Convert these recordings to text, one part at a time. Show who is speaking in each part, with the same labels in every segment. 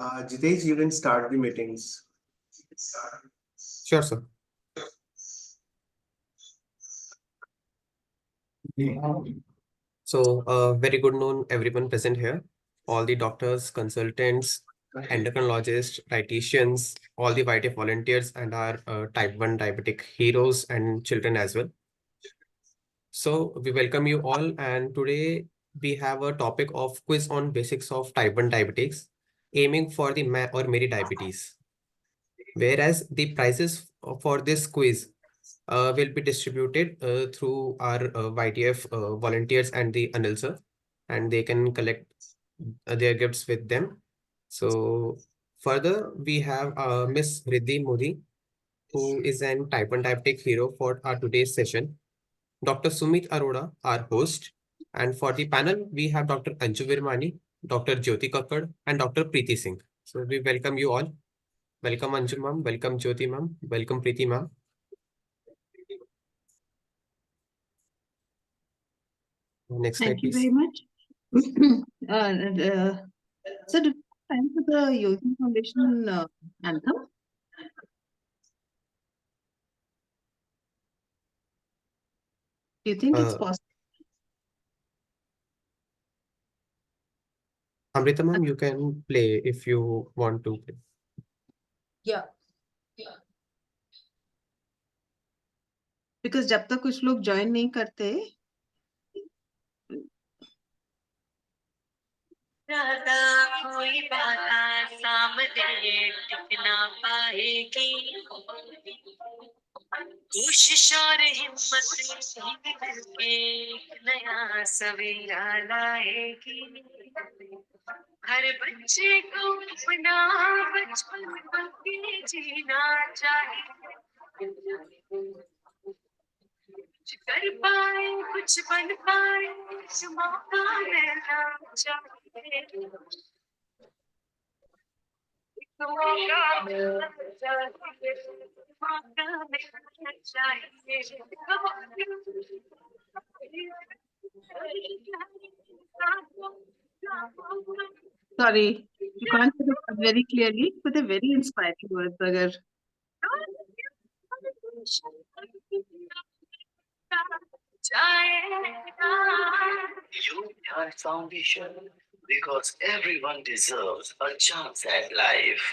Speaker 1: Jitesh, you can start the meetings.
Speaker 2: Sure, sir. So, very good noon, everyone present here. All the doctors, consultants, endocrinologists, dietitians, all the YTF volunteers, and our type 1 diabetic heroes and children as well. So, we welcome you all. And today we have a topic of quiz on basics of type 1 diabetics, aiming for the MA or Mary diabetes. Whereas the prizes for this quiz will be distributed through our YTF volunteers and the Anil sir, and they can collect their gifts with them. So further, we have Miss Riddhi Modi, who is an type 1 diabetic hero for our today's session. Dr. Sumit Arora, our host. And for the panel, we have Dr. Anju Virmani, Dr. Jyoti Kakkad, and Dr. Preeti Singh. So we welcome you all. Welcome Anju ma'am, welcome Jyoti ma'am, welcome Preeti ma'am. Next slide,
Speaker 3: Thank you
Speaker 2: please.
Speaker 3: very much. So, do you have time for the Yogi Foundation anthem? Do you think it's possible?
Speaker 2: Amrita ma'am, you can play if you want to play.
Speaker 3: Yeah. Because जब तक कुछ लोग join नहीं करते,
Speaker 4: कोई बात सामने टिक ना पाएगी, कोशिश और हिम्मत मिलके एक नया सवेरा लाएगी। हर बच्चे को अपना बचपन बल्कि जीना चाहिए, कुछ कर पाए कुछ बन पाए कुछ मौका मिलना चाहिए, मौका मिलना चाहिए, मौका मिलना चाहिए।
Speaker 3: sorry, you can't hear it very clearly, but they're very inspiring words. अगर
Speaker 4: Youth Foundation, because everyone deserves a chance at life.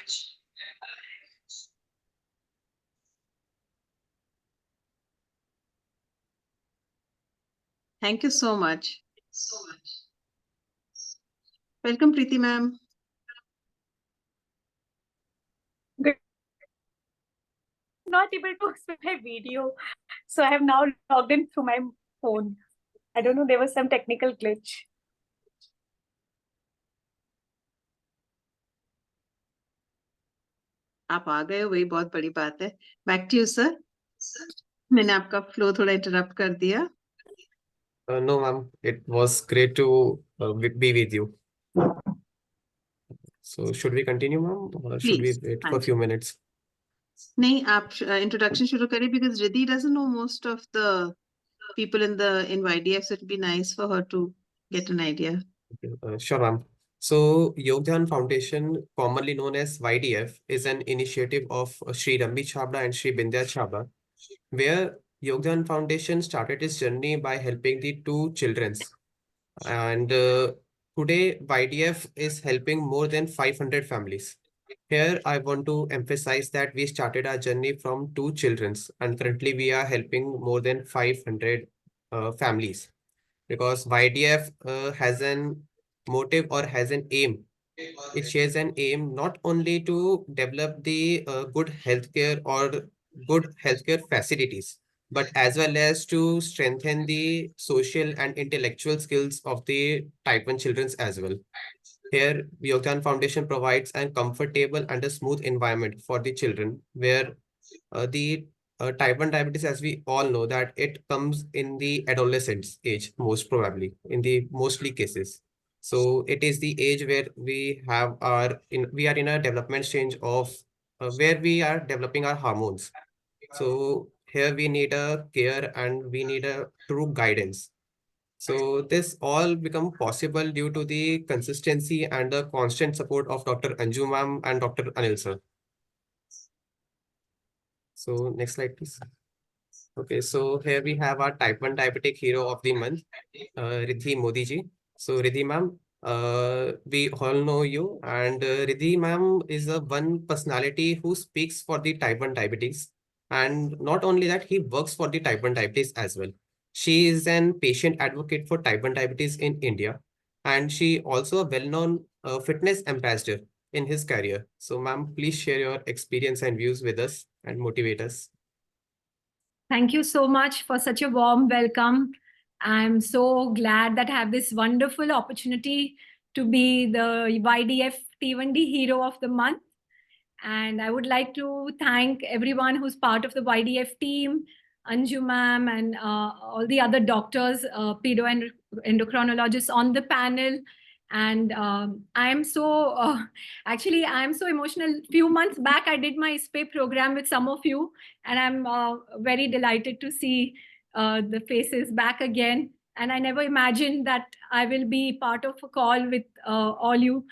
Speaker 3: Thank you so much. Welcome, Preeti ma'am.
Speaker 5: Not able to open my video, so I have now logged in through my phone. I don't know, there was some technical glitch.
Speaker 3: आप आ गए हो, वही बहुत बड़ी बात है. Back to you, sir. मैंने आपका flow थोड़ा interrupt कर दिया.
Speaker 2: No, ma'am. It was great to be with you. So should we continue, ma'am, or should we
Speaker 3: Please.
Speaker 2: wait for a few minutes?
Speaker 3: नहीं, आप introduction शुरू करिए because Riddhi doesn't know most of the people in YDF, so it'd be nice for her to get an idea.
Speaker 2: Sure, ma'am. So Yogdhan Foundation, commonly known as YDF, is an initiative of Sri Rambi Chhabra and Sri Bindya Chhabra, where Yogdhan Foundation started its journey by helping the two childrens. And today, YDF is helping more than 500 families. Here, I want to emphasize that we started our journey from two childrens, and currently we are helping more than 500 families, because YDF has an motive or has an aim. It shares an aim not only to develop the good healthcare or good healthcare facilities, but as well as to strengthen the social and intellectual skills of the type 1 children as well. Here, Yogdan Foundation provides a comfortable and a smooth environment for the children, where the type 1 diabetes, as we all know, that it comes in the adolescence age, most probably, in the mostly cases. So it is the age where we are in a development stage of where we are developing our hormones. So here we need a care and we need a true guidance. So this all become possible due to the consistency and the constant support of Dr. Anju ma'am and Dr. Anil sir. So next slide, please. Okay, so here we have our type 1 diabetic hero of the month, Riddhi Modi ji. So Riddhi ma'am, we all know you, and Riddhi ma'am is a one personality who speaks for the type 1 diabetes. And not only that, he works for the type 1 diabetes as well. She is an patient advocate for type 1 diabetes in India, and she also a well-known fitness ambassador in his career. So ma'am, please share your experience and views with us and motivate us.
Speaker 6: Thank you so much for such a warm welcome. I'm so glad that I have this wonderful opportunity to be the YDF T1D Hero of the Month. And I would like to thank everyone who's part of the YDF team, Anju ma'am, and all the other doctors, pedo and endocrinologists on the panel. And I'm so, actually, I'm so emotional. Few months back, I did my SPAY program with some of you, and I'm very delighted to see the faces back again. And I never imagined that I will be part of a call with all you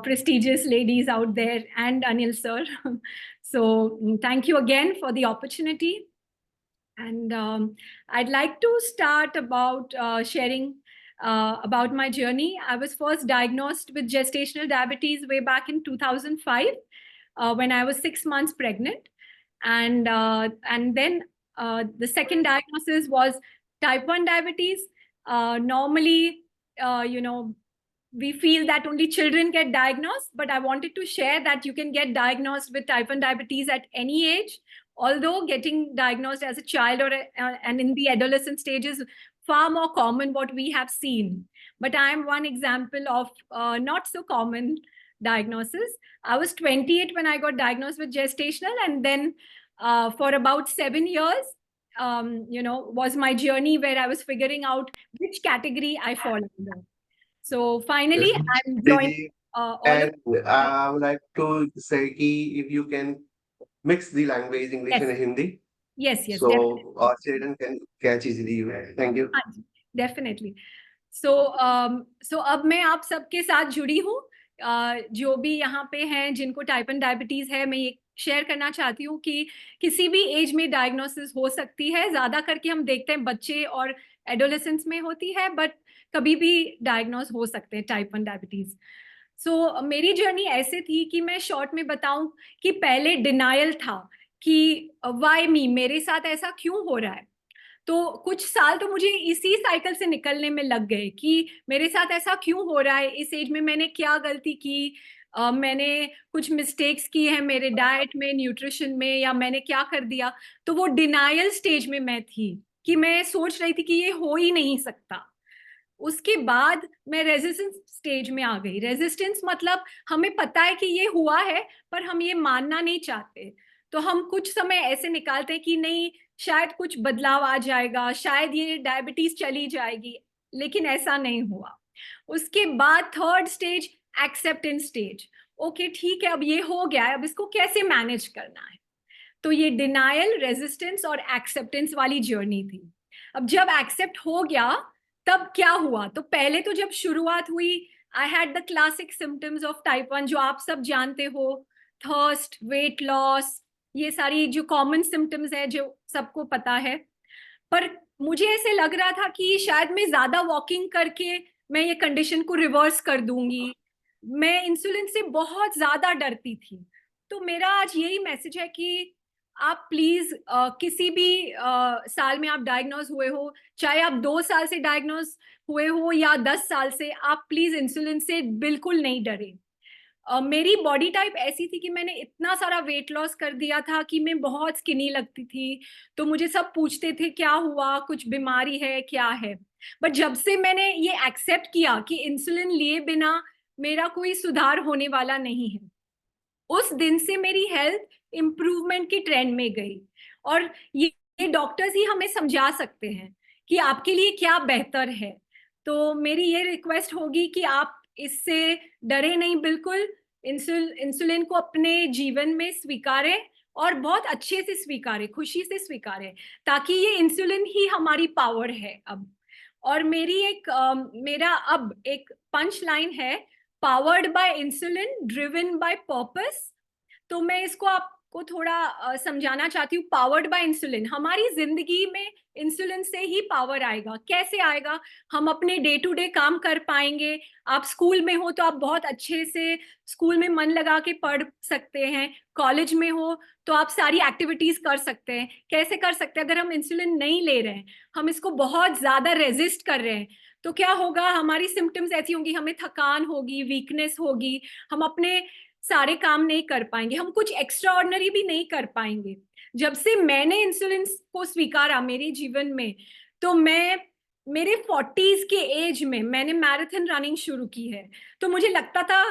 Speaker 6: prestigious ladies out there and Anil sir. So thank you again for the opportunity. And I'd like to start about sharing about my journey. I was first diagnosed with gestational diabetes way back in 2005 when I was 6 months pregnant. And then the second diagnosis was type 1 diabetes. Normally, we feel that only children get diagnosed, but I wanted to share that you can get diagnosed with type 1 diabetes at any age, although getting diagnosed as a child or and in the adolescent stage is far more common what we have seen. But I am one example of not so common diagnosis. I was 28 when I got diagnosed with gestational, and then for about 7 years, was my journey where I was figuring out which category I fall under. So finally, I'm joining all
Speaker 1: And
Speaker 6: of
Speaker 1: I would like to say कि if you can mix the language English
Speaker 6: Yes.
Speaker 1: and Hindi,
Speaker 6: yes,
Speaker 1: so
Speaker 6: definitely.
Speaker 1: our children can catch easily. Thank you.
Speaker 6: हाँ जी, definitely. So अब मैं आप सबके साथ जुड़ी हूँ, जो भी यहाँ पे हैं जिनको टाइप 1 डायबिटीज है, मैं ये शेयर करना चाहती हूँ कि किसी भी एज में डायग्नोसिस हो सकती है. ज्यादा करके हम देखते हैं बच्चे और एडोलेसेंस में होती है, बट कभी भी डायग्नोस हो सकते हैं टाइप 1 डायबिटीज. सो मेरी जर्नी ऐसे थी कि मैं शॉर्ट में बताऊं कि पहले डिनायल था कि वाई मी, मेरे साथ ऐसा क्यों हो रहा है. तो कुछ साल तो मुझे इसी साइकिल से निकलने में लग गए कि मेरे साथ ऐसा क्यों हो रहा है, इस एज में मैंने क्या गलती की, मैंने कुछ मिस्टेक्स की है मेरे डाइट में, न्यूट्रिशन में, या मैंने क्या कर दिया. तो वो डिनायल स्टेज में मैं थी कि मैं सोच रही थी कि ये हो ही नहीं सकता. उसके बाद मैं रेजिस्टेंस स्टेज में आ गई. रेजिस्टेंस मतलब हमें पता है कि ये हुआ है, पर हम ये मानना नहीं चाहते. तो हम कुछ समय ऐसे निकालते हैं कि नहीं, शायद कुछ बदलाव आ जाएगा, शायद ये डायबिटीज चली जाएगी, लेकिन ऐसा नहीं हुआ. उसके बाद third stage, acceptance stage. Okay ठीक है, अब ये हो गया है, अब इसको कैसे मैनेज करना है. तो ये डिनायल, रेजिस्टेंस और एक्सेप्टेंस वाली जर्नी थी. अब जब एक्सेप्ट हो गया तब क्या हुआ. तो पहले तो जब शुरुआत हुई, I had the classic symptoms of type 1 जो आप सब जानते हो, थर्स्ट, वेट लॉस, ये सारी जो कॉमन सिम्टम्स है जो सबको पता है. पर मुझे ऐसे लग रहा था कि शायद मैं ज्यादा वॉकिंग करके मैं ये कंडीशन को रिवर्स कर दूंगी. मैं इंसुलिन से बहुत ज्यादा डरती थी. तो मेरा आज यही मैसेज है कि आप प्लीज किसी भी साल में आप डायग्नोज हुए हो, चाहे आप 2 साल से डायग्नोज हुए हो या 10 साल से, आप प्लीज इंसुलिन से बिल्कुल नहीं डरे. मेरी बॉडी टाइप ऐसी थी कि मैंने इतना सारा वेट लॉस कर दिया था कि मैं बहुत स्किनी लगती थी. तो मुझे सब पूछते थे क्या हुआ, कुछ बीमारी है, क्या है. बट जब से मैंने ये एक्सेप्ट किया कि इंसुलिन लिए बिना मेरा कोई सुधार होने वाला नहीं है, उस दिन से मेरी हेल्थ इम्प्रूवमेंट की ट्रेंड में गई. और ये डॉक्टर्स ही हमें समझा सकते हैं कि आपके लिए क्या बेहतर है. तो मेरी ये रिक्वेस्ट होगी कि आप इससे डरे नहीं, बिल्कुल इंसुलिन को अपने जीवन में स्वीकारें और बहुत अच्छे से स्वीकारें, खुशी से स्वीकारें, ताकि ये इंसुलिन ही हमारी पावर है अब. और मेरा अब एक पंच लाइन है, powered by insulin, driven by purpose. तो मैं इसको आपको थोड़ा समझाना चाहती हूँ। पावर्ड बाय इंसुलिन, हमारी जिंदगी में इंसुलिन से ही पावर आएगा। कैसे आएगा? हम अपने डे टू डे काम कर पाएंगे। आप स्कूल में हो तो आप बहुत अच्छे से स्कूल में मन लगा के पढ़ सकते हैं। कॉलेज में हो तो आप सारी एक्टिविटीज कर सकते हैं। कैसे कर सकते हैं? अगर हम इंसुलिन नहीं ले रहे हैं, हम इसको बहुत ज्यादा रेजिस्ट कर रहे हैं, तो क्या होगा? हमारी सिम्टम्स ऐसी होंगी, हमें थकान होगी, वीकनेस होगी, हम अपने सारे काम नहीं कर पाएंगे, हम कुछ एक्स्ट्रा ऑर्डिनरी भी नहीं कर पाएंगे। जब से मैंने इंसुलिन को स्वीकारा मेरे जीवन में, तो मैं मेरे 40s के एज में मैंने मैराथन रनिंग शुरू की है। तो मुझे लगता था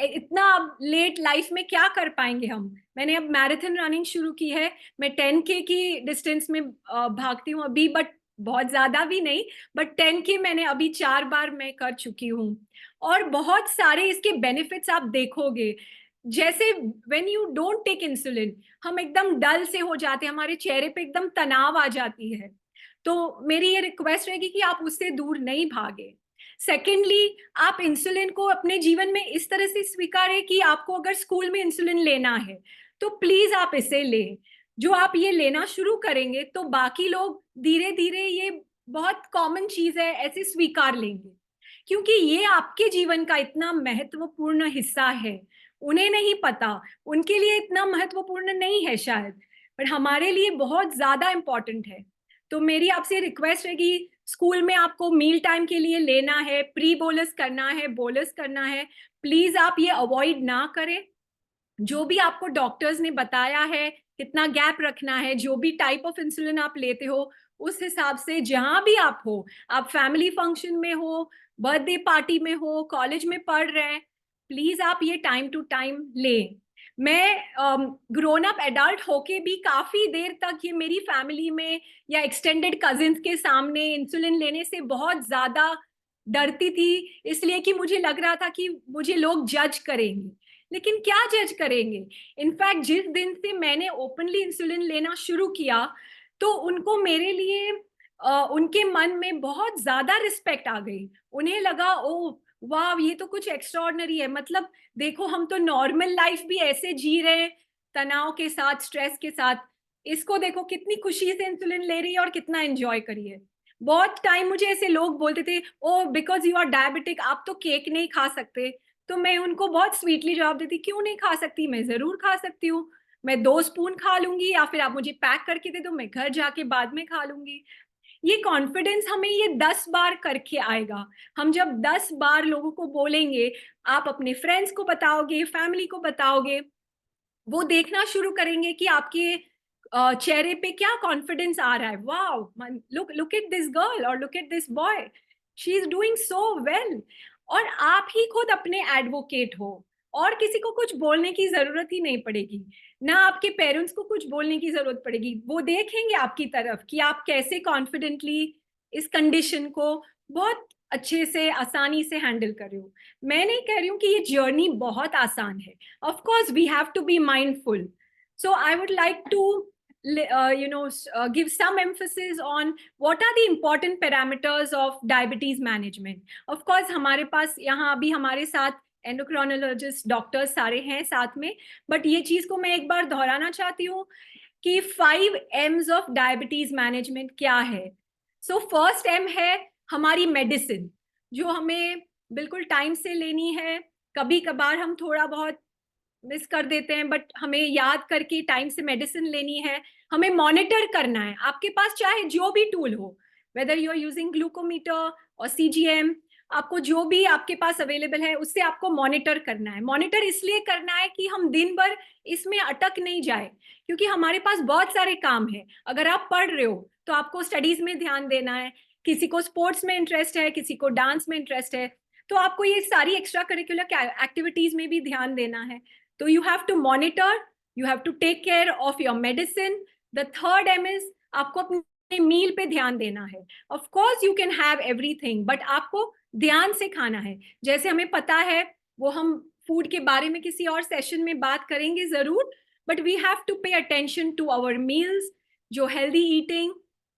Speaker 6: इतना अब लेट लाइफ में क्या कर पाएंगे हम। मैंने अब मैराथन रनिंग शुरू की है। मैं 10K की डिस्टेंस में भागती हूँ अभी, बट बहुत ज्यादा भी नहीं, बट 10K मैंने अभी 4 बार मैं कर चुकी हूँ। और बहुत सारे इसके बेनिफिट्स आप देखोगे। जैसे when you don't take insulin, हम एकदम डल से हो जाते हैं, हमारे चेहरे पे एकदम तनाव आ जाती है। तो मेरी ये रिक्वेस्ट रहेगी कि आप उससे दूर नहीं भागे। सेकेंडली, आप इंसुलिन को अपने जीवन में इस तरह से स्वीकारें कि आपको अगर स्कूल में इंसुलिन लेना है तो प्लीज आप इसे लें। जो आप ये लेना शुरू करेंगे तो बाकी लोग धीरे धीरे ये बहुत कॉमन चीज है ऐसे स्वीकार लेंगे, क्योंकि ये आपके जीवन का इतना महत्वपूर्ण हिस्सा है। उन्हें नहीं पता, उनके लिए इतना महत्वपूर्ण नहीं है शायद, पर हमारे लिए बहुत ज्यादा इंपॉर्टेंट है। तो मेरी आपसे रिक्वेस्ट है कि स्कूल में आपको मील टाइम के लिए लेना है, प्री बोलस करना है, बोलस करना है, प्लीज आप ये अवॉइड ना करें। जो भी आपको डॉक्टर्स ने बताया है कितना गैप रखना है, जो भी टाइप ऑफ इंसुलिन आप लेते हो उस हिसाब से, जहां भी आप हो, आप फैमिली फंक्शन में हो, बर्थडे पार्टी में हो, कॉलेज में पढ़ रहे हैं, प्लीज आप ये टाइम टू टाइम लें। मैं ग्रोन अप एडल्ट होके भी काफी देर तक ये मेरी फैमिली में या एक्सटेंडेड कजिन्स के सामने इंसुलिन लेने से बहुत ज्यादा डरती थी, इसलिए कि मुझे लग रहा था कि मुझे लोग जज करेंगे। लेकिन क्या जज करेंगे? इनफैक्ट जिस दिन से मैंने ओपनली इंसुलिन लेना शुरू किया, तो उनको मेरे लिए उनके मन में बहुत ज्यादा रिस्पेक्ट आ गई। उन्हें लगा, ओ वाह, ये तो कुछ एक्स्ट्राऑर्डिनरी है। मतलब देखो, हम तो नॉर्मल लाइफ भी ऐसे जी रहे हैं, तनाव के साथ, स्ट्रेस के साथ, इसको देखो कितनी खुशी से इंसुलिन ले रही है और कितना एंजॉय करी है। बहुत टाइम मुझे ऐसे लोग बोलते थे, ओ बिकॉज यू आर डायबिटिक आप तो केक नहीं खा सकते। तो मैं उनको बहुत स्वीटली जवाब देती, क्यों नहीं खा सकती, मैं जरूर खा सकती हूँ। मैं 2 स्पून खा लूंगी, या फिर आप मुझे पैक करके दे दो, मैं घर जाके बाद में खा लूंगी। ये कॉन्फिडेंस हमें ये 10 बार करके आएगा। हम जब 10 बार लोगों को बोलेंगे, आप अपने फ्रेंड्स को बताओगे, फैमिली को बताओगे, वो देखना शुरू करेंगे कि आपके चेहरे पे क्या कॉन्फिडेंस आ रहा है। Wow, look at this girl और look at this boy, she is doing so well. और आप ही खुद अपने एडवोकेट हो, और किसी को कुछ बोलने की जरूरत ही नहीं पड़ेगी, ना आपके पेरेंट्स को कुछ बोलने की जरूरत पड़ेगी। वो देखेंगे आपकी तरफ कि आप कैसे कॉन्फिडेंटली इस कंडीशन को बहुत अच्छे से, आसानी से हैंडल कर रहे हो। मैं नहीं कह रही हूँ कि ये जर्नी बहुत आसान है। Of course we have to be mindful. So I would like to give some emphasis on what are the important parameters of diabetes management. Of course, हमारे पास यहाँ अभी हमारे साथ एंडोक्राइनोलॉजिस्ट डॉक्टर्स सारे हैं साथ में, बट ये चीज को मैं एक बार दोहराना चाहती हूँ कि 5 M's ऑफ डायबिटीज मैनेजमेंट क्या है। सो फर्स्ट M है हमारी मेडिसिन, जो हमें बिल्कुल टाइम से लेनी है। कभी कभार हम थोड़ा बहुत मिस कर देते हैं, बट हमें याद करके टाइम से मेडिसिन लेनी है। हमें मॉनिटर करना है, आपके पास चाहे जो भी टूल हो, whether you are using glucometer और CGM, आपको जो भी आपके पास अवेलेबल है उससे आपको मॉनिटर करना है। मॉनिटर इसलिए करना है कि हम दिन भर इसमें अटक नहीं जाए, क्योंकि हमारे पास बहुत सारे काम है। अगर आप पढ़ रहे हो तो आपको स्टडीज में ध्यान देना है, किसी को स्पोर्ट्स में इंटरेस्ट है, किसी को डांस में इंटरेस्ट है, तो आपको ये सारी एक्स्ट्रा करिकुलर एक्टिविटीज में भी ध्यान देना है। तो you have to monitor, you have to take care of your medicine. The third M is आपको अपने मील पे ध्यान देना है। Of course you can have everything, but आपको ध्यान से खाना है। जैसे हमें पता है, वो हम फूड के बारे में किसी और सेशन में बात करेंगे जरूर, but we have to pay attention to our meals, जो healthy eating,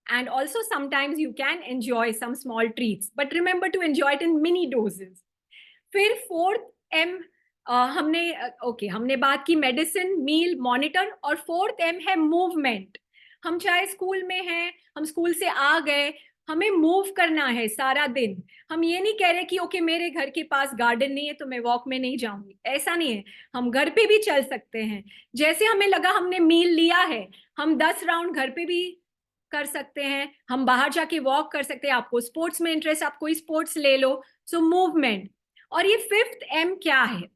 Speaker 6: and also sometimes you can enjoy some small treats, but remember to enjoy it in mini doses. फिर 4th M हमने बात की medicine, मील, monitor, और 4th M है movement. हम चाहे school में हैं, हम स्कूल से आ गए, हमें मूव करना है सारा दिन. हम ये नहीं कह रहे कि ओके मेरे घर के पास गार्डन नहीं है तो मैं वॉक में नहीं जाऊंगी, ऐसा नहीं है. हम घर पे भी चल सकते हैं. जैसे हमें लगा हमने मील लिया है, हम 10 राउंड घर पे भी कर सकते हैं. हम बाहर जाके वॉक कर सकते हैं. आपको स्पोर्ट्स में इंटरेस्ट, आप कोई स्पोर्ट्स ले लो. So movement. और ये 5th M क्या है?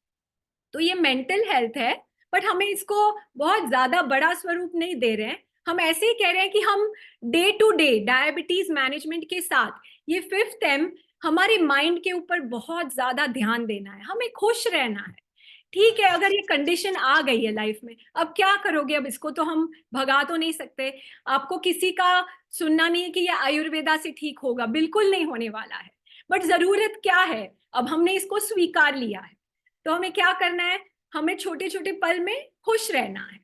Speaker 6: तो ये मेंटल हेल्थ है, बट हमें इसको बहुत ज्यादा बड़ा स्वरूप नहीं दे रहे हैं. हम ऐसे ही कह रहे हैं कि हम day to day diabetes management के साथ ये 5th M हमारे माइंड के ऊपर बहुत ज्यादा ध्यान देना है. हमें खुश रहना है. ठीक है, अगर ये कंडीशन आ गई है लाइफ में, अब क्या करोगे? अब इसको तो हम भगा तो नहीं सकते. आपको किसी का सुनना नहीं है कि ये आयुर्वेदा से ठीक होगा, बिल्कुल नहीं होने वाला है. बट जरूरत क्या है? अब हमने इसको स्वीकार लिया है, तो हमें क्या करना है? हमें छोटे छोटे पल में खुश रहना है.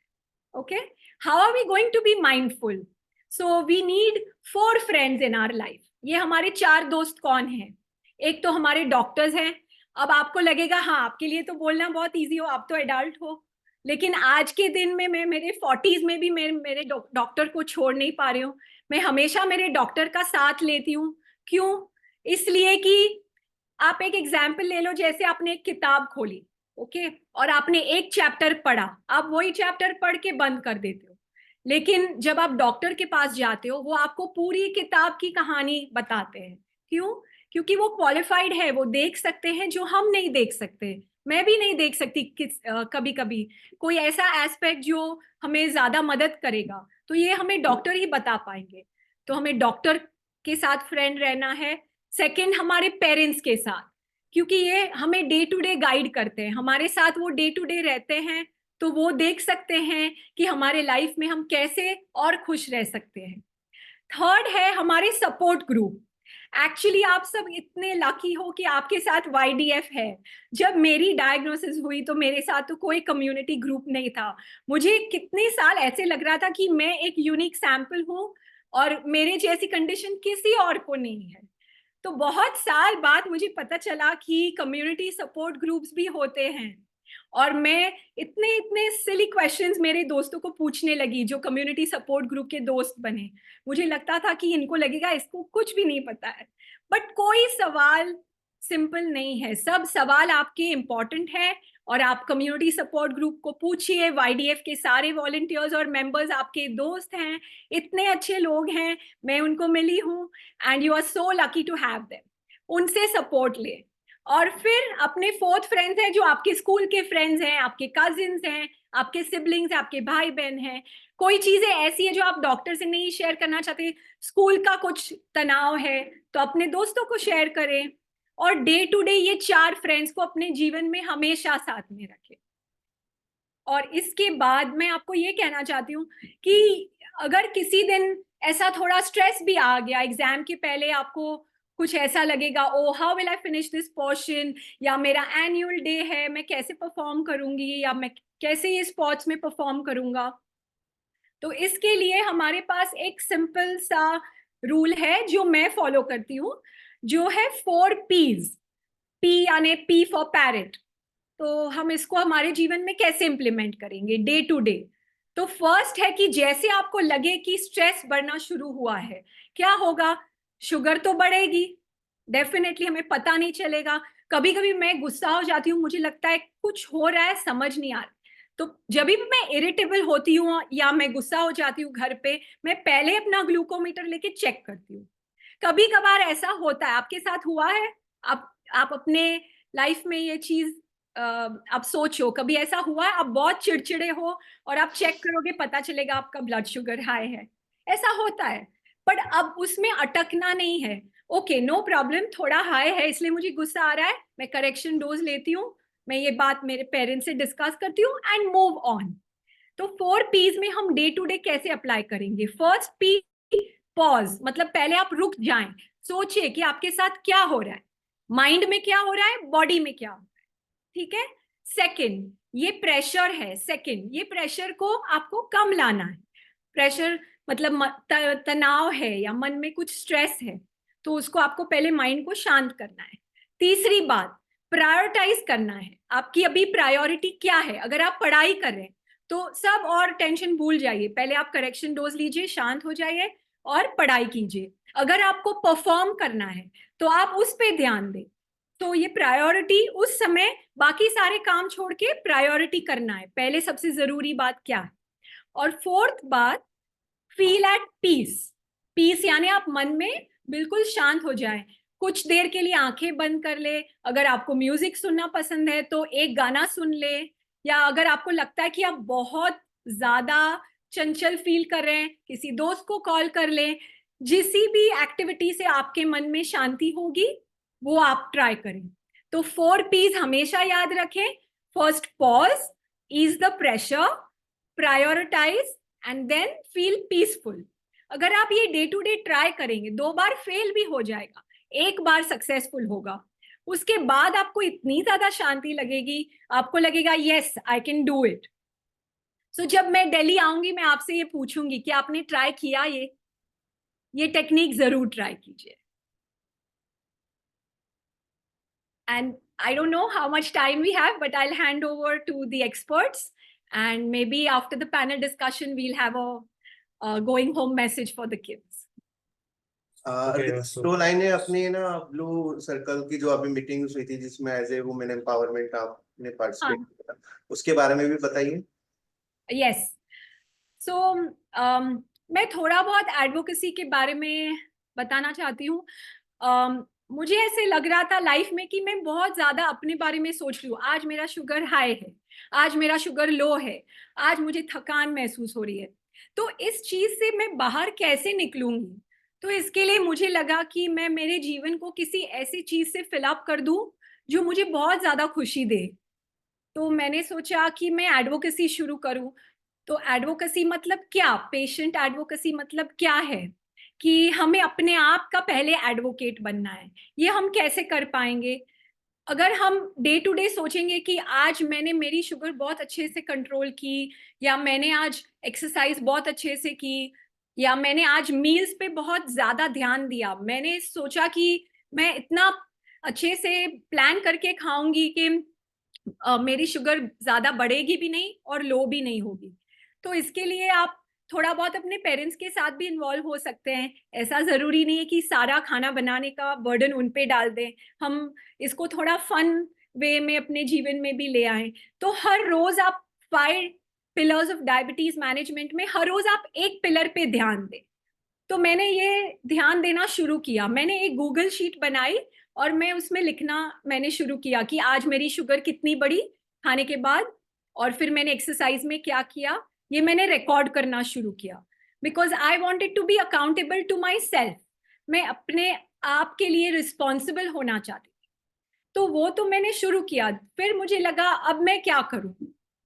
Speaker 6: Okay, how are we going to be mindful? So we need 4 friends in our life. ये हमारे 4 दोस्त कौन हैं? एक तो हमारे डॉक्टर्स हैं. अब आपको लगेगा हाँ आपके लिए तो बोलना बहुत इजी हो, आप तो एडल्ट हो, लेकिन आज के दिन में मैं मेरे 40s में भी मेरे डॉक्टर को छोड़ नहीं पा रही हूँ. मैं हमेशा मेरे डॉक्टर का साथ लेती हूँ. क्यों? इसलिए कि आप एक एग्जाम्पल ले लो. जैसे आपने एक किताब खोली, ओके, और आपने एक चैप्टर पढ़ा, आप वही चैप्टर पढ़ के बंद कर देते हो. लेकिन जब आप डॉक्टर के पास जाते हो, वो आपको पूरी किताब की कहानी बताते हैं. क्यों? क्योंकि वो क्वालिफाइड है, वो देख सकते हैं जो हम नहीं देख सकते. मैं भी नहीं देख सकती कभी कभी कोई ऐसा एस्पेक्ट जो हमें ज्यादा मदद करेगा, तो ये हमें डॉक्टर ही बता पाएंगे. तो हमें डॉक्टर के साथ फ्रेंड रहना है. सेकंड, हमारे पेरेंट्स के साथ, क्योंकि ये हमें डे टू डे गाइड करते हैं, हमारे साथ वो डे टू डे रहते हैं, तो वो देख सकते हैं कि हमारे लाइफ में हम कैसे और खुश रह सकते हैं. थर्ड है हमारे सपोर्ट ग्रुप. एक्चुअली आप सब इतने लकी हो कि आपके साथ YDF है. जब मेरी डायग्नोसिस हुई तो मेरे साथ तो कोई कम्युनिटी ग्रुप नहीं था. मुझे कितने साल ऐसे लग रहा था कि मैं एक यूनिक सैंपल हूँ और मेरे जैसी कंडीशन किसी और को नहीं है. तो बहुत साल बाद मुझे पता चला कि कम्युनिटी सपोर्ट ग्रुप्स भी होते हैं. और मैं इतने इतने सिली क्वेश्चंस मेरे दोस्तों को पूछने लगी जो कम्युनिटी सपोर्ट ग्रुप के दोस्त बने. मुझे लगता था कि इनको लगेगा इसको कुछ भी नहीं पता है, बट कोई सवाल सिंपल नहीं है. सब सवाल आपके इम्पोर्टेंट है और आप कम्युनिटी सपोर्ट ग्रुप को पूछिए. YDF के सारे वॉलंटियर्स और मेंबर्स आपके दोस्त हैं, इतने अच्छे लोग हैं, मैं उनको मिली हूँ, and you are so lucky to have them. उनसे सपोर्ट ले. और फिर अपने 4th फ्रेंड्स हैं जो आपके स्कूल के फ्रेंड्स हैं, आपके कजिन्स हैं, आपके सिबलिंग्स हैं, आपके भाई बहन हैं. कोई चीजें ऐसी है जो आप डॉक्टर से नहीं शेयर करना चाहते, स्कूल का कुछ तनाव है, तो अपने दोस्तों को शेयर करें. और डे टू डे ये 4 फ्रेंड्स को अपने जीवन में हमेशा साथ में रखें. और इसके बाद मैं आपको ये कहना चाहती हूँ कि अगर किसी दिन ऐसा थोड़ा स्ट्रेस भी आ गया, एग्जाम के पहले आपको कुछ ऐसा लगेगा, oh how will I finish this portion, या मेरा एनुअल डे है, मैं कैसे परफॉर्म करूंगी, या मैं कैसे ये स्पोर्ट्स में परफॉर्म करूंगा. तो इसके लिए हमारे पास एक सिंपल सा रूल है जो मैं फॉलो करती हूँ, जो है 4 P's. P यानी P फॉर पैरेट. तो हम इसको हमारे जीवन में कैसे इंप्लीमेंट करेंगे डे टू डे? तो फर्स्ट है कि जैसे आपको लगे कि स्ट्रेस बढ़ना शुरू हुआ है, क्या होगा? शुगर तो बढ़ेगी डेफिनेटली, हमें पता नहीं चलेगा. कभी कभी मैं गुस्सा हो जाती हूँ, मुझे लगता है कुछ हो रहा है, समझ नहीं आ रहा. तो जब भी मैं इरिटेबल होती हूँ या मैं गुस्सा हो जाती हूँ घर पे, मैं पहले अपना ग्लूकोमीटर लेके चेक करती हूँ. कभी कभार ऐसा होता है, आपके साथ हुआ है? आप अपने लाइफ में ये चीज आप सोचो, कभी ऐसा हुआ है आप बहुत चिड़चिड़े हो और आप चेक करोगे, पता चलेगा आपका ब्लड शुगर हाई है? ऐसा होता है. बट अब उसमें अटकना नहीं है. ओके, नो प्रॉब्लम, थोड़ा हाई है इसलिए मुझे गुस्सा आ रहा है, मैं करेक्शन डोज लेती हूँ, मैं ये बात मेरे पेरेंट्स से डिस्कस करती हूँ एंड मूव ऑन. तो 4 P's में हम डे टू डे कैसे अप्लाई करेंगे? First P, pause. मतलब पहले आप रुक जाएं, सोचिए कि आपके साथ क्या हो रहा है, माइंड में क्या हो रहा है, बॉडी में क्या हो रहा है. ठीक है. सेकंड, ये प्रेशर है. सेकंड, ये प्रेशर को आपको कम लाना है. प्रेशर मतलब तनाव है या मन में कुछ स्ट्रेस है, तो उसको आपको पहले माइंड को शांत करना है। तीसरी बात, प्रायोरिटाइज करना है, आपकी अभी प्रायोरिटी क्या है। अगर आप पढ़ाई कर रहे हैं तो सब और टेंशन भूल जाइए, पहले आप करेक्शन डोज लीजिए, शांत हो जाइए और पढ़ाई कीजिए। अगर आपको परफॉर्म करना है तो आप उस पे ध्यान दें। तो ये प्रायोरिटी उस समय, बाकी सारे काम छोड़ के प्रायोरिटी करना है, पहले सबसे जरूरी बात क्या है। और फोर्थ बात, फील एट पीस। पीस यानी आप मन में बिल्कुल शांत हो जाए, कुछ देर के लिए आंखें बंद कर ले। अगर आपको म्यूजिक सुनना पसंद है तो एक गाना सुन ले, या अगर आपको लगता है कि आप बहुत ज्यादा चंचल फील कर रहे हैं, किसी दोस्त को कॉल कर ले। जिस भी एक्टिविटी से आपके मन में शांति होगी वो आप ट्राई करें। तो 4 P's हमेशा याद रखें। First, pause, ease the pressure, prioritize and then feel peaceful. अगर आप ये डे टू डे ट्राई करेंगे, 2 बार फेल भी हो जाएगा, 1 बार सक्सेसफुल होगा, उसके बाद आपको इतनी ज्यादा शांति लगेगी, आपको लगेगा yes I can do it. So जब मैं दिल्ली आऊंगी मैं आपसे ये पूछूंगी कि आपने ट्राई किया ये टेक्निक जरूर ट्राई कीजिए। And I don't know how much time we have, but I'll hand over to the experts, and maybe after the panel discussion we'll have a going home message for the kids.
Speaker 1: दो लाइनें अपनी ना blue circle की जो अभी meeting हुई थी जिसमें एज ए वुमेन एम्पावरमेंट आपने पार्टिसिपेट किया, उसके बारे में भी बताइए।
Speaker 6: Yes. So मैं थोड़ा बहुत एडवोकेसी के बारे में बताना चाहती हूँ। मुझे ऐसे लग रहा था लाइफ में कि मैं बहुत ज्यादा अपने बारे में सोच रही हूँ। आज मेरा शुगर हाई है, आज मेरा शुगर लो है, आज मुझे थकान महसूस हो रही है, तो इस चीज से मैं बाहर कैसे निकलूंगी। तो इसके लिए मुझे लगा कि मैं मेरे जीवन को किसी ऐसी चीज से फिलअप कर दूं जो मुझे बहुत ज्यादा खुशी दे। तो मैंने सोचा कि मैं एडवोकेसी शुरू करूं। तो एडवोकेसी मतलब क्या, पेशेंट एडवोकेसी मतलब क्या है कि हमें अपने आप का पहले एडवोकेट बनना है। ये हम कैसे कर पाएंगे? अगर हम डे टू डे सोचेंगे कि आज मैंने मेरी शुगर बहुत अच्छे से कंट्रोल की, या मैंने आज एक्सरसाइज बहुत अच्छे से की, या मैंने आज मील्स पे बहुत ज्यादा ध्यान दिया, मैंने सोचा कि मैं इतना अच्छे से प्लान करके खाऊंगी कि मेरी शुगर ज्यादा बढ़ेगी भी नहीं और लो भी नहीं होगी। तो इसके लिए आप थोड़ा बहुत अपने पेरेंट्स के साथ भी इन्वॉल्व हो सकते हैं। ऐसा जरूरी नहीं है कि सारा खाना बनाने का बर्डन उन पे डाल दें, हम इसको थोड़ा फन वे में अपने जीवन में भी ले आए। तो हर रोज आप 5 पिलर्स ऑफ डायबिटीज मैनेजमेंट में हर रोज आप एक पिलर पे ध्यान दें। तो मैंने ये ध्यान देना शुरू किया, मैंने एक गूगल शीट बनाई और मैं उसमें लिखना मैंने शुरू किया कि आज मेरी शुगर कितनी बढ़ी खाने के बाद, और फिर मैंने एक्सरसाइज में क्या किया, ये मैंने रिकॉर्ड करना शुरू किया। Because I wanted to be accountable to myself, मैं अपने आप के लिए रिस्पॉन्सिबल होना चाहती थी। तो वो तो मैंने शुरू किया। फिर मुझे लगा अब मैं क्या करूं।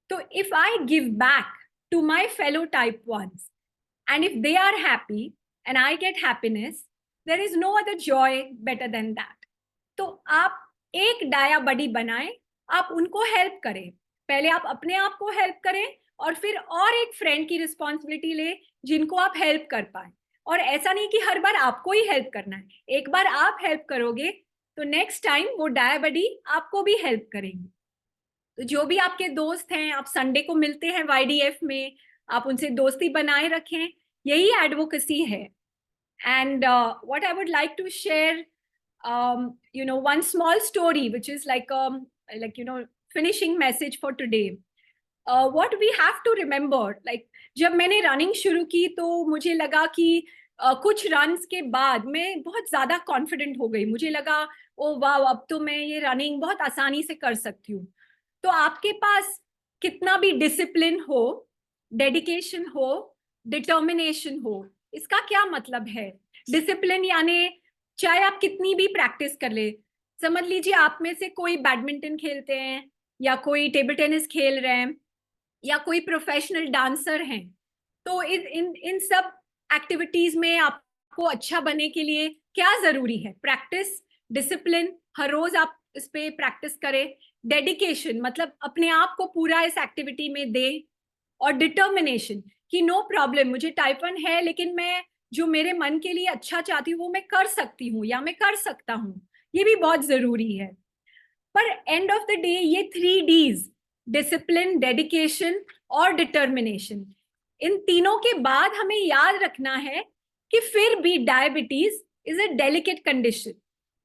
Speaker 6: तो if I give back to my fellow type ones and if they are happy and I get happiness, there is no other joy better than that. तो आप एक डाया बडी बनाएं, आप उनको हेल्प करें, पहले आप अपने आप को हेल्प करें और फिर और एक फ्रेंड की रिस्पॉन्सिबिलिटी ले जिनको आप हेल्प कर पाए। और ऐसा नहीं कि हर बार आपको ही हेल्प करना है, एक बार आप हेल्प करोगे तो नेक्स्ट टाइम वो डाया बडी आपको भी हेल्प करेंगे। तो जो भी आपके दोस्त हैं, आप संडे को मिलते हैं YDF में, आप उनसे दोस्ती बनाए रखें, यही एडवोकेसी है। And what I would like to share, one small story which is like finishing message for today. What we have to remember, like जब मैंने रनिंग शुरू की तो मुझे लगा कि कुछ रन्स के बाद मैं बहुत ज्यादा कॉन्फिडेंट हो गई, मुझे लगा ओ वाह अब तो मैं ये रनिंग बहुत आसानी से कर सकती हूँ। तो आपके पास कितना भी डिसिप्लिन हो, डेडिकेशन हो, डिटर्मिनेशन हो, इसका क्या मतलब है? डिसिप्लिन यानी चाहे आप कितनी भी प्रैक्टिस कर ले, समझ लीजिए आप में से कोई बैडमिंटन खेलते हैं या कोई टेबल टेनिस खेल रहे हैं या कोई प्रोफेशनल डांसर हैं, तो इन सब एक्टिविटीज में आपको अच्छा बनने के लिए क्या जरूरी है? प्रैक्टिस, डिसिप्लिन, हर रोज आप इस पे प्रैक्टिस करें। डेडिकेशन मतलब अपने आप को पूरा इस एक्टिविटी में दे, और डिटर्मिनेशन कि नो प्रॉब्लम, मुझे टाइप 1 है लेकिन मैं जो मेरे मन के लिए अच्छा चाहती हूँ वो मैं कर सकती हूँ या मैं कर सकता हूँ, ये भी बहुत जरूरी है। पर एंड ऑफ द डे ये 3 Ds, डिसिप्लिन, डेडिकेशन और डिटर्मिनेशन, इन तीनों के बाद हमें याद रखना है कि फिर भी diabetes is a delicate condition.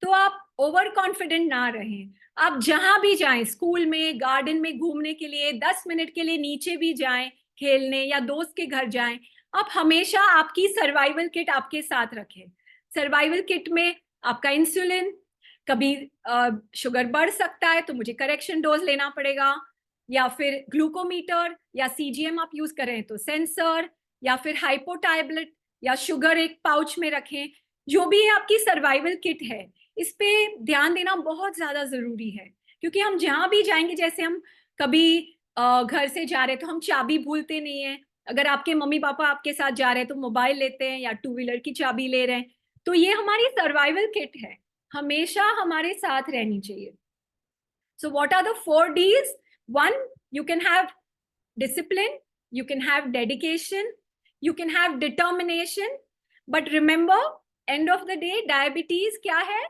Speaker 6: तो आप ओवर कॉन्फिडेंट ना रहें। आप जहां भी जाएं, स्कूल में, गार्डन में घूमने के लिए 10 मिनट के लिए नीचे भी जाएं खेलने, या दोस्त के घर जाएं, आप हमेशा आपकी सर्वाइवल किट आपके साथ रखें। सर्वाइवल किट में आपका इंसुलिन, कभी शुगर बढ़ सकता है तो मुझे करेक्शन डोज लेना पड़ेगा, या फिर ग्लूकोमीटर या CGM आप यूज करें तो सेंसर, या फिर हाइपो टैबलेट या शुगर एक पाउच में रखें। जो भी आपकी सर्वाइवल किट है, इस पे ध्यान देना बहुत ज्यादा जरूरी है, क्योंकि हम जहां भी जाएंगे, जैसे हम कभी घर से जा रहे तो हम चाबी भूलते नहीं है। अगर आपके मम्मी पापा आपके साथ जा रहे हैं तो मोबाइल लेते हैं या 2 व्हीलर की चाबी ले रहे हैं, तो ये हमारी सर्वाइवल किट है, हमेशा हमारे साथ रहनी चाहिए। So what are the 4 Ds? 1, you can have discipline, you can have dedication, you can have determination, but remember, end of the day diabetes क्या है?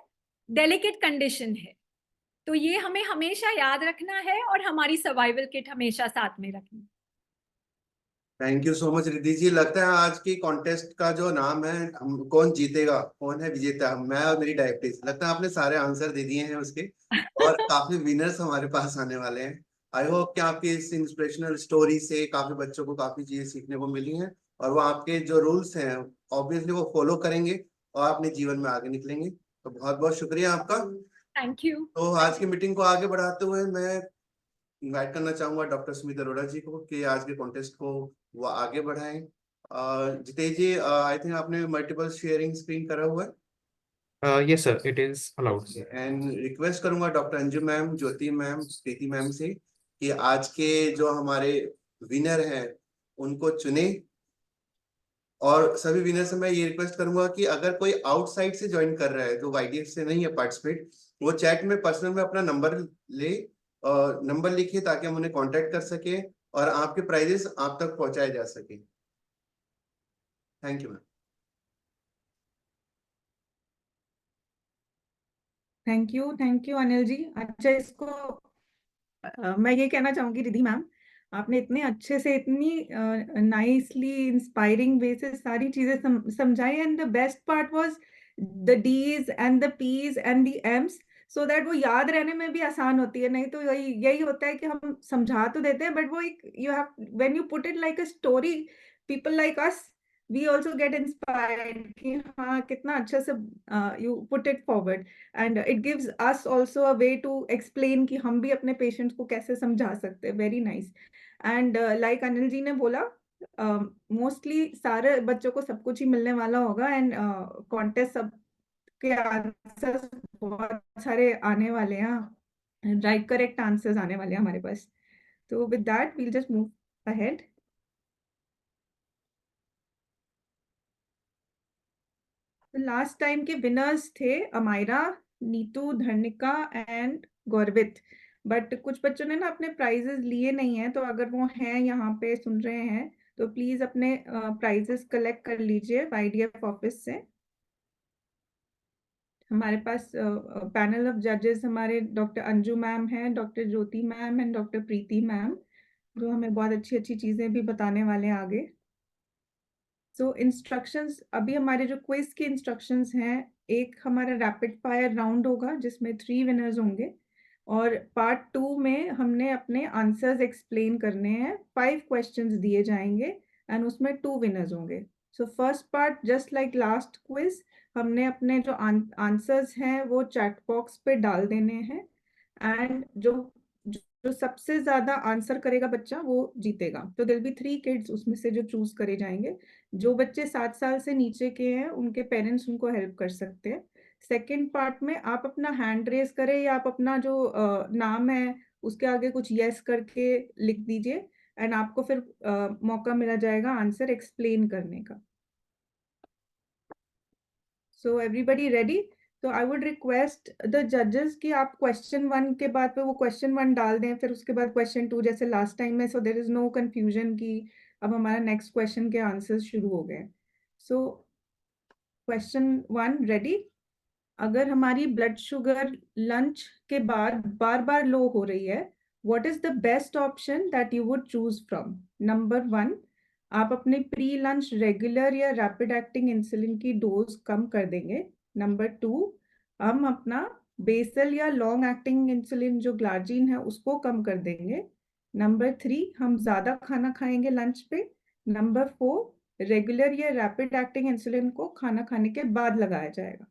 Speaker 6: Delicate condition है। तो ये हमें हमेशा याद रखना है और हमारी सर्वाइवल किट हमेशा साथ में रखनी।
Speaker 1: Thank you so much Riddhi ji. लगता है आज की कॉन्टेस्ट का जो नाम है, हम कौन जीतेगा, कौन है विजेता, मैं और मेरी डायबिटीज, लगता है आपने सारे आंसर दे दिए हैं उसके, और काफी विनर्स हमारे पास आने वाले हैं। आई होप कि आपकी इस इंस्पिरेशनल स्टोरी से काफी बच्चों को काफी चीजें सीखने को मिली हैं, और वो आपके जो रूल्स हैं ऑब्वियसली वो फॉलो करेंगे और अपने जीवन में आगे निकलेंगे। तो बहुत बहुत शुक्रिया आपका।
Speaker 6: Thank you.
Speaker 1: तो आज की मीटिंग को आगे बढ़ाते हुए मैं इनवाइट करना चाहूंगा डॉक्टर सुमित अरोड़ा जी को कि आज के कॉन्टेस्ट को वो आगे बढ़ाएं। जितेश जी, आई थिंक आपने मल्टीपल शेयरिंग स्क्रीन करा हुआ है,
Speaker 2: Yes, sir, it is allowed.
Speaker 1: And request करूंगा doctor Anju ma'am, Jyoti ma'am, Preeti ma'am से कि आज के जो हमारे विनर हैं उनको चुने। और सभी विनर से मैं ये रिक्वेस्ट करूंगा कि अगर कोई आउटसाइड से ज्वाइन कर रहा है जो YDF से नहीं है पार्टिसिपेट, वो चैट में पर्सनल में अपना नंबर ले, नंबर लिखिए ताकि हम उन्हें कांटेक्ट कर सके और आपके प्राइजेस आप तक पहुंचाए जा सके। Thank you ma'am.
Speaker 7: Thank you Anil ji. अच्छा, इसको मैं ये कहना चाहूंगी रिद्धि मैम, आपने इतने अच्छे से, इतनी नाइसली इंस्पायरिंग वे से सारी चीजें समझाई, and the best part was the Ds and the Ps and the Ms, so that वो याद रहने में भी आसान होती है। नहीं तो यही होता है कि हम समझा तो देते हैं, बट वो एक, you have, when you put it like a story, people like us, we also get inspired कि हाँ कितना अच्छे से you put it forward, and it gives us also a way to explain कि हम भी अपने पेशेंट्स को कैसे समझा सकते हैं। Very nice. And like Anil ji ने बोला, मोस्टली सारे बच्चों को सब कुछ ही मिलने वाला होगा, एंड कॉन्टेस्ट सब के आंसर्स बहुत सारे आने वाले हैं, राइट करेक्ट आंसर्स आने वाले हैं हमारे पास। तो with that we'll just move ahead. Last time के विनर्स थे अमायरा, नीतू, धर्निका एंड गौरवित, बट कुछ बच्चों ने ना अपने प्राइजेस लिए नहीं है, तो अगर वो हैं यहाँ पे सुन रहे हैं तो प्लीज अपने प्राइजेस कलेक्ट कर लीजिए YDF ऑफिस से। हमारे पास पैनल ऑफ जजेस हमारे डॉक्टर अंजू मैम हैं, doctor Jyoti ma'am and doctor Preeti ma'am, जो हमें बहुत अच्छी अच्छी चीजें भी बताने वाले हैं आगे। सो इंस्ट्रक्शंस, अभी हमारे जो क्विज के इंस्ट्रक्शंस हैं, एक हमारा रैपिड फायर राउंड होगा जिसमें 3 विनर्स होंगे, और पार्ट 2 में हमने अपने आंसर्स एक्सप्लेन करने हैं। 5 क्वेश्चंस दिए जाएंगे एंड उसमें 2 विनर्स होंगे। So first part just like last quiz, हमने अपने जो आंसर्स हैं वो चैट बॉक्स पे डाल देने हैं, एंड जो सबसे ज्यादा आंसर करेगा बच्चा वो जीतेगा। तो देयर विल बी 3 किड्स उसमें से जो चूज करे जाएंगे। जो बच्चे 7 साल से नीचे के हैं उनके पेरेंट्स उनको हेल्प कर सकते हैं। सेकेंड पार्ट में आप अपना हैंड रेज करें या आप अपना जो नाम है उसके आगे कुछ यस करके लिख दीजिए, एंड आपको फिर मौका मिला जाएगा आंसर एक्सप्लेन करने का। So everybody ready? तो आई वुड रिक्वेस्ट द जजेस कि आप क्वेश्चन 1 के बाद पे वो क्वेश्चन 1 डाल दें, फिर उसके बाद क्वेश्चन 2 जैसे लास्ट टाइम में, so there is no confusion कि अब हमारा नेक्स्ट क्वेश्चन के आंसर्स शुरू हो गए। So question 1 ready. अगर हमारी ब्लड शुगर लंच के बाद बार बार लो हो रही है, what is the best option that you would choose from? Number 1, आप अपने प्री लंच रेगुलर या रैपिड एक्टिंग इंसुलिन की डोज कम कर देंगे। नंबर 2, हम अपना बेसल या लॉन्ग एक्टिंग इंसुलिन जो ग्लार्जिन है उसको कम कर देंगे। नंबर 3, हम ज्यादा खाना खाएंगे लंच पे। नंबर 4, रेगुलर या रैपिड एक्टिंग इंसुलिन को खाना खाने के बाद लगाया जाएगा।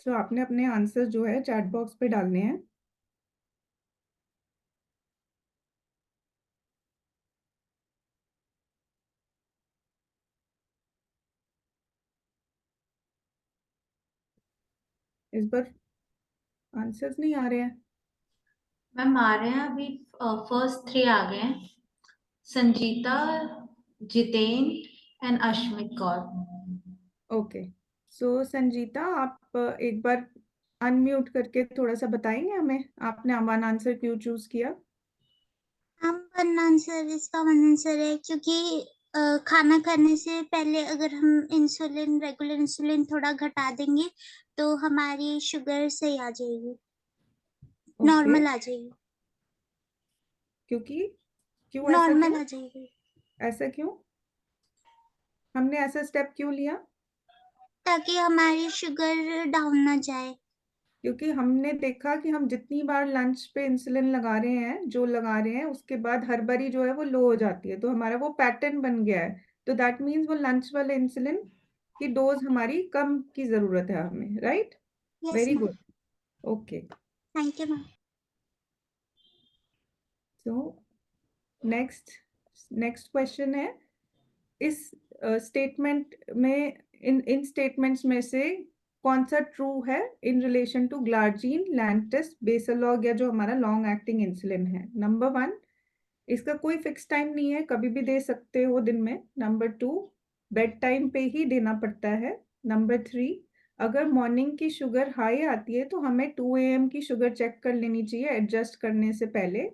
Speaker 7: तो आपने अपने आंसर जो है चैट बॉक्स पे डालने हैं। इस बार आंसर्स नहीं आ रहे हैं।
Speaker 8: मैम आ रहे हैं अभी, फर्स्ट 3 आ गए हैं, संजीता, जितेन एंड अश्मित कौर।
Speaker 7: ओके, सो संजीता आप एक बार अनम्यूट करके थोड़ा सा बताएंगे हमें, आपने वन आंसर क्यों चूज किया?
Speaker 9: हम वन आंसर, इसका वन आंसर है क्योंकि खाना खाने से पहले अगर हम इंसुलिन, रेगुलर इंसुलिन थोड़ा घटा देंगे तो हमारी शुगर सही आ जाएगी, नॉर्मल आ जाएगी,
Speaker 7: क्योंकि क्यों ऐसा
Speaker 9: नॉर्मल
Speaker 7: क्यों?
Speaker 9: आ जाएगी।
Speaker 7: ऐसा क्यों? हमने ऐसा स्टेप क्यों लिया?
Speaker 9: ताकि हमारी शुगर डाउन ना जाए।
Speaker 7: क्योंकि हमने देखा कि हम जितनी बार लंच पे इंसुलिन लगा रहे हैं, जो लगा रहे हैं, उसके बाद हर बारी जो है वो लो हो जाती है, तो हमारा वो पैटर्न बन गया है। तो दैट मीन्स वो लंच वाले इंसुलिन की डोज हमारी कम की जरूरत है हमें, right?
Speaker 9: Yes
Speaker 7: very
Speaker 9: ma'am,
Speaker 7: good, okay.
Speaker 9: Thank you ma'am.
Speaker 7: So next question है, इस स्टेटमेंट में, इन स्टेटमेंट्स में से कौन सा ट्रू है इन रिलेशन टू ग्लार्जिन, लैंटस, बेसलॉग या जो हमारा लॉन्ग एक्टिंग इंसुलिन है? नंबर 1, इसका कोई फिक्स टाइम नहीं है, कभी भी दे सकते हो दिन में। नंबर 2, बेड टाइम पे ही देना पड़ता है। नंबर 3, अगर मॉर्निंग की शुगर हाई आती है तो हमें 2 AM की शुगर चेक कर लेनी चाहिए एडजस्ट करने से पहले।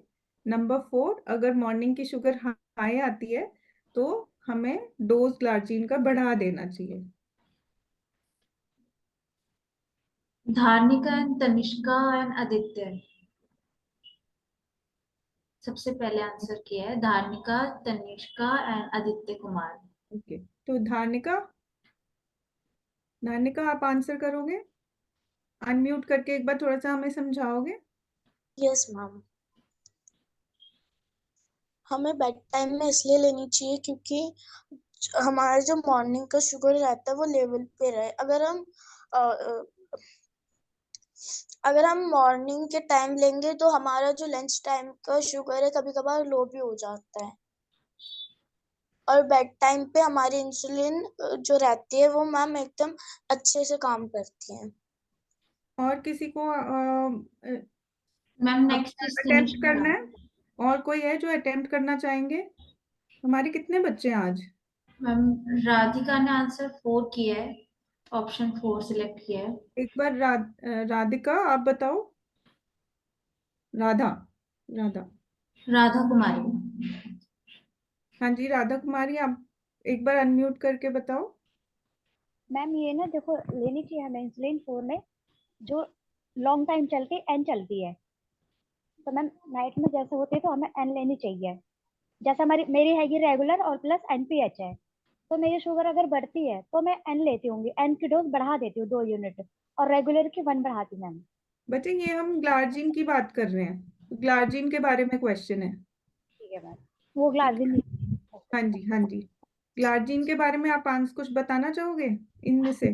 Speaker 7: नंबर 4, अगर मॉर्निंग की शुगर हाई आती है तो हमें डोज ग्लार्जिन का बढ़ा देना चाहिए।
Speaker 8: धार्मिका एंड तनिष्का एंड आदित्य, सबसे पहले आंसर किया है धार्मिका, तनिष्का एंड आदित्य कुमार।
Speaker 7: ओके, तो धार्मिका आप आंसर करोगे? अनम्यूट करके एक बार थोड़ा सा हमें समझाओगे?
Speaker 10: यस मैम, हमें बेड टाइम में इसलिए लेनी चाहिए क्योंकि हमारा जो मॉर्निंग का शुगर रहता है वो लेवल पे रहे। अगर हम मॉर्निंग के टाइम लेंगे तो हमारा जो लंच टाइम का शुगर है कभी कभार लो भी हो जाता है, और बेड टाइम पे हमारी इंसुलिन जो रहती है वो मैम एकदम अच्छे से काम करती है।
Speaker 7: और किसी को
Speaker 8: मैम नेक्स्ट इज
Speaker 7: अटेम्प्ट करना
Speaker 8: तनिष्का।
Speaker 7: है? और कोई है जो अटेम्प्ट करना चाहेंगे? हमारे कितने बच्चे हैं आज?
Speaker 8: मैम राधिका ने आंसर 4 किया है, ऑप्शन 4 सिलेक्ट किया है।
Speaker 7: एक बार राधिका आप बताओ। राधा राधा
Speaker 8: राधा कुमारी।
Speaker 7: हाँ जी, राधा कुमारी आप एक बार अनम्यूट करके बताओ।
Speaker 5: मैम ये ना देखो, लेनी चाहिए हमें इंसुलिन 4 में, जो लॉन्ग टाइम चल के एन चलती है। तो मैम नाइट में जैसे होती है तो हमें एन लेनी चाहिए। जैसे मेरी हैगी रेगुलर और प्लस NPH है, तो मेरी शुगर अगर बढ़ती है तो मैं एन लेती हूँ, एन की डोज बढ़ा देती हूँ 2 यूनिट, और रेगुलर की 1 बढ़ाती हूँ मैम।
Speaker 7: बच्चे ये हम ग्लार्जिन की बात कर रहे हैं, तो ग्लार्जिन के बारे में क्वेश्चन है।
Speaker 5: ठीक है मैम, वो
Speaker 7: ठीक है,
Speaker 5: ग्लार्जिन।
Speaker 7: हाँ जी हाँ जी। ग्लार्जिन के बारे में आप आंसर कुछ बताना चाहोगे इनमें से?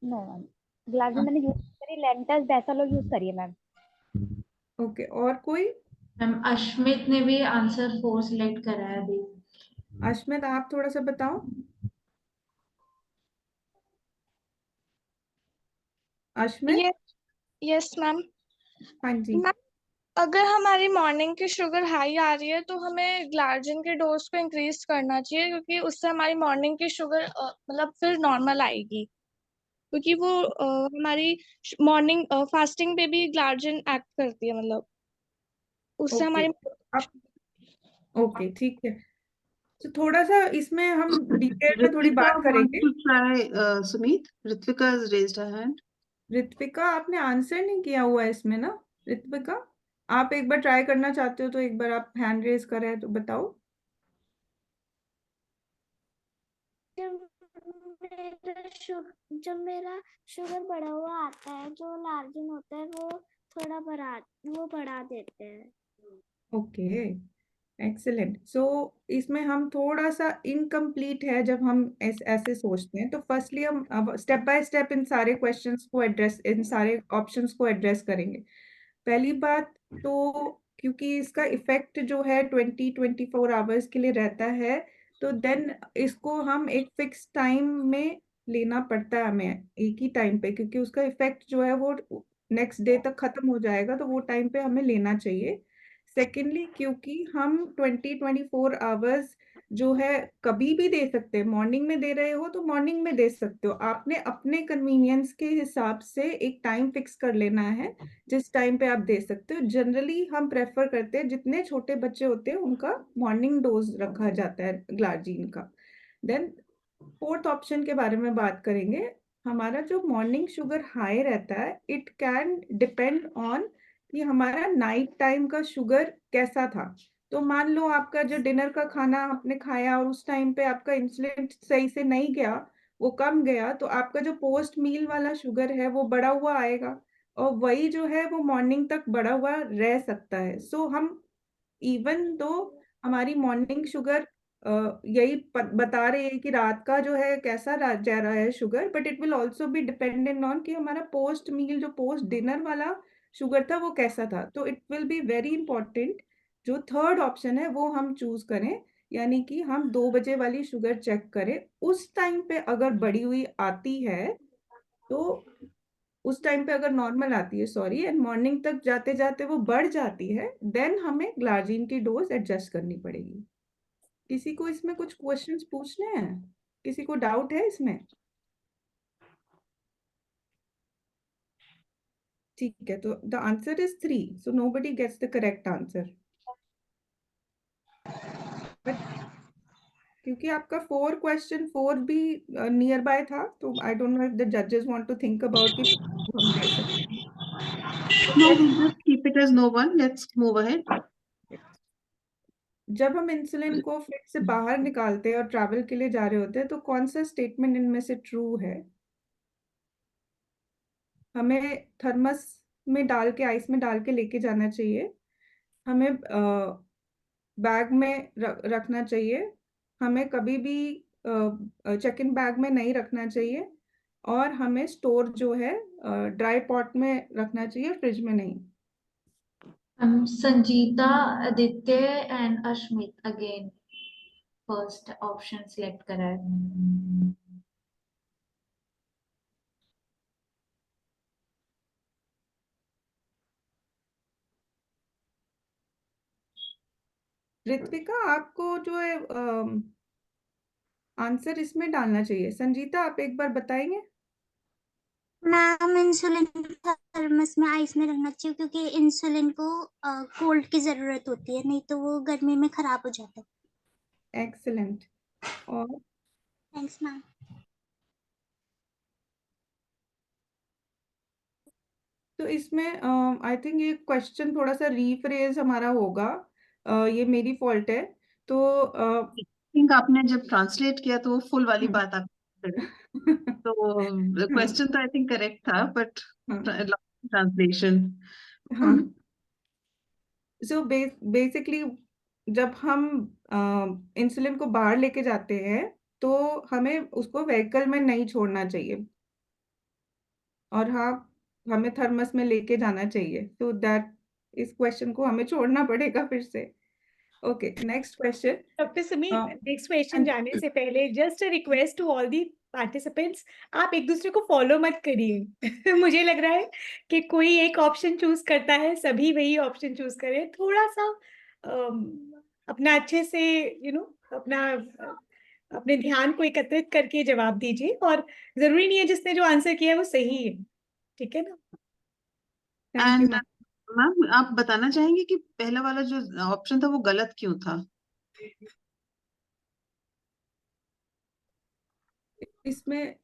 Speaker 5: नो मैम, ग्लार्जिन मैंने यूज करी, लेंटस बेसालो यूज करी है मैम।
Speaker 7: ओके, और कोई?
Speaker 8: मैम अश्मित ने भी आंसर 4 सिलेक्ट करा है अभी।
Speaker 7: अश्मित आप थोड़ा सा बताओ। अश्मित
Speaker 10: यस मैम,
Speaker 7: हाँ जी।
Speaker 10: अगर हमारी मॉर्निंग की शुगर हाई आ रही है तो हमें ग्लार्जिन के डोज को इंक्रीज करना चाहिए क्योंकि उससे हमारी मॉर्निंग की शुगर मतलब फिर नॉर्मल आएगी।
Speaker 11: क्योंकि वो हमारी मॉर्निंग फास्टिंग पे भी ग्लार्जिन एक्ट करती है, मतलब उससे
Speaker 7: ओके
Speaker 11: हमारी
Speaker 7: आप ओके ठीक है। तो थोड़ा सा इसमें हम डिटेल में थोड़ी
Speaker 3: Ritvika
Speaker 7: बात
Speaker 3: wants
Speaker 7: करेंगे।
Speaker 3: to try, Sumit. Ritvika has raised her hand.
Speaker 7: Ritvika आपने आंसर नहीं किया हुआ है इसमें ना। ऋत्विका आप एक बार ट्राई करना चाहते हो तो एक बार आप हैंड रेज करें तो बताओ।
Speaker 9: जब मेरा शुगर बढ़ा हुआ आता है, जो लार्जिन होता है वो थोड़ा बढ़ा देते हैं।
Speaker 7: Okay excellent. सो इसमें हम थोड़ा सा इनकम्प्लीट है जब हम ऐसे सोचते हैं। तो फर्स्टली हम अब स्टेप बाय स्टेप इन सारे क्वेश्चंस को एड्रेस, इन सारे ऑप्शंस को एड्रेस करेंगे। पहली बात तो क्योंकि इसका इफेक्ट जो है 24 आवर्स के लिए रहता है, तो देन इसको हम एक फिक्स टाइम में लेना पड़ता है हमें, एक ही टाइम पे, क्योंकि उसका इफेक्ट जो है वो नेक्स्ट डे तक खत्म हो जाएगा, तो वो टाइम पे हमें लेना चाहिए। सेकेंडली क्योंकि हम 24 आवर्स जो है कभी भी दे सकते हैं, मॉर्निंग में दे रहे हो तो मॉर्निंग में दे सकते हो, आपने अपने कन्वीनियंस के हिसाब से एक टाइम फिक्स कर लेना है जिस टाइम पे आप दे सकते हो। जनरली हम प्रेफर करते हैं जितने छोटे बच्चे होते हैं उनका मॉर्निंग डोज रखा जाता है ग्लार्जीन का। देन फोर्थ ऑप्शन के बारे में बात करेंगे। हमारा जो मॉर्निंग शुगर हाई रहता है, इट कैन डिपेंड ऑन कि हमारा नाइट टाइम का शुगर कैसा था। तो मान लो आपका जो डिनर का खाना आपने खाया और उस टाइम पे आपका इंसुलिन सही से नहीं गया, वो कम गया, तो आपका जो पोस्ट मील वाला शुगर है वो बढ़ा हुआ आएगा, और वही जो है वो मॉर्निंग तक बढ़ा हुआ रह सकता है। सो हम इवन दो हमारी मॉर्निंग शुगर यही बता रहे हैं कि रात का जो है कैसा जा रहा है sugar, but it will also be dependent on कि हमारा पोस्ट मील जो पोस्ट डिनर वाला शुगर था वो कैसा था। तो it will be very important जो थर्ड ऑप्शन है वो हम चूज करें, यानी कि हम 2 बजे वाली शुगर चेक करें। उस टाइम पे अगर बढ़ी हुई आती है तो उस टाइम पे अगर नॉर्मल आती है, सॉरी, एंड मॉर्निंग तक जाते जाते वो बढ़ जाती है, देन हमें ग्लार्जीन की डोज एडजस्ट करनी पड़ेगी। किसी को इसमें कुछ क्वेश्चंस पूछने हैं? किसी को डाउट है इसमें? ठीक है, तो the answer is 3, so nobody gets the correct answer. But क्योंकि आपका 4 भी नियर बाय था, तो I don't know if the जजेस वांट टू थिंक अबाउट कि हम दे सकते हैं।
Speaker 3: No, we'll just keep it as no one. Let's move ahead.
Speaker 7: जब हम इंसुलिन को फिट से बाहर निकालते हैं और ट्रैवल के लिए जा रहे होते हैं, तो कौन सा स्टेटमेंट इनमें से ट्रू है? हमें थर्मस में डाल के, आइस में डाल के लेके जाना चाहिए, हमें बैग में रखना चाहिए, हमें कभी भी चेक इन बैग में नहीं रखना चाहिए, और हमें स्टोर जो है ड्राई पॉट में रखना चाहिए, फ्रिज में नहीं।
Speaker 8: Sanjita, Aditya and Ashmit again first option select करा है।
Speaker 7: ऋत्विका आपको जो है आंसर इसमें डालना चाहिए। संजीता आप एक बार बताएंगे?
Speaker 9: मैम इंसुलिन थर्मस में आइस में रखना चाहिए क्योंकि इंसुलिन को कोल्ड की जरूरत होती है, नहीं तो वो गर्मी में खराब हो जाता है।
Speaker 7: एक्सीलेंट। और
Speaker 9: थैंक्स मैम।
Speaker 7: तो इसमें आई थिंक ये क्वेश्चन थोड़ा सा रीफ्रेज हमारा होगा, ये मेरी फॉल्ट है। तो
Speaker 3: think आपने जब ट्रांसलेट किया तो वो फुल वाली बात आप करें। तो क्वेश्चन तो आई थिंक करेक्ट था, बट ट्रांसलेशन।
Speaker 7: सो बेसिकली जब हम इंसुलिन को बाहर लेके जाते हैं तो हमें उसको व्हीकल में नहीं छोड़ना चाहिए, और हाँ हमें थर्मस में लेके जाना चाहिए। तो दैट इस क्वेश्चन को हमें छोड़ना पड़ेगा फिर से। Okay, next question.
Speaker 12: Doctor Sumeet, next question जाने से पहले just a request to all the participants, आप एक दूसरे को फॉलो मत करिए। मुझे लग रहा है कि कोई एक ऑप्शन चूज करता है, सभी वही ऑप्शन चूज करें। थोड़ा सा अपना अच्छे से अपना अपने ध्यान को एकत्रित करके जवाब दीजिए, और जरूरी नहीं है जिसने जो आंसर किया है वो सही है, ठीक है ना? Thank you
Speaker 3: and
Speaker 12: ma'am.
Speaker 3: Ma'am आप बताना चाहेंगे कि पहला वाला जो ऑप्शन था वो गलत क्यों था?
Speaker 7: इसमें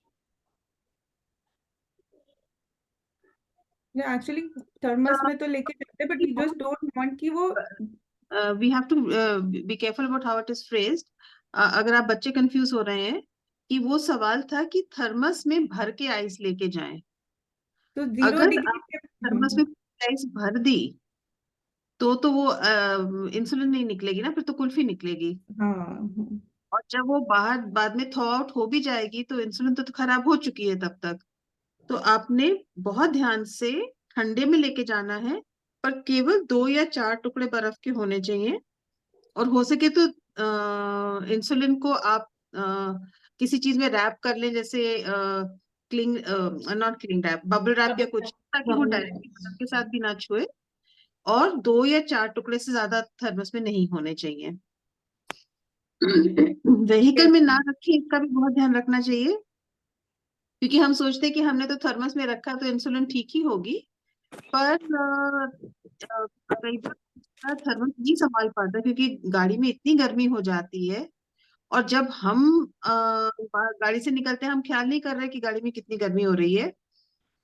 Speaker 7: एक्चुअली थर्मस में तो लेके जाते but we just don't want कि वो
Speaker 3: we have to be careful about how it is phrased. अगर आप बच्चे कंफ्यूज हो रहे हैं कि वो सवाल था कि थर्मस में भर के आइस लेके जाएं,
Speaker 7: तो 0
Speaker 3: अगर
Speaker 7: डिग्री
Speaker 3: आप थर्मस में आइस भर दी तो वो इंसुलिन नहीं निकलेगी ना, फिर तो कुल्फी निकलेगी।
Speaker 7: हाँ
Speaker 3: और जब वो बाहर बाद में थॉ आउट हो भी जाएगी तो इंसुलिन तो खराब हो चुकी है तब तक। तो आपने बहुत ध्यान से ठंडे में लेके जाना है, पर केवल 2 या 4 टुकड़े बर्फ के होने चाहिए। और हो सके तो इंसुलिन को आप किसी चीज में रैप कर लें, जैसे cling not cling wrap, bubble wrap या कुछ, ताकि वो डायरेक्टली बर्फ के साथ भी ना छुए। और 2 या 4 टुकड़े से ज्यादा थर्मस में नहीं होने चाहिए। व्हीकल में ना रखें, इसका भी बहुत ध्यान रखना चाहिए, क्योंकि हम सोचते हैं कि हमने तो थर्मस में रखा तो इंसुलिन ठीक ही होगी, पर कई बार थर्मस नहीं संभाल पाता, क्योंकि गाड़ी में इतनी गर्मी हो जाती है। और जब हम गाड़ी से निकलते हैं, हम ख्याल नहीं कर रहे कि गाड़ी में कितनी गर्मी हो रही है।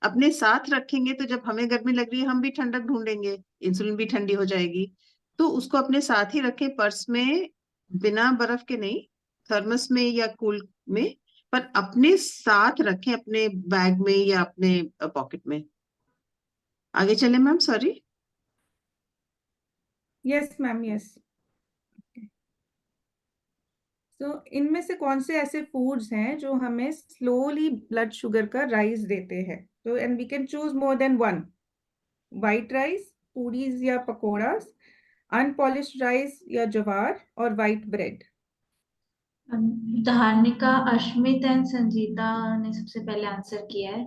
Speaker 3: अपने साथ रखेंगे तो जब हमें गर्मी लग रही है हम भी ठंडक ढूंढेंगे, इंसुलिन भी ठंडी हो जाएगी। तो उसको अपने साथ ही रखें, पर्स में, बिना बर्फ के नहीं, थर्मस में या कूल में, पर अपने साथ रखें, अपने बैग में या अपने पॉकेट में। आगे चले ma'am, sorry.
Speaker 7: Yes ma'am yes. तो इनमें से कौन से ऐसे फूड्स हैं जो हमें स्लोली ब्लड शुगर का राइज देते हैं? तो and we can choose more than one. White rice, puris या पकोड़ास, अनपॉलिश्ड राइस या ज्वार, और white bread.
Speaker 8: Dharmika, Ashmit and Sanjeeta ने सबसे पहले आंसर किया है।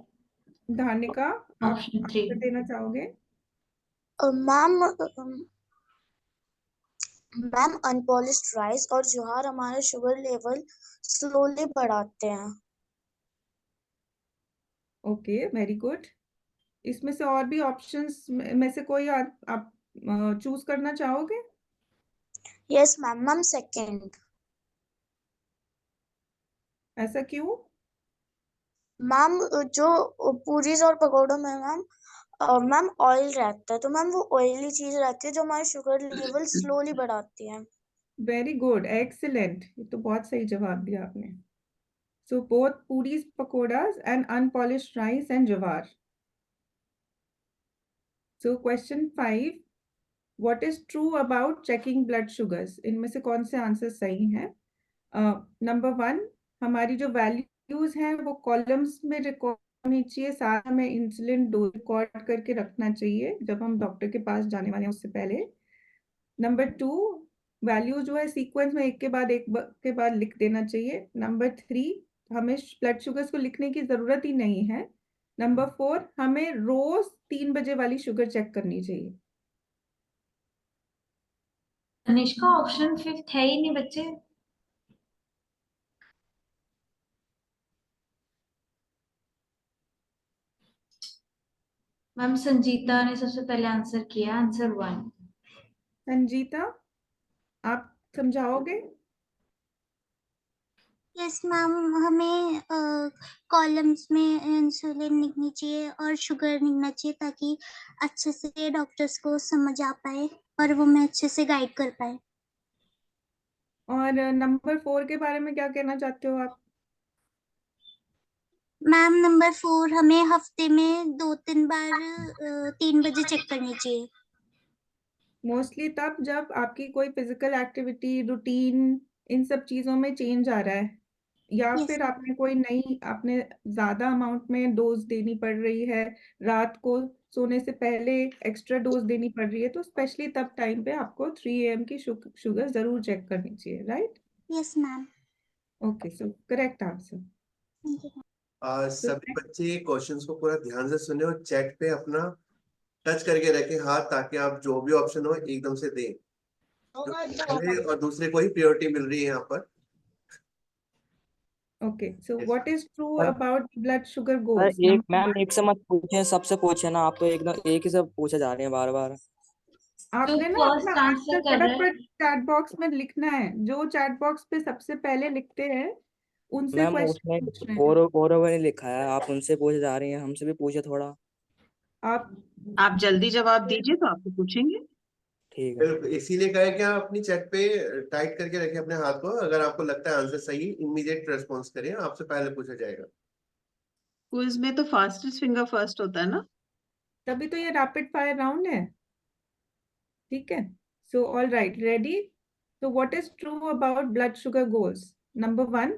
Speaker 7: धार्मिका, आप
Speaker 8: ऑप्शन 3।
Speaker 7: आंसर देना चाहोगे?
Speaker 10: मैम मैम अनपॉलिश्ड राइस और ज्वार हमारा शुगर लेवल स्लोली बढ़ाते हैं।
Speaker 7: Okay, very good. इसमें से और भी ऑप्शंस में से कोई आप चूज करना चाहोगे?
Speaker 10: Yes ma'am, ma'am second.
Speaker 7: ऐसा क्यों?
Speaker 10: मैम जो पूरीज और पकौड़ों में मैम ऑयल रहता है, तो मैम वो ऑयली चीज रहती है जो हमारे शुगर लेवल स्लोली बढ़ाती है।
Speaker 7: वेरी गुड, एक्सीलेंट, ये तो बहुत सही जवाब दिया आपने। So both puris, pakoras and unpolished rice and jowar. So question 5, what is true about checking blood sugars? इनमें से कौन से आंसर सही हैं? नंबर 1, हमारी जो वैल्यूज हैं वो कॉलम्स में रिकॉर्ड होनी चाहिए, साथ हमें इंसुलिन डोज रिकॉर्ड करके रखना चाहिए जब हम डॉक्टर के पास जाने वाले हैं उससे पहले। नंबर 2, वैल्यू जो है सीक्वेंस में एक के बाद लिख देना चाहिए। नंबर 3, हमें ब्लड शुगर्स को लिखने की जरूरत ही नहीं है। नंबर 4, हमें रोज 3 बजे वाली शुगर चेक करनी चाहिए।
Speaker 8: तनिष्का, ऑप्शन 5 है ही नहीं बच्चे। मैम संजीता ने सबसे पहले आंसर किया, आंसर 1।
Speaker 7: संजीता, आप समझाओगे?
Speaker 9: यस मैम, हमें कॉलम्स में इंसुलिन लिखनी चाहिए और शुगर लिखना चाहिए ताकि अच्छे से डॉक्टर्स को समझ आ पाए और वो मैं अच्छे से गाइड कर पाए।
Speaker 7: और नंबर 4 के बारे में क्या कहना चाहते हो आप?
Speaker 9: मैम नंबर 4, हमें हफ्ते में 2-3 बार 3 बजे चेक करनी चाहिए।
Speaker 7: मोस्टली तब जब आपकी कोई फिजिकल एक्टिविटी, रूटीन, इन सब चीजों में चेंज आ रहा है, या
Speaker 9: यस
Speaker 7: फिर आपने ज्यादा अमाउंट में डोज देनी पड़ रही है, रात को सोने से पहले एक्स्ट्रा डोज देनी पड़ रही है, तो स्पेशली तब टाइम पे आपको 3 AM की शुगर जरूर चेक करनी चाहिए, right?
Speaker 9: Yes ma'am.
Speaker 7: Okay, so correct answer.
Speaker 9: Thank you.
Speaker 1: सभी बच्चे क्वेश्चंस को पूरा ध्यान से सुने और चैट पे अपना टच करके रखें हाथ, ताकि आप जो भी ऑप्शन हो एकदम से दें। जो पहले और दूसरे को ही प्रायोरिटी मिल रही है यहाँ पर।
Speaker 7: Okay, so
Speaker 1: Yes,
Speaker 7: what
Speaker 1: ma'am.
Speaker 7: is true
Speaker 13: पर
Speaker 7: about blood sugar
Speaker 13: पर
Speaker 7: goals?
Speaker 13: एक
Speaker 7: Number
Speaker 13: मैम
Speaker 7: one,
Speaker 13: एक से मत पूछे, सबसे पूछे ना, आप तो एक ही सब पूछे जा रहे हैं बार बार।
Speaker 8: जो
Speaker 7: आपने ना अपना
Speaker 8: फर्स्ट आंसर
Speaker 7: आंसर
Speaker 8: कर रहे हैं,
Speaker 7: फटाफट चैट बॉक्स में लिखना है। जो चैट बॉक्स पे सबसे पहले लिखते हैं उनसे
Speaker 13: मैम
Speaker 7: क्वेश्चन
Speaker 13: उसमें
Speaker 7: पूछ रहे हैं।
Speaker 13: और नहीं लिखा है, आप उनसे पूछे जा रही हैं, हमसे भी पूछे थोड़ा।
Speaker 3: आप जल्दी जवाब दीजिए तो आपको पूछेंगे।
Speaker 13: ठीक है।
Speaker 1: बिल्कुल, इसीलिए कहे कि आप अपनी चैट पे टाइप करके रखें अपने हाथ को। अगर आपको लगता है आंसर सही, इमीडिएट रेस्पॉन्स करें, आपसे पहले पूछा जाएगा।
Speaker 3: क्विज में तो फास्टेस्ट फिंगर फर्स्ट होता है ना।
Speaker 7: तभी तो ये रैपिड फायर राउंड है। ठीक है, so all right, ready. So what is true about blood sugar goals? Number 1,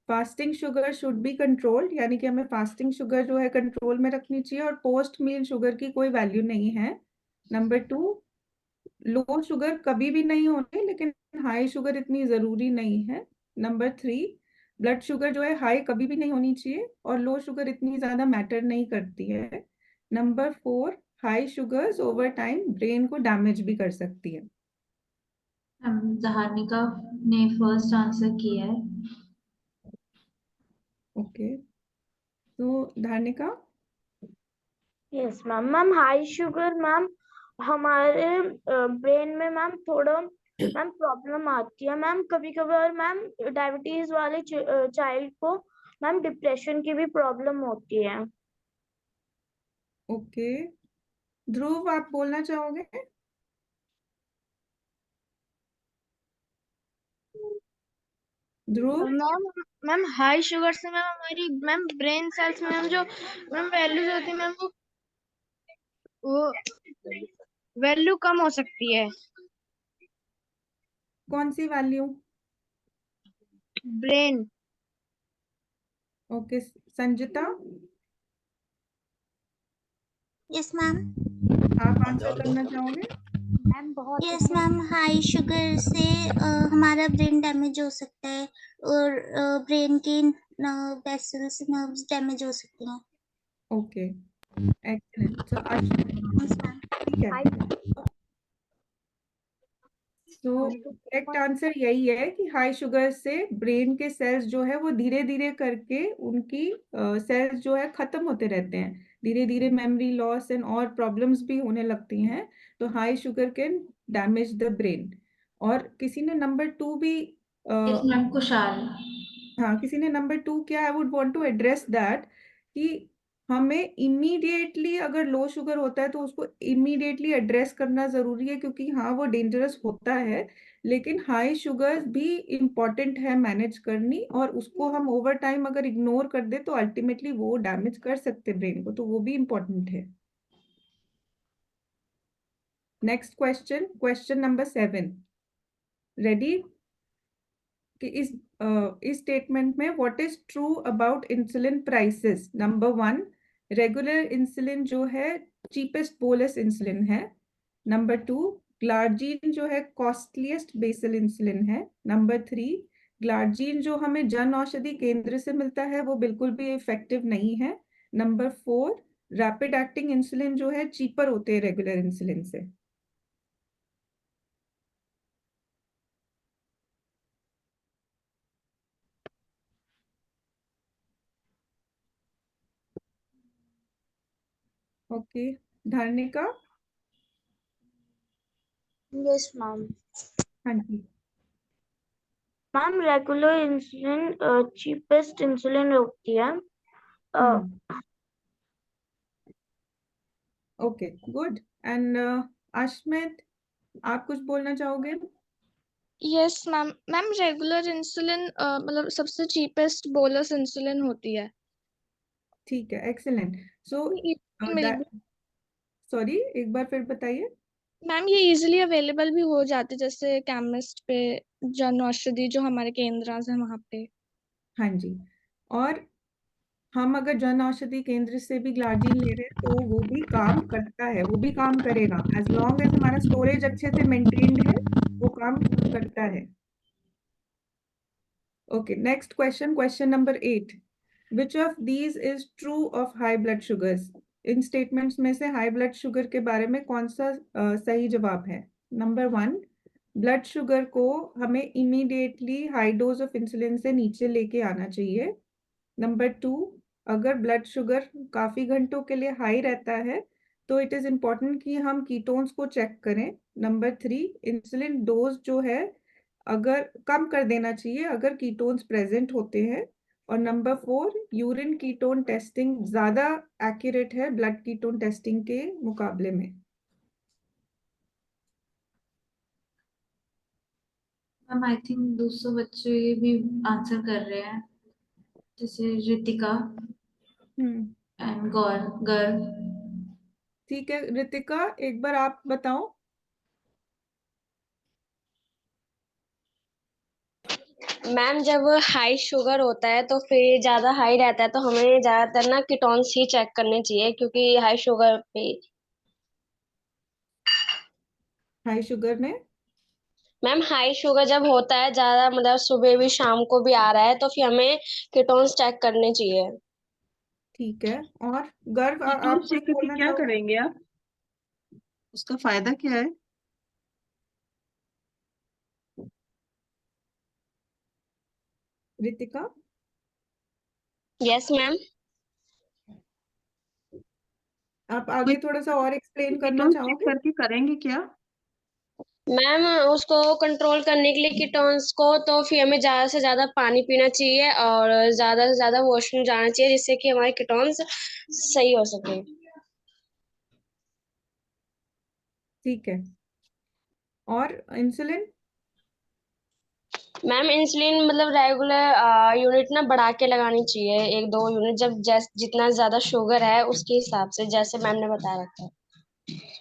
Speaker 7: fasting sugar should be controlled, यानी कि हमें fasting sugar जो है कंट्रोल में रखनी चाहिए और पोस्ट मील शुगर की कोई वैल्यू नहीं है। नंबर 2, लो शुगर कभी भी नहीं होनी, लेकिन हाई शुगर इतनी जरूरी नहीं है। नंबर 3, ब्लड शुगर जो है हाई कभी भी नहीं होनी चाहिए और लो शुगर इतनी ज्यादा मैटर नहीं करती है। Number 4, high sugars over time brain को डैमेज भी कर सकती है।
Speaker 8: जहानिका ने फर्स्ट आंसर किया है।
Speaker 7: ओके, तो Dharnika.
Speaker 10: Yes ma'am. Ma'am high sugar ma'am हमारे ब्रेन में मैम थोड़ा मैम प्रॉब्लम आती है मैम। कभी कभार मैम डायबिटीज वाले चाइल्ड को मैम डिप्रेशन की भी प्रॉब्लम होती है।
Speaker 7: ओके, ध्रुव आप बोलना चाहोगे? ध्रुव।
Speaker 14: मैम मैम हाई शुगर से मैम हमारी मैम ब्रेन सेल्स में मैम जो मैम वैल्यूज होती है मैम वो वैल्यू कम हो सकती है।
Speaker 7: कौन सी value?
Speaker 14: Brain.
Speaker 7: Okay, Sanjita.
Speaker 9: Yes ma'am.
Speaker 7: आप आंसर करना चाहोगे?
Speaker 5: मैम बहुत
Speaker 9: यस मैम, हाई शुगर से हमारा ब्रेन डैमेज हो सकता है और ब्रेन की वेसल्स नर्व्स डैमेज हो सकती हैं।
Speaker 7: Okay, excellent. सो ठीक है, तो करेक्ट आंसर यही है कि हाई शुगर से ब्रेन के सेल्स जो है वो धीरे धीरे करके उनकी सेल्स जो है खत्म होते रहते हैं। धीरे धीरे मेमोरी लॉस एंड और प्रॉब्लम्स भी होने लगती हैं। तो high sugar cane damage the brain. और किसी ने नंबर 2 भी
Speaker 8: यस मैम कुशाल।
Speaker 7: हाँ, किसी ने नंबर 2 किया। I would want to address that कि हमें इमीडिएटली अगर लो शुगर होता है तो उसको इमीडिएटली एड्रेस करना जरूरी है, क्योंकि हाँ वो डेंजरस होता है, लेकिन हाई शुगर भी इम्पॉर्टेंट है मैनेज करनी, और उसको हम ओवर टाइम अगर इग्नोर कर दे तो अल्टीमेटली वो डैमेज कर सकते ब्रेन को, तो वो भी इम्पोर्टेंट है। Next question, question number 7। Ready? कि इस स्टेटमेंट में what is true about insulin prices? Number 1, regular insulin जो है चीपेस्ट बोलस इंसुलिन है। नंबर 2, ग्लार्जीन जो है कॉस्टलीस्ट बेसल इंसुलिन है। नंबर 3, ग्लार्जीन जो हमें जन औषधि केंद्र से मिलता है वो बिल्कुल भी इफेक्टिव नहीं है। नंबर 4, रैपिड एक्टिंग इंसुलिन जो है चीपर होते हैं रेगुलर इंसुलिन से। ओके, धार्निका।
Speaker 10: Yes ma'am.
Speaker 7: हाँ जी।
Speaker 10: Ma'am regular insulin cheapest insulin होती है।
Speaker 7: Okay, good. एंड अश्मित, आप कुछ बोलना चाहोगे?
Speaker 11: Yes ma'am. Ma'am regular insulin मतलब सबसे चीपेस्ट बोलस इंसुलिन होती है।
Speaker 7: ठीक है, एक्सीलेंट। सो सॉरी, एक बार फिर बताइए।
Speaker 11: मैम ये इजीली अवेलेबल भी हो जाती है, जैसे केमिस्ट पे, जन औषधि जो हमारे केंद्र है वहाँ पे।
Speaker 7: हाँ जी, और हम अगर जन औषधि केंद्र से भी ग्लार्जीन ले रहे हैं तो वो भी काम करता है, वो भी काम करेगा एज लॉन्ग एज हमारा स्टोरेज अच्छे से मेंटेन्ड है, वो काम करता है। Okay, next question, question number 8। Which of these is true of high blood sugars? In statements में से हाई ब्लड शुगर के बारे में कौन सा सही जवाब है? नंबर 1, ब्लड शुगर को हमें immediately high dose of insulin से नीचे लेके आना चाहिए। नंबर 2, अगर ब्लड शुगर काफ़ी घंटों के लिए हाई रहता है तो इट इज़ इम्पॉर्टेंट कि हम कीटोन्स को चेक करें। नंबर 3, इंसुलिन डोज जो है अगर कम कर देना चाहिए अगर कीटोन्स प्रेजेंट होते हैं। और नंबर 4, यूरिन कीटोन टेस्टिंग ज़्यादा एक्यूरेट है ब्लड कीटोन टेस्टिंग के मुकाबले में।
Speaker 8: मैम आई थिंक दूसरे बच्चे भी आंसर कर रहे हैं, जैसे रितिका एंड गर्ल।
Speaker 7: ठीक है रितिका, एक बार आप बताओ।
Speaker 14: मैम जब हाई शुगर होता है तो फिर ज्यादा हाई रहता है तो हमें ज्यादातर ना कीटोन्स ही चेक करने चाहिए, क्योंकि हाई शुगर पे
Speaker 7: हाई शुगर में
Speaker 14: मैम हाई शुगर जब होता है ज्यादा, मतलब सुबह भी शाम को भी आ रहा है, तो फिर हमें कीटोन्स चेक करने चाहिए।
Speaker 7: ठीक है। और गर्व
Speaker 3: कीटोन
Speaker 7: आप कुछ
Speaker 3: चेक करके
Speaker 7: बोलना
Speaker 3: क्या
Speaker 7: चाहोगे?
Speaker 3: करेंगे आप? उसका फायदा क्या है?
Speaker 7: Ritika,
Speaker 14: yes ma'am.
Speaker 7: आप आगे थोड़ा सा और एक्सप्लेन करना
Speaker 3: कीटोन चेक
Speaker 7: चाहोगे?
Speaker 3: करके करेंगे क्या?
Speaker 14: मैम उसको कंट्रोल करने के लिए कीटोन्स को, तो फिर हमें ज्यादा से ज्यादा पानी पीना चाहिए और ज्यादा से ज्यादा वॉशरूम जाना चाहिए, जिससे कि हमारे कीटोन्स सही हो सके।
Speaker 7: ठीक है। और इंसुलिन?
Speaker 14: मैम इंसुलिन मतलब रेगुलर यूनिट ना बढ़ा के लगानी चाहिए, 1-2 यूनिट, जब जितना ज्यादा शुगर है उसके हिसाब से, जैसे मैम ने बताया था।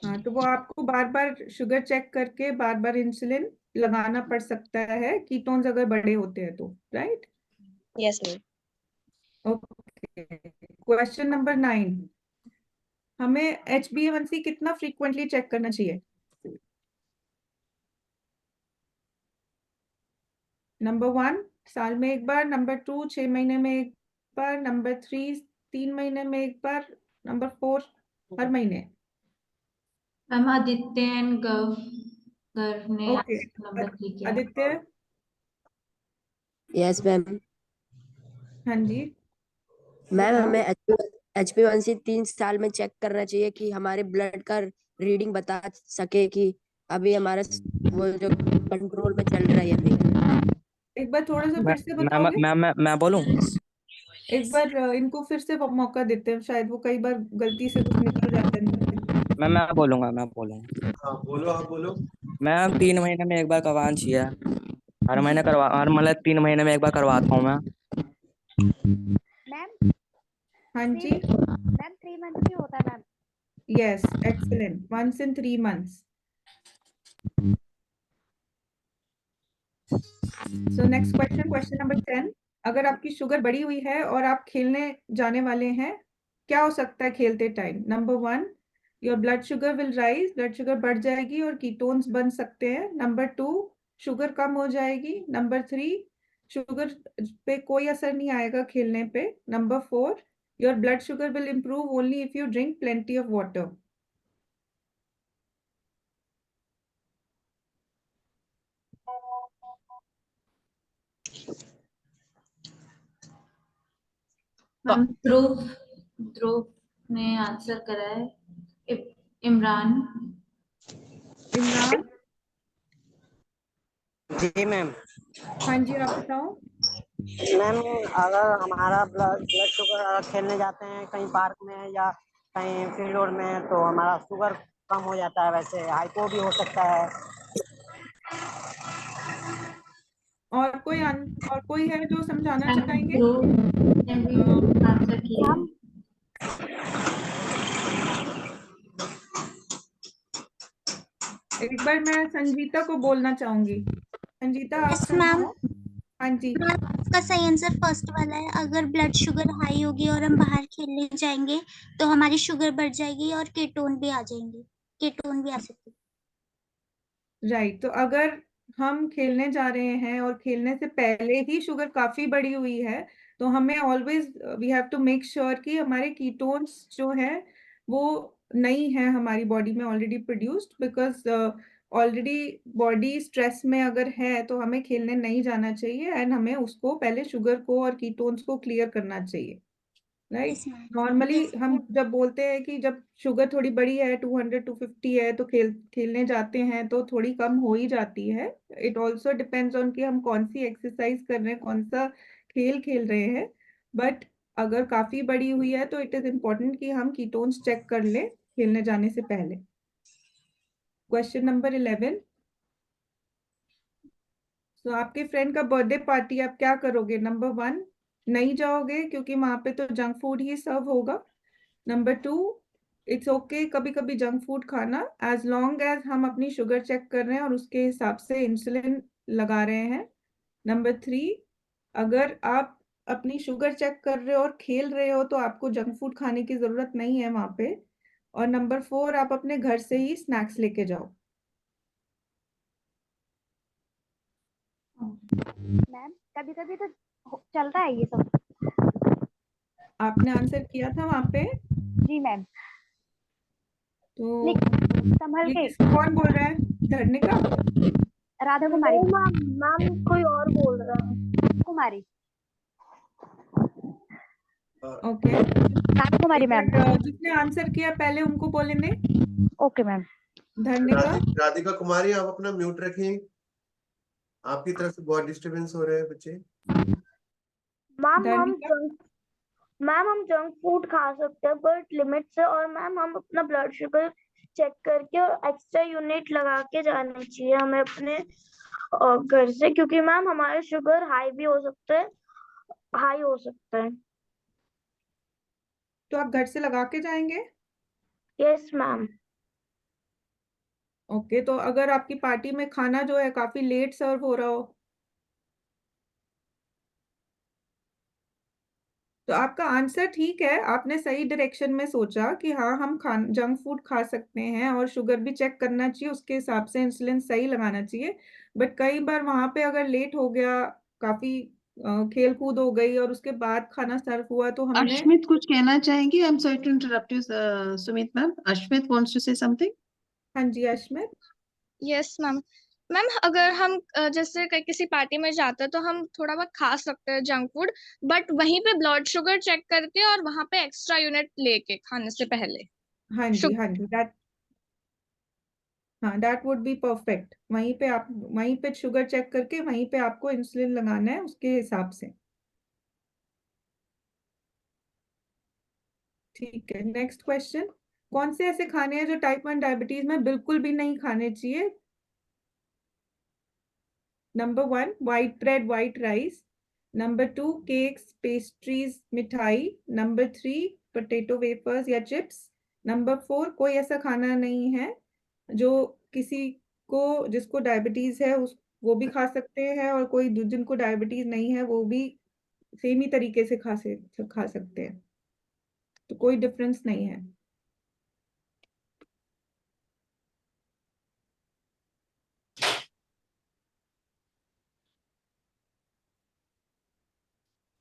Speaker 7: हाँ, तो वो आपको बार बार शुगर चेक करके बार बार इंसुलिन लगाना पड़ सकता है कीटोन्स अगर बड़े होते हैं तो, right?
Speaker 14: Yes ma'am.
Speaker 7: Okay. Question number 9, हमें HbA1c कितना फ्रीक्वेंटली चेक करना चाहिए? नंबर 1 साल में एक बार, नंबर 2 6 महीने में एक बार, नंबर 3 3 महीने में एक बार, नंबर 4 हर महीने।
Speaker 8: मैम आदित्य एंड गर्व ने
Speaker 7: ओके,
Speaker 8: नंबर 3 किया।
Speaker 7: आदित्य।
Speaker 15: Yes ma'am.
Speaker 7: हाँ जी,
Speaker 15: मैम
Speaker 7: बताओ।
Speaker 15: हमें HbA1c 3 साल में चेक करना चाहिए कि हमारे ब्लड का रीडिंग बता सके कि अभी हमारा वो जो कंट्रोल में चल रहा है या नहीं।
Speaker 7: एक बार थोड़ा सा
Speaker 13: मैं
Speaker 7: फिर से
Speaker 13: मैं
Speaker 7: बताओगे?
Speaker 13: मैं बोलूं?
Speaker 7: एक बार इनको फिर से मौका देते हैं, शायद वो कई बार गलती से कुछ निकल जाता है इनसे।
Speaker 13: मैं बोलूंगा।
Speaker 1: हाँ बोलो, आप बोलो।
Speaker 13: मैं 3 महीने में एक बार करवाना चाहिए। हर मतलब 3 महीने में एक बार करवाता हूँ मैं।
Speaker 5: मैम
Speaker 7: हाँ जी,
Speaker 5: मैम 3 मंथ की होता है ma'am.
Speaker 7: Yes, excellent, 1 in 3 months। So next question, question number 10, अगर आपकी शुगर बढ़ी हुई है और आप खेलने जाने वाले हैं, क्या हो सकता है खेलते time? Number 1, your blood sugar will rise, blood sugar बढ़ जाएगी और कीटोन्स बन सकते हैं। नंबर 2, शुगर कम हो जाएगी। नंबर 3, शुगर पे कोई असर नहीं आएगा खेलने पे। Number 4, your blood sugar will improve only if you drink plenty of water.
Speaker 8: Ma'am Dhruv ने आंसर करा है। इमरान।
Speaker 7: इमरान?
Speaker 16: जी मैम।
Speaker 7: हाँ जी, आप बताओ।
Speaker 16: मैम अगर हमारा ब्लड शुगर अगर खेलने जाते हैं कहीं पार्क में या कहीं फील्ड में तो हमारा शुगर कम हो जाता है, वैसे हाइपो भी हो सकता है।
Speaker 7: और कोई है जो समझाना चाहेंगे?
Speaker 8: ध्रुव ने भी आंसर किया है।
Speaker 7: एक बार मैं संजीता को बोलना चाहूंगी। संजीता, आप
Speaker 9: यस मैम।
Speaker 7: समझाओ। हाँ जी।
Speaker 9: इसका सही आंसर फर्स्ट वाला है। अगर ब्लड शुगर हाई होगी और हम बाहर खेलने जाएंगे तो हमारी शुगर बढ़ जाएगी और कीटोन भी आ जाएंगे, कीटोन भी आ सकते हैं।
Speaker 7: राइट, तो अगर हम खेलने जा रहे हैं और खेलने से पहले ही शुगर काफी बढ़ी हुई है तो हमें always we have to make sure कि हमारे कीटोन्स जो है वो नहीं है हमारी बॉडी में already produced, because already body stress में अगर है तो हमें खेलने नहीं जाना चाहिए एंड हमें उसको पहले शुगर को और कीटोन्स को क्लियर करना चाहिए, राइट। नॉर्मली हम जब बोलते हैं कि जब शुगर थोड़ी बड़ी है 200 250 है तो खेलने जाते हैं तो थोड़ी कम हो ही जाती है। इट ऑल्सो डिपेंड्स ऑन कि हम कौन सी एक्सरसाइज कर रहे हैं, कौन सा खेल खेल रहे हैं। बट अगर काफी बड़ी हुई है तो इट इज इम्पोर्टेंट कि हम कीटोन्स चेक कर लें खेलने जाने से पहले। Question number 11। तो आपके फ्रेंड का बर्थडे पार्टी आप क्या करोगे? नंबर 1, नहीं जाओगे क्योंकि वहां पे तो जंक फूड ही सर्व होगा। नंबर 2, इट्स ओके कभी कभी जंक फूड खाना एज लॉन्ग एज हम अपनी शुगर चेक कर रहे हैं और उसके हिसाब से इंसुलिन लगा रहे हैं। नंबर 3, अगर आप अपनी शुगर चेक कर रहे हो और खेल रहे हो तो आपको जंक फूड खाने की जरूरत नहीं है वहां पे। और नंबर 4, आप अपने घर से ही स्नैक्स लेके जाओ।
Speaker 5: मैम कभी कभी तो चलता है ये सब।
Speaker 7: आपने आंसर किया था वहां पे?
Speaker 5: जी मैम।
Speaker 7: तो
Speaker 5: संभल
Speaker 7: ये
Speaker 5: के।
Speaker 7: कौन बोल रहा है? धरने का?
Speaker 5: राधा कुमारी।
Speaker 10: मैम कोई और बोल रहा है।
Speaker 5: कुमारी।
Speaker 7: Okay,
Speaker 5: Radha Kumari ma'am.
Speaker 7: जिसने आंसर किया पहले उनको बोलेंगे।
Speaker 5: Okay ma'am.
Speaker 7: धरने का।
Speaker 1: राधिका कुमारी, आप अपना म्यूट रखें, आपकी तरफ से बहुत डिस्टरबेंस हो रहा है बच्चे।
Speaker 10: मैम हम जंक फूड खा सकते हैं बट लिमिट से, और मैम हम अपना ब्लड शुगर चेक करके और एक्स्ट्रा यूनिट लगा के जाना चाहिए हमें अपने घर से, क्योंकि मैम हमारा शुगर हाई भी हो सकता है, हाई हो सकता है।
Speaker 7: तो आप घर से लगा के जाएंगे?
Speaker 10: Yes ma'am.
Speaker 7: ओके, तो अगर आपकी पार्टी में खाना जो है काफी लेट सर्व हो रहा हो तो आपका आंसर ठीक है, आपने सही डायरेक्शन में सोचा कि हाँ हम जंक फूड खा सकते हैं और शुगर भी चेक करना चाहिए, उसके हिसाब से इंसुलिन सही लगाना चाहिए। बट कई बार वहां पे अगर लेट हो गया, काफी खेल कूद हो गई और उसके बाद खाना सर्व हुआ तो हमने।
Speaker 3: अश्मित कुछ कहना चाहेंगे? I am sorry to interrupt you Sumit ma'am. Ashmit wants to say something.
Speaker 7: हाँ जी अश्मित।
Speaker 11: Yes ma'am. मैम अगर हम जैसे किसी पार्टी में जाते हैं तो हम थोड़ा बहुत खा सकते हैं जंक फूड, बट वहीं पे ब्लड शुगर चेक करके और वहां पे एक्स्ट्रा यूनिट लेके खाने से पहले।
Speaker 7: हाँ जी हाँ जी, दैट वुड बी परफेक्ट। वहीं पे शुगर चेक करके वहीं पे आपको इंसुलिन लगाना है उसके हिसाब से। ठीक है, नेक्स्ट क्वेश्चन। कौन से ऐसे खाने हैं जो टाइप 1 डायबिटीज में बिल्कुल भी नहीं खाने चाहिए? Number 1, white bread white rice. Number 2, cakes pastries मिठाई। नंबर 3, पोटैटो वेफर्स या चिप्स। नंबर 4, कोई ऐसा खाना नहीं है जो किसी को जिसको डायबिटीज है उस वो भी खा सकते हैं और कोई जिनको डायबिटीज नहीं है वो भी सेम ही तरीके से खा सकते हैं, तो कोई डिफरेंस नहीं है।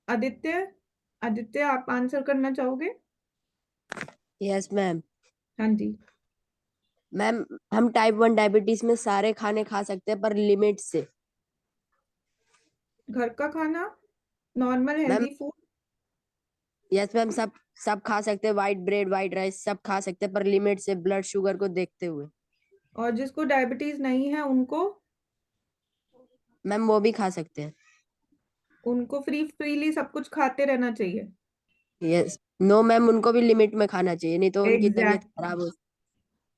Speaker 7: आदित्य, आदित्य आप आंसर करना चाहोगे?
Speaker 15: Yes ma'am.
Speaker 7: हाँ जी
Speaker 15: मैम, हम टाइप 1 डायबिटीज में सारे खाने खा सकते हैं पर लिमिट से।
Speaker 7: घर का खाना, normal
Speaker 15: ma'am
Speaker 7: healthy food.
Speaker 15: Yes ma'am, सब सब खा सकते हैं, व्हाइट ब्रेड व्हाइट राइस सब खा सकते हैं पर लिमिट से, ब्लड शुगर को देखते हुए।
Speaker 7: और जिसको डायबिटीज नहीं है उनको?
Speaker 15: मैम वो भी खा सकते हैं।
Speaker 7: उनको फ्रीली सब कुछ खाते रहना चाहिए।
Speaker 15: यस नो मैम, उनको भी लिमिट में खाना चाहिए नहीं तो उनकी तबीयत
Speaker 7: एग्जैक्टली
Speaker 15: खराब हो।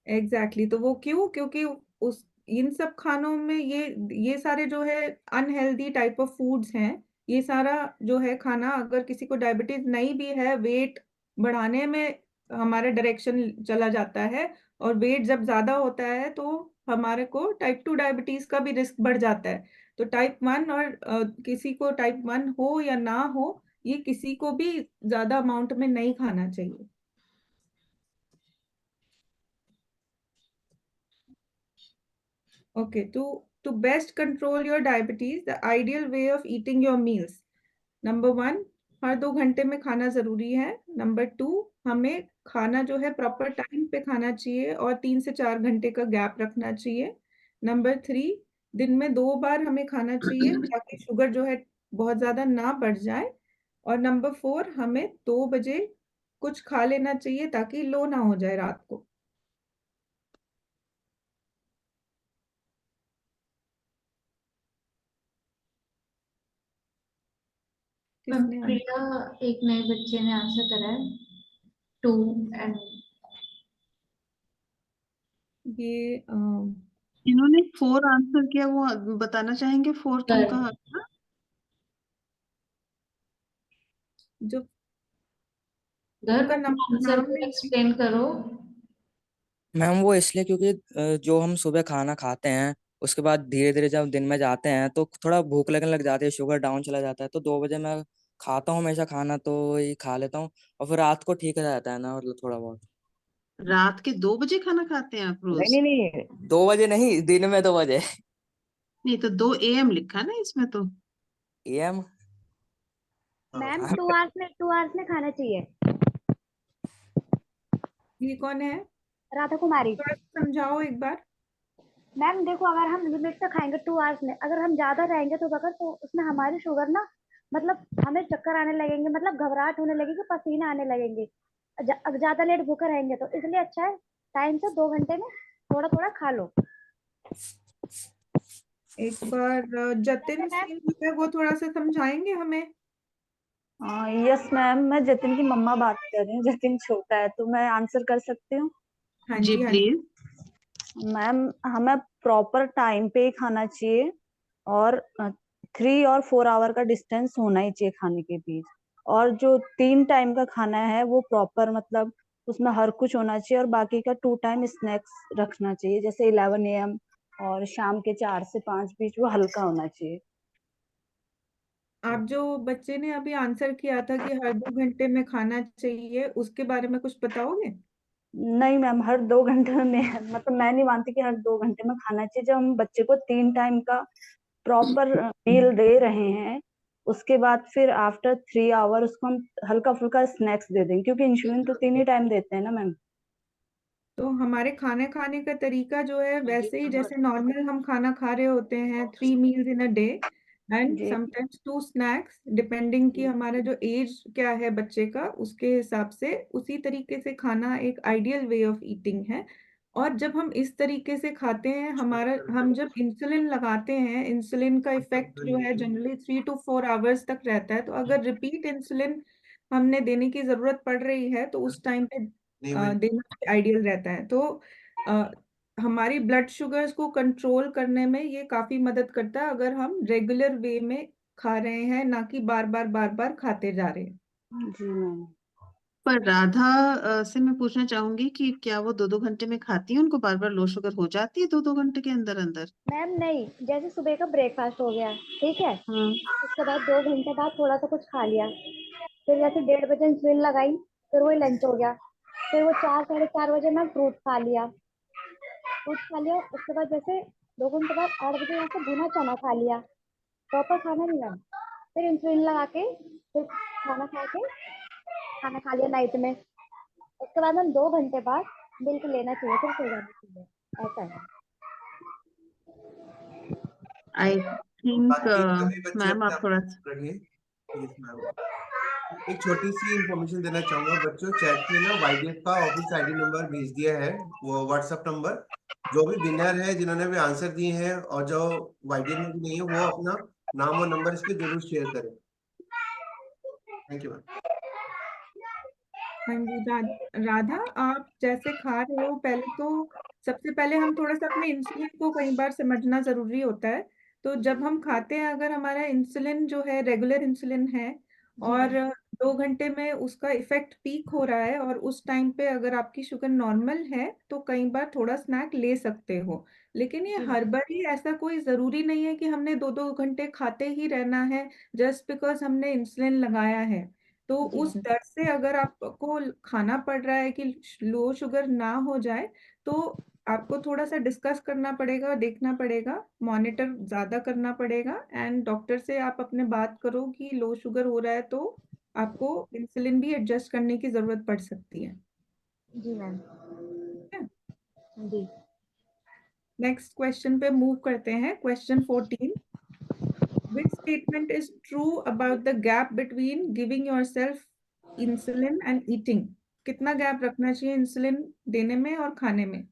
Speaker 7: एग्जैक्टली तो वो क्यों? क्योंकि उस इन सब खानों में ये सारे जो है अनहेल्दी टाइप ऑफ फूड्स हैं। ये सारा जो है खाना अगर किसी को डायबिटीज नहीं भी है, वेट बढ़ाने में हमारा डायरेक्शन चला जाता है और वेट जब ज्यादा होता है तो हमारे को टाइप 2 डायबिटीज का भी रिस्क बढ़ जाता है। तो टाइप 1 और किसी को टाइप 1 हो या ना हो, ये किसी को भी ज्यादा अमाउंट में नहीं खाना चाहिए। Okay, to best control your diabetes, the ideal way of eating your meals. Number 1, हर 2 घंटे में खाना जरूरी है। नंबर 2, हमें खाना जो है प्रॉपर टाइम पे खाना चाहिए और 3 से 4 घंटे का गैप रखना चाहिए। नंबर 3, दिन में 2 बार हमें खाना चाहिए ताकि शुगर जो है बहुत ज्यादा ना बढ़ जाए। और नंबर 4, हमें 2 बजे कुछ खा लेना चाहिए ताकि लो ना हो जाए रात को। किसने आंसर?
Speaker 8: प्रिया, एक नए बच्चे ने आंसर करा है 2 एंड
Speaker 7: ये
Speaker 3: इन्होंने 4 आंसर किया, वो बताना चाहेंगे 4th उनका था?
Speaker 7: जो
Speaker 8: घर
Speaker 7: उनका
Speaker 8: आंसर
Speaker 7: नाम
Speaker 8: को
Speaker 7: नहीं है।
Speaker 8: एक्सप्लेन करो।
Speaker 13: मैम वो इसलिए क्योंकि जो हम सुबह खाना खाते हैं उसके बाद धीरे धीरे जब दिन में जाते हैं तो थोड़ा भूख लगने लग जाती है, शुगर डाउन चला जाता है, तो 2 बजे मैं खाता हूँ हमेशा खाना, तो ये खा लेता हूँ और फिर रात को ठीक रहता है ना, मतलब थोड़ा बहुत।
Speaker 3: रात के 2 बजे खाना खाते हैं आप
Speaker 13: नहीं
Speaker 3: रोज?
Speaker 13: नहीं नहीं, 2 बजे नहीं, दिन में 2 बजे।
Speaker 3: नहीं तो 2 AM लिखा ना इसमें तो।
Speaker 13: एम
Speaker 5: मैम
Speaker 13: हाँ
Speaker 5: 2 आवर्स में खाना चाहिए।
Speaker 7: ये कौन है?
Speaker 5: राधा कुमारी।
Speaker 7: थोड़ा समझाओ एक बार।
Speaker 5: मैम देखो, अगर हम लिमिट से खाएंगे 2 आवर्स में, अगर हम ज्यादा रहेंगे तो बगर तो उसमें हमारी शुगर ना, मतलब हमें चक्कर आने लगेंगे, मतलब घबराहट होने लगेगी, पसीना आने लगेंगे। अगर ज्यादा लेट भूखे रहेंगे तो इसलिए अच्छा है टाइम से 2 घंटे में थोड़ा थोड़ा खा लो।
Speaker 7: एक बार जतिन सिंह जो है वो थोड़ा सा समझाएंगे हमें।
Speaker 17: यस मैम, मैं जतिन की मम्मा बात कर रही हूँ। जतिन छोटा है तो मैं आंसर कर सकती हूँ।
Speaker 7: हाँ
Speaker 3: जी
Speaker 7: जी, हाँ जी।
Speaker 3: प्लीज।
Speaker 17: मैम हमें प्रॉपर टाइम पे ही खाना चाहिए और 3 और 4 आवर का डिस्टेंस होना ही चाहिए खाने के बीच। और जो 3 टाइम का खाना है वो प्रॉपर, मतलब उसमें हर कुछ होना चाहिए, और बाकी का 2 टाइम स्नैक्स रखना चाहिए, जैसे 11 AM और शाम के 4 से 5 बीच वो हल्का होना चाहिए।
Speaker 7: आप जो बच्चे ने अभी आंसर किया था कि हर 2 घंटे में खाना चाहिए, उसके बारे में कुछ बताओगे?
Speaker 17: नहीं मैम, हर 2 घंटे में मतलब मैं नहीं मानती कि हर 2 घंटे में खाना चाहिए। जब हम बच्चे को 3 टाइम का प्रॉपर मील दे रहे हैं, उसके बाद फिर आफ्टर 3 आवर उसको हम हल्का फुल्का स्नैक्स दे देंगे, क्योंकि इंसुलिन तो 3 ही टाइम देते हैं ना मैम।
Speaker 7: तो हमारे खाने खाने का तरीका जो है वैसे ही जैसे नॉर्मल हम खाना खा रहे होते हैं, 3 meals in a day and
Speaker 17: जी
Speaker 7: समटाइम्स 2 स्नैक्स, डिपेंडिंग कि हमारा जो एज क्या है बच्चे का उसके हिसाब से, उसी तरीके से खाना एक आइडियल वे ऑफ ईटिंग है। और जब हम इस तरीके से खाते हैं, हम जब इंसुलिन लगाते हैं, इंसुलिन का इफेक्ट जो है जनरली 3 to 4 आवर्स तक रहता है। तो अगर रिपीट इंसुलिन हमने देने की जरूरत पड़ रही है तो उस टाइम पे देना आइडियल रहता है। तो अ, हमारी ब्लड शुगर्स को कंट्रोल करने में ये काफी मदद करता है अगर हम रेगुलर वे में खा रहे हैं, ना कि बार बार खाते जा रहे हैं।
Speaker 17: जी मैम।
Speaker 3: पर राधा से मैं पूछना चाहूंगी कि क्या वो 2-2 घंटे में खाती है? उनको बार बार लो शुगर हो जाती है 2-2 घंटे के अंदर अंदर?
Speaker 5: मैम नहीं, जैसे सुबह का ब्रेकफास्ट हो गया, ठीक है,
Speaker 3: हाँ।
Speaker 5: उसके बाद 2 घंटे बाद थोड़ा सा कुछ खा लिया, फिर जैसे 1:30 बजे इंसुलिन लगाई, फिर वही लंच हो गया, फिर वो 4 साढ़े 4 बजे मैं फ्रूट खा लिया, उसके बाद जैसे 2 घंटे बाद 8 बजे यहाँ से भुना चना खा लिया, प्रॉपर खाना नहीं मैम, फिर इंसुलिन लगा के फिर खाना खा लिया नाइट में, उसके बाद मैम 2 घंटे बाद मिल्क लेना चाहिए, फिर सो जाना चाहिए, ऐसा है।
Speaker 3: आई थिंक
Speaker 1: बाकी सभी बच्चे
Speaker 3: मैम
Speaker 1: अपने
Speaker 3: आप
Speaker 1: आप
Speaker 3: थोड़ा
Speaker 1: करिए प्लीज मैम। एक छोटी सी इंफॉर्मेशन देना चाहूंगा बच्चों, चैट में ना YDF का ऑफिस ID नंबर भेज दिया है, वो व्हाट्सएप नंबर। जो भी विनर है जिन्होंने भी आंसर दिए हैं और जो YDF में भी नहीं है, वो अपना नाम और नंबर इस पे जरूर शेयर करें। Thank you ma'am.
Speaker 7: हाँ जी, राधा, आप जैसे खा रहे हो, पहले तो सबसे पहले हम थोड़ा सा अपने इंसुलिन को कई बार समझना जरूरी होता है। तो जब हम खाते हैं, अगर हमारा इंसुलिन जो है रेगुलर इंसुलिन है
Speaker 5: जी
Speaker 7: और
Speaker 5: मैम।
Speaker 7: 2 घंटे में उसका इफेक्ट पीक हो रहा है, और उस टाइम पे अगर आपकी शुगर नॉर्मल है तो कई बार थोड़ा स्नैक ले सकते हो। लेकिन ये
Speaker 5: जी
Speaker 7: हर
Speaker 5: मैम।
Speaker 7: बार ही ऐसा कोई जरूरी नहीं है कि हमने 2-2 घंटे खाते ही रहना है जस्ट बिकॉज हमने इंसुलिन लगाया है। तो
Speaker 5: जी
Speaker 7: उस
Speaker 5: मैम।
Speaker 7: डर से अगर आपको खाना पड़ रहा है कि लो शुगर ना हो जाए, तो आपको थोड़ा सा डिस्कस करना पड़ेगा, देखना पड़ेगा, मॉनिटर ज्यादा करना पड़ेगा, एंड डॉक्टर से आप अपने बात करो कि लो शुगर हो रहा है तो आपको इंसुलिन भी एडजस्ट करने की जरूरत पड़ सकती है।
Speaker 5: जी मैम।
Speaker 7: ठीक है?
Speaker 5: जी।
Speaker 7: नेक्स्ट क्वेश्चन पे मूव करते हैं। Question 14, which statement is true about the gap between giving yourself insulin and eating? कितना गैप रखना चाहिए इंसुलिन देने में और खाने में?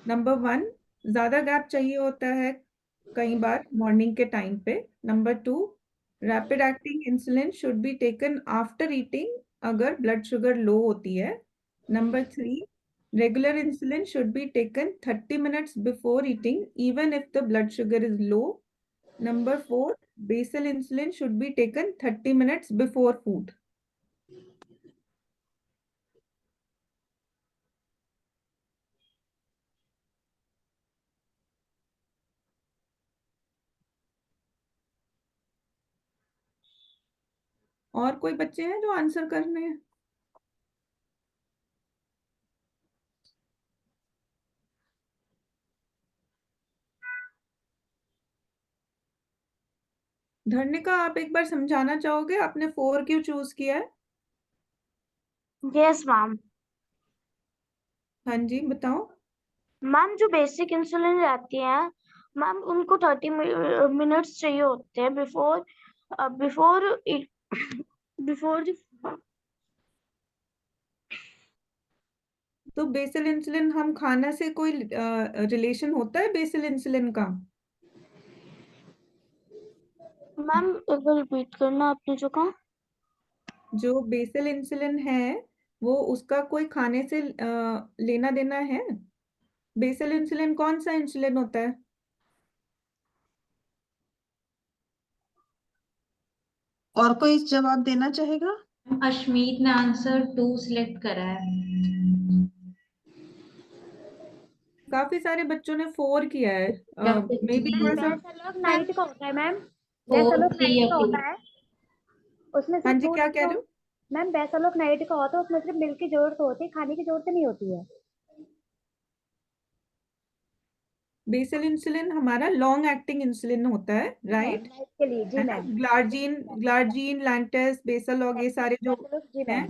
Speaker 7: नंबर 1, ज्यादा गैप चाहिए होता है कई बार मॉर्निंग के टाइम पे। Number 2, rapid acting insulin should be taken after eating अगर ब्लड शुगर लो होती है। Number 3, regular insulin should be taken 30 minutes before eating even if the blood sugar is low. Number 4, basal insulin should be taken 30 minutes before food. और कोई बच्चे हैं जो answer करने हैं? धर्निका, आप एक बार समझाना चाहोगे आपने 4 क्यों चूज किया है?
Speaker 10: Yes ma'am.
Speaker 7: हाँ जी, बताओ।
Speaker 10: मैम जो बेसिक इंसुलिन रहती है मैम उनको 30 मिनट्स चाहिए होते हैं बिफोर बिफोर बिफोर
Speaker 7: तो बेसल इंसुलिन हम खाना से कोई रिलेशन होता है बेसल इंसुलिन का?
Speaker 10: मैम एक बार रिपीट करना आपने जो कहा।
Speaker 7: जो बेसल इंसुलिन है वो उसका कोई खाने से लेना देना है? बेसल इंसुलिन कौन सा इंसुलिन होता है?
Speaker 3: और कोई जवाब देना चाहेगा?
Speaker 8: अश्मीत ने आंसर 2 सिलेक्ट करा है।
Speaker 7: काफी सारे बच्चों ने 4 किया है। मे बी थोड़ा सा।
Speaker 5: नाइट का होता है मैम,
Speaker 8: 4, 3
Speaker 5: नाइट
Speaker 8: या
Speaker 5: का
Speaker 8: 2।
Speaker 5: होता है, उसमें
Speaker 7: हाँ
Speaker 5: सिर्फ
Speaker 7: जी, क्या
Speaker 5: दूध
Speaker 7: कह रहे हो?
Speaker 5: मैम बेसलोक नाइट का होता है, उसमें सिर्फ मिल्क की जरूरत होती है, खाने की जरूरत नहीं होती है।
Speaker 7: बेसल इंसुलिन हमारा लॉन्ग एक्टिंग इंसुलिन होता है, राइट?
Speaker 5: नाइट के लिए जी
Speaker 7: है ना?
Speaker 5: मैम।
Speaker 7: ग्लार्जीन लैंटेस बेसलॉग ये सारे जो
Speaker 5: जी मैम।
Speaker 7: हैं,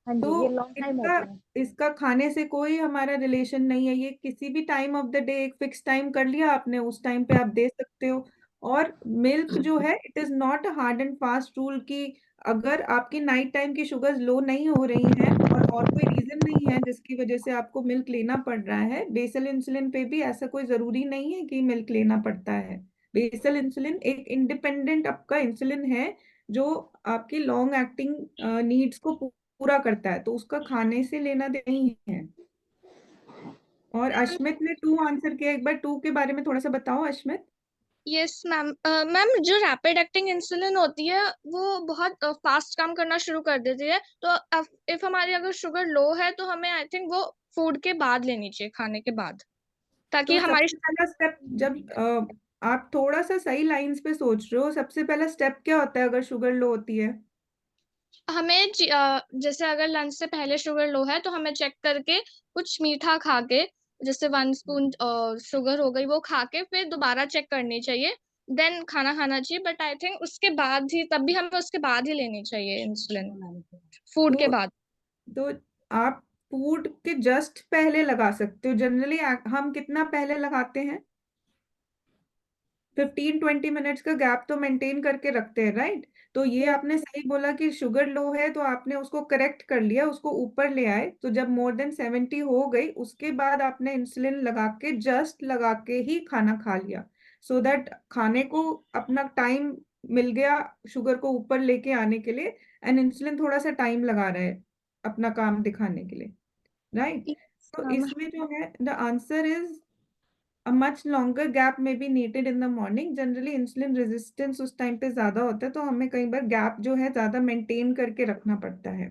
Speaker 5: हाँ जी,
Speaker 7: तो
Speaker 5: ये लॉन्ग टाइम
Speaker 7: इसका
Speaker 5: होता है।
Speaker 7: इसका खाने से कोई हमारा रिलेशन नहीं है। ये किसी भी टाइम ऑफ द डे एक फिक्स टाइम कर लिया आपने, उस टाइम पे आप दे सकते हो। और मिल्क जो है it is not a hard and fast rule कि अगर आपकी नाइट टाइम की शुगर्स लो नहीं हो रही हैं और कोई रीजन नहीं है जिसकी वजह से आपको मिल्क लेना पड़ रहा है, बेसल इंसुलिन पे भी ऐसा कोई जरूरी नहीं है कि मिल्क लेना पड़ता है। बेसल इंसुलिन एक इंडिपेंडेंट आपका इंसुलिन है जो आपकी लॉन्ग एक्टिंग नीड्स को पूरा करता है, तो उसका खाने से लेना देना नहीं है। और अश्मित ने 2 आंसर किया। एक बार 2 के बारे में थोड़ा सा बताओ अश्मित।
Speaker 11: Yes ma'am. मैम जो रैपिड एक्टिंग इंसुलिन होती है वो बहुत फास्ट काम करना शुरू कर देती है, तो इफ हमारी अगर शुगर लो है तो हमें आई थिंक वो फूड के बाद लेनी चाहिए, खाने के बाद, ताकि
Speaker 7: तो
Speaker 11: हमारी
Speaker 7: सबसे पहला स्टेप, जब आप थोड़ा सा सही लाइंस पे सोच रहे हो, सबसे पहला स्टेप क्या होता है अगर शुगर लो होती है?
Speaker 11: हमें जैसे अगर लंच से पहले शुगर लो है तो हमें चेक करके कुछ मीठा खा के, जैसे 1 स्पून शुगर हो गई वो खा के फिर दोबारा चेक करनी चाहिए, देन खाना खाना चाहिए। बट आई थिंक उसके बाद ही, तब भी हमें उसके बाद ही लेनी चाहिए इंसुलिन, फूड के
Speaker 7: तो
Speaker 11: बाद।
Speaker 7: तो आप फूड के जस्ट पहले लगा सकते हो। जनरली हम कितना पहले लगाते हैं? 15-20 मिनट्स का गैप तो मेंटेन करके रखते हैं, राइट? तो ये आपने सही बोला कि शुगर लो है तो आपने उसको करेक्ट कर लिया, उसको ऊपर ले आए। तो जब मोर देन 70 हो गई उसके बाद आपने इंसुलिन लगा के, जस्ट लगा के ही खाना खा लिया, सो दैट खाने को अपना टाइम मिल गया शुगर को ऊपर लेके आने के लिए। एंड इंसुलिन थोड़ा सा टाइम लगा रहा है अपना काम दिखाने के लिए, राइट? तो इसमें जो है the answer is a much longer gap may be needed in the morning. Generally insulin resistance उस टाइम पे ज्यादा होता है, तो हमें कई बार गैप जो है ज्यादा मेंटेन करके रखना पड़ता है।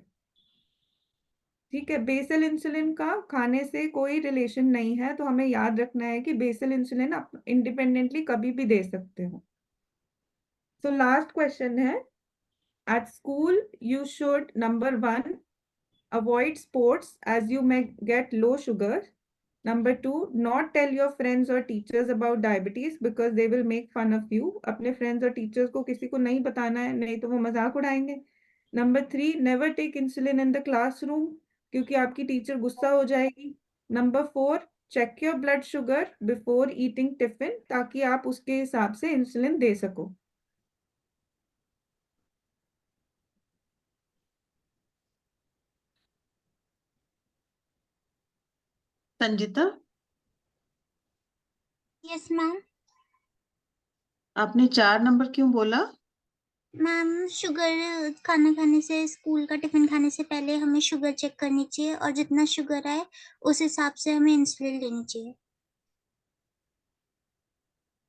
Speaker 7: ठीक है, बेसल इंसुलिन का खाने से कोई रिलेशन नहीं है, तो हमें याद रखना है कि बेसल इंसुलिन आप इंडिपेंडेंटली कभी भी दे सकते हो। सो लास्ट क्वेश्चन है, at school you should number 1 avoid sports as you may get low sugar. Number 2, not tell your friends or teachers about diabetes because they will make fun of you. अपने friends और teachers को किसी को नहीं बताना है, नहीं तो वो मजाक उड़ाएंगे। Number 3, never take insulin in the classroom क्योंकि आपकी टीचर गुस्सा हो जाएगी। Number 4, check your blood sugar before eating tiffin, ताकि आप उसके हिसाब से इंसुलिन दे सको।
Speaker 3: Sanjeeta,
Speaker 9: yes ma'am.
Speaker 3: आपने 4 नंबर क्यों बोला?
Speaker 9: मैम शुगर खाना खाने से, स्कूल का टिफिन खाने से पहले हमें शुगर चेक करनी चाहिए और जितना शुगर है उस हिसाब से हमें इंसुलिन लेनी चाहिए।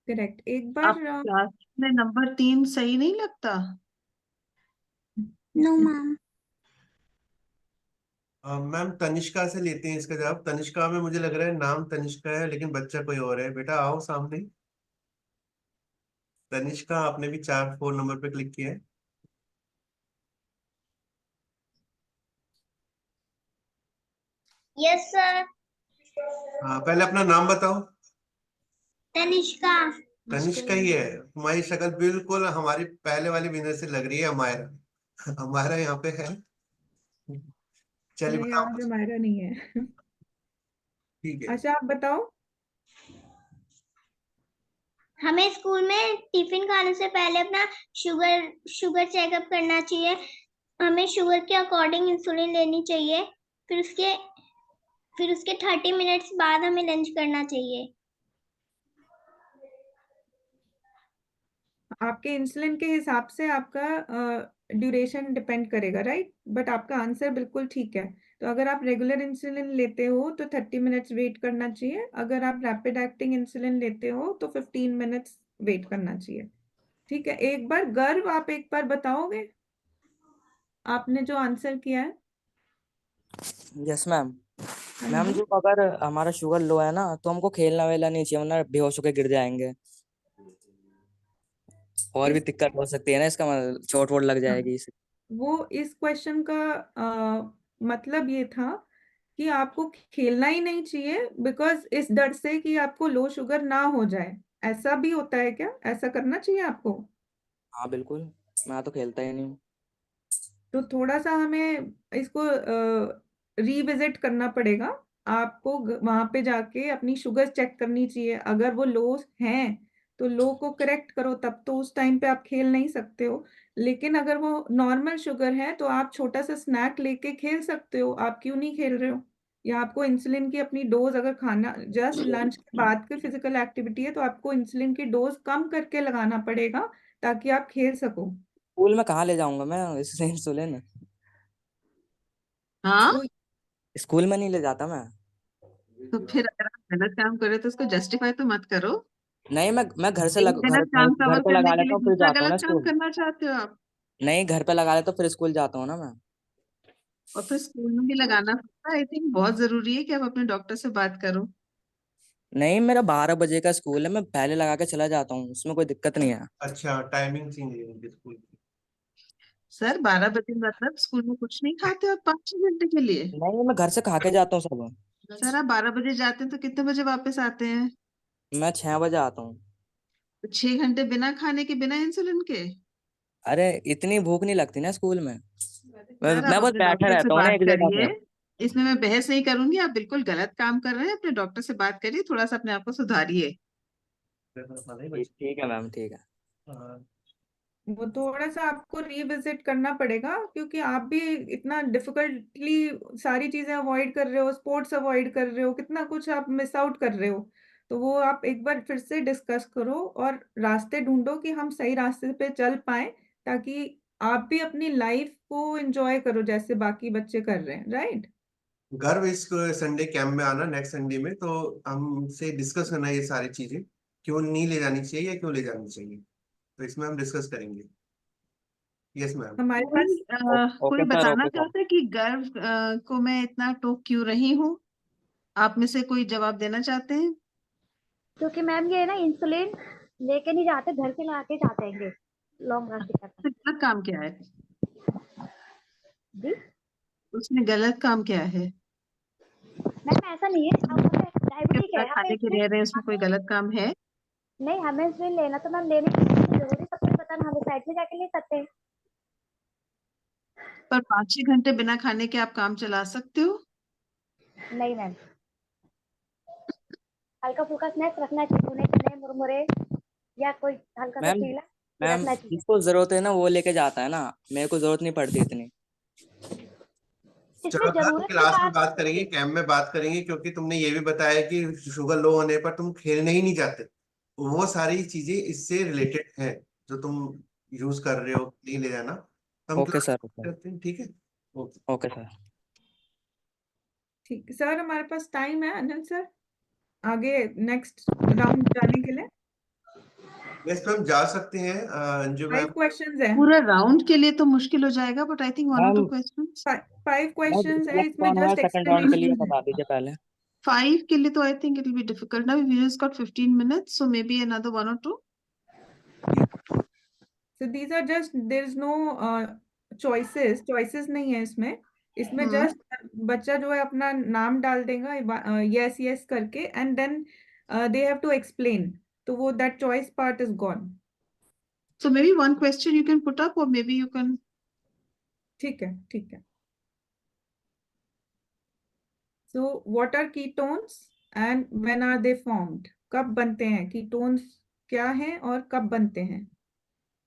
Speaker 7: करेक्ट। एक
Speaker 3: आप
Speaker 7: बार
Speaker 3: क्लास में नंबर 3 सही नहीं लगता?
Speaker 9: No ma'am.
Speaker 1: मैम तनिष्का से लेते हैं इसका जवाब। तनिष्का में मुझे लग रहा है नाम तनिष्का है लेकिन बच्चा कोई और है। बेटा आओ सामने। तनिष्का, आपने भी 4 नंबर पे क्लिक किया है।
Speaker 9: Yes sir.
Speaker 1: हाँ, पहले अपना नाम बताओ।
Speaker 9: तनिष्का।
Speaker 1: तनिष्का ही है। तुम्हारी शक्ल बिल्कुल हमारी पहले वाली विनर से लग रही है, हमारा। हमारा यहाँ पे है। चलिए
Speaker 7: नहीं,
Speaker 1: बताओ।
Speaker 7: आज हमारा नहीं है।
Speaker 1: ठीक है।
Speaker 7: अच्छा, आप बताओ।
Speaker 9: हमें स्कूल में टिफिन खाने से पहले अपना शुगर चेकअप करना चाहिए। हमें शुगर के अकॉर्डिंग इंसुलिन लेनी चाहिए। फिर उसके 30 मिनट्स बाद हमें लंच करना चाहिए।
Speaker 7: आपके इंसुलिन के हिसाब से आपका ड्यूरेशन डिपेंड करेगा, राइट? बट आपका आंसर बिल्कुल ठीक है। तो अगर आप रेगुलर इंसुलिन लेते हो तो 30 मिनट्स वेट करना चाहिए। अगर आप रैपिड एक्टिंग इंसुलिन लेते हो तो 15 मिनट्स वेट करना चाहिए। ठीक है। एक बार गर्व, आप एक बार बताओगे आपने जो आंसर किया है?
Speaker 13: Yes ma'am.
Speaker 7: हाँ
Speaker 13: मैम
Speaker 7: जी।
Speaker 13: जो अगर हमारा शुगर लो है ना, तो हमको खेलना वेलना नहीं चाहिए, वरना बेहोश होकर गिर जाएंगे। और भी
Speaker 7: इस
Speaker 13: दिक्कत हो सकती है ना, इसका मतलब चोट वोट लग
Speaker 7: हाँ,
Speaker 13: जाएगी इसे।
Speaker 7: वो इस क्वेश्चन का मतलब ये था कि आपको खेलना ही नहीं चाहिए, बिकॉज इस डर से कि आपको लो शुगर ना हो जाए। ऐसा भी होता है क्या? ऐसा करना चाहिए आपको?
Speaker 13: हाँ बिल्कुल, मैं तो खेलता ही नहीं हूँ।
Speaker 7: तो थोड़ा सा हमें इसको रिविजिट करना पड़ेगा। आपको वहां पे जाके अपनी शुगर चेक करनी चाहिए। अगर वो लो हैं तो लो को करेक्ट करो, तब तो उस टाइम पे आप खेल नहीं सकते हो। लेकिन अगर वो नॉर्मल शुगर है तो आप छोटा सा स्नैक लेके खेल सकते हो। आप क्यों नहीं खेल रहे हो? या आपको इंसुलिन की अपनी डोज, अगर खाना जस्ट लंच के बाद की फिजिकल एक्टिविटी है तो आपको इंसुलिन की डोज कम करके लगाना पड़ेगा ताकि आप खेल सको।
Speaker 13: स्कूल में कहाँ ले जाऊंगा मैं इससे इंसुलिन?
Speaker 3: हाँ,
Speaker 13: स्कूल में नहीं ले जाता मैं।
Speaker 3: तो फिर अगर आप गलत काम कर रहे हो तो उसको जस्टिफाई तो मत करो।
Speaker 13: नहीं, मैं घर से
Speaker 3: एक गलत काम
Speaker 13: घर
Speaker 3: कवर
Speaker 13: पे
Speaker 3: करने
Speaker 13: लगा
Speaker 3: के
Speaker 13: लेता
Speaker 3: लिए
Speaker 13: हूँ फिर
Speaker 3: दूसरा
Speaker 13: जाता हूँ ना
Speaker 3: गलत काम
Speaker 13: स्कूल।
Speaker 3: करना चाहते हो आप?
Speaker 13: नहीं, घर पे लगा लेता हूँ फिर स्कूल जाता हूँ ना मैं।
Speaker 3: और फिर स्कूल में भी लगाना पड़ता है। आई थिंक बहुत जरूरी है कि आप अपने डॉक्टर से बात करो।
Speaker 13: नहीं, मेरा 12 बजे का स्कूल है, मैं पहले लगा के चला जाता हूँ, उसमें कोई दिक्कत नहीं है।
Speaker 1: अच्छा, टाइमिंग चेंज है उनके स्कूल की।
Speaker 3: सर 12 बजे मतलब स्कूल में कुछ नहीं खाते हो 5-6 घंटे के लिए?
Speaker 13: नहीं, मैं घर से खा के जाता हूँ सब।
Speaker 3: सर आप 12 बजे जाते हैं तो कितने बजे वापस आते हैं?
Speaker 13: मैं 6 बजे आता हूँ।
Speaker 3: तो 6 घंटे बिना खाने के, बिना इंसुलिन के?
Speaker 13: अरे इतनी भूख नहीं लगती ना स्कूल में।
Speaker 3: सर आप
Speaker 13: मैं बस
Speaker 3: अपने
Speaker 13: बैठा
Speaker 3: डॉक्टर से
Speaker 13: रहता हूँ ना
Speaker 3: बात
Speaker 13: एक जगह
Speaker 3: करिए।
Speaker 13: पे।
Speaker 3: इसमें मैं बहस नहीं करूंगी। आप बिल्कुल गलत काम कर रहे हैं। अपने डॉक्टर से बात करिए, थोड़ा सा अपने आप को सुधारिए।
Speaker 13: ठीक है मैम, ठीक है।
Speaker 7: वो थोड़ा सा आपको रिविजिट करना पड़ेगा, क्योंकि आप भी इतना डिफिकल्टली सारी चीजें अवॉइड कर रहे हो, स्पोर्ट्स अवॉइड कर रहे हो, कितना कुछ आप मिस आउट कर रहे हो। तो वो आप एक बार फिर से डिस्कस करो और रास्ते ढूंढो कि हम सही रास्ते पे चल पाए, ताकि आप भी अपनी लाइफ को एंजॉय करो जैसे बाकी बच्चे कर रहे हैं, राइट?
Speaker 1: गर्व इस संडे कैंप में आना, नेक्स्ट संडे में, तो हमसे डिस्कस करना ये सारी चीजें, क्यों नहीं ले जानी चाहिए या क्यों ले जानी चाहिए, तो इसमें हम डिस्कस करेंगे। Yes ma'am.
Speaker 7: हमारे पास
Speaker 3: कोई
Speaker 13: ओके सर,
Speaker 3: बताना
Speaker 13: ओके सर।
Speaker 3: चाहता है कि गर्व को मैं इतना टोक क्यों रही हूँ? आप में से कोई जवाब देना चाहते हैं?
Speaker 5: क्योंकि मैम ये ना इंसुलिन लेके नहीं जाते, घर से ला के जाते हैं लॉन्ग रास्ते करता।
Speaker 3: तो गलत काम क्या है?
Speaker 5: जी
Speaker 3: उसमें गलत काम क्या है?
Speaker 5: मैम ऐसा नहीं है, अब हमें डायबिटिक
Speaker 3: बिना
Speaker 5: है, हमें
Speaker 3: खाने के रह रहे हैं, उसमें कोई गलत काम है?
Speaker 5: नहीं, हमें इंसुलिन लेना तो मैम लेने की जरूरी सबको पता ना, हम साइड में जाके ले सकते हैं।
Speaker 3: पर 5-6 घंटे बिना खाने के आप काम चला सकते हो?
Speaker 5: नहीं मैम। हल्का फुल्का स्नैक्स रखना चाहिए, भुने चने मुरमुरे या कोई हल्का सा
Speaker 13: मैम
Speaker 5: चीला
Speaker 13: मैम
Speaker 5: रखना चाहिए।
Speaker 13: जिसको जरूरत है ना वो लेके जाता है ना, मेरे को जरूरत नहीं पड़ती इतनी।
Speaker 1: चलो
Speaker 5: इसमें
Speaker 1: हम
Speaker 5: जरूरत की
Speaker 1: क्लास में
Speaker 5: बात
Speaker 1: बात करेंगे, कैंप में बात करेंगे, क्योंकि तुमने ये भी बताया कि शुगर लो होने पर तुम खेलने ही नहीं जाते। वो सारी चीजें इससे रिलेटेड हैं जो तुम यूज कर रहे हो, नहीं ले जाना। तो हम
Speaker 13: ओके
Speaker 1: क्लास
Speaker 13: सर,
Speaker 1: करते हैं, ठीक है? ओके।
Speaker 13: Okay sir.
Speaker 7: ठीक सर, हमारे पास टाइम है अनिल सर आगे नेक्स्ट राउंड जाने के लिए।
Speaker 1: यस मैम, जा सकते हैं अंजू
Speaker 7: 5
Speaker 1: मैम।
Speaker 7: क्वेश्चंस है।
Speaker 3: पूरा राउंड के लिए तो मुश्किल हो जाएगा, but I think 1 or 2
Speaker 13: ma'am
Speaker 3: questions।
Speaker 7: 5 questions है,
Speaker 13: सिलेक्ट
Speaker 7: इसमें
Speaker 13: कौन हुआ
Speaker 7: जस्ट
Speaker 13: सेकंड राउंड के लिए
Speaker 7: एक्सप्लेनेशन है।
Speaker 13: बता दीजिए पहले।
Speaker 3: 5 के लिए तो I think it will be difficult. Now we just got 15 minutes, so maybe another 1 or 2.
Speaker 7: So these are just, there is no choices नहीं है इसमें। इसमें जस्ट बच्चा जो है अपना नाम डाल देगा यस यस करके, and then they have to explain, तो वो that choice part is gone.
Speaker 3: So maybe 1 question you can put up, or maybe you can.
Speaker 7: ठीक है, ठीक है। So what are ketones and when are they formed? कब बनते हैं ketones, क्या हैं और कब बनते हैं?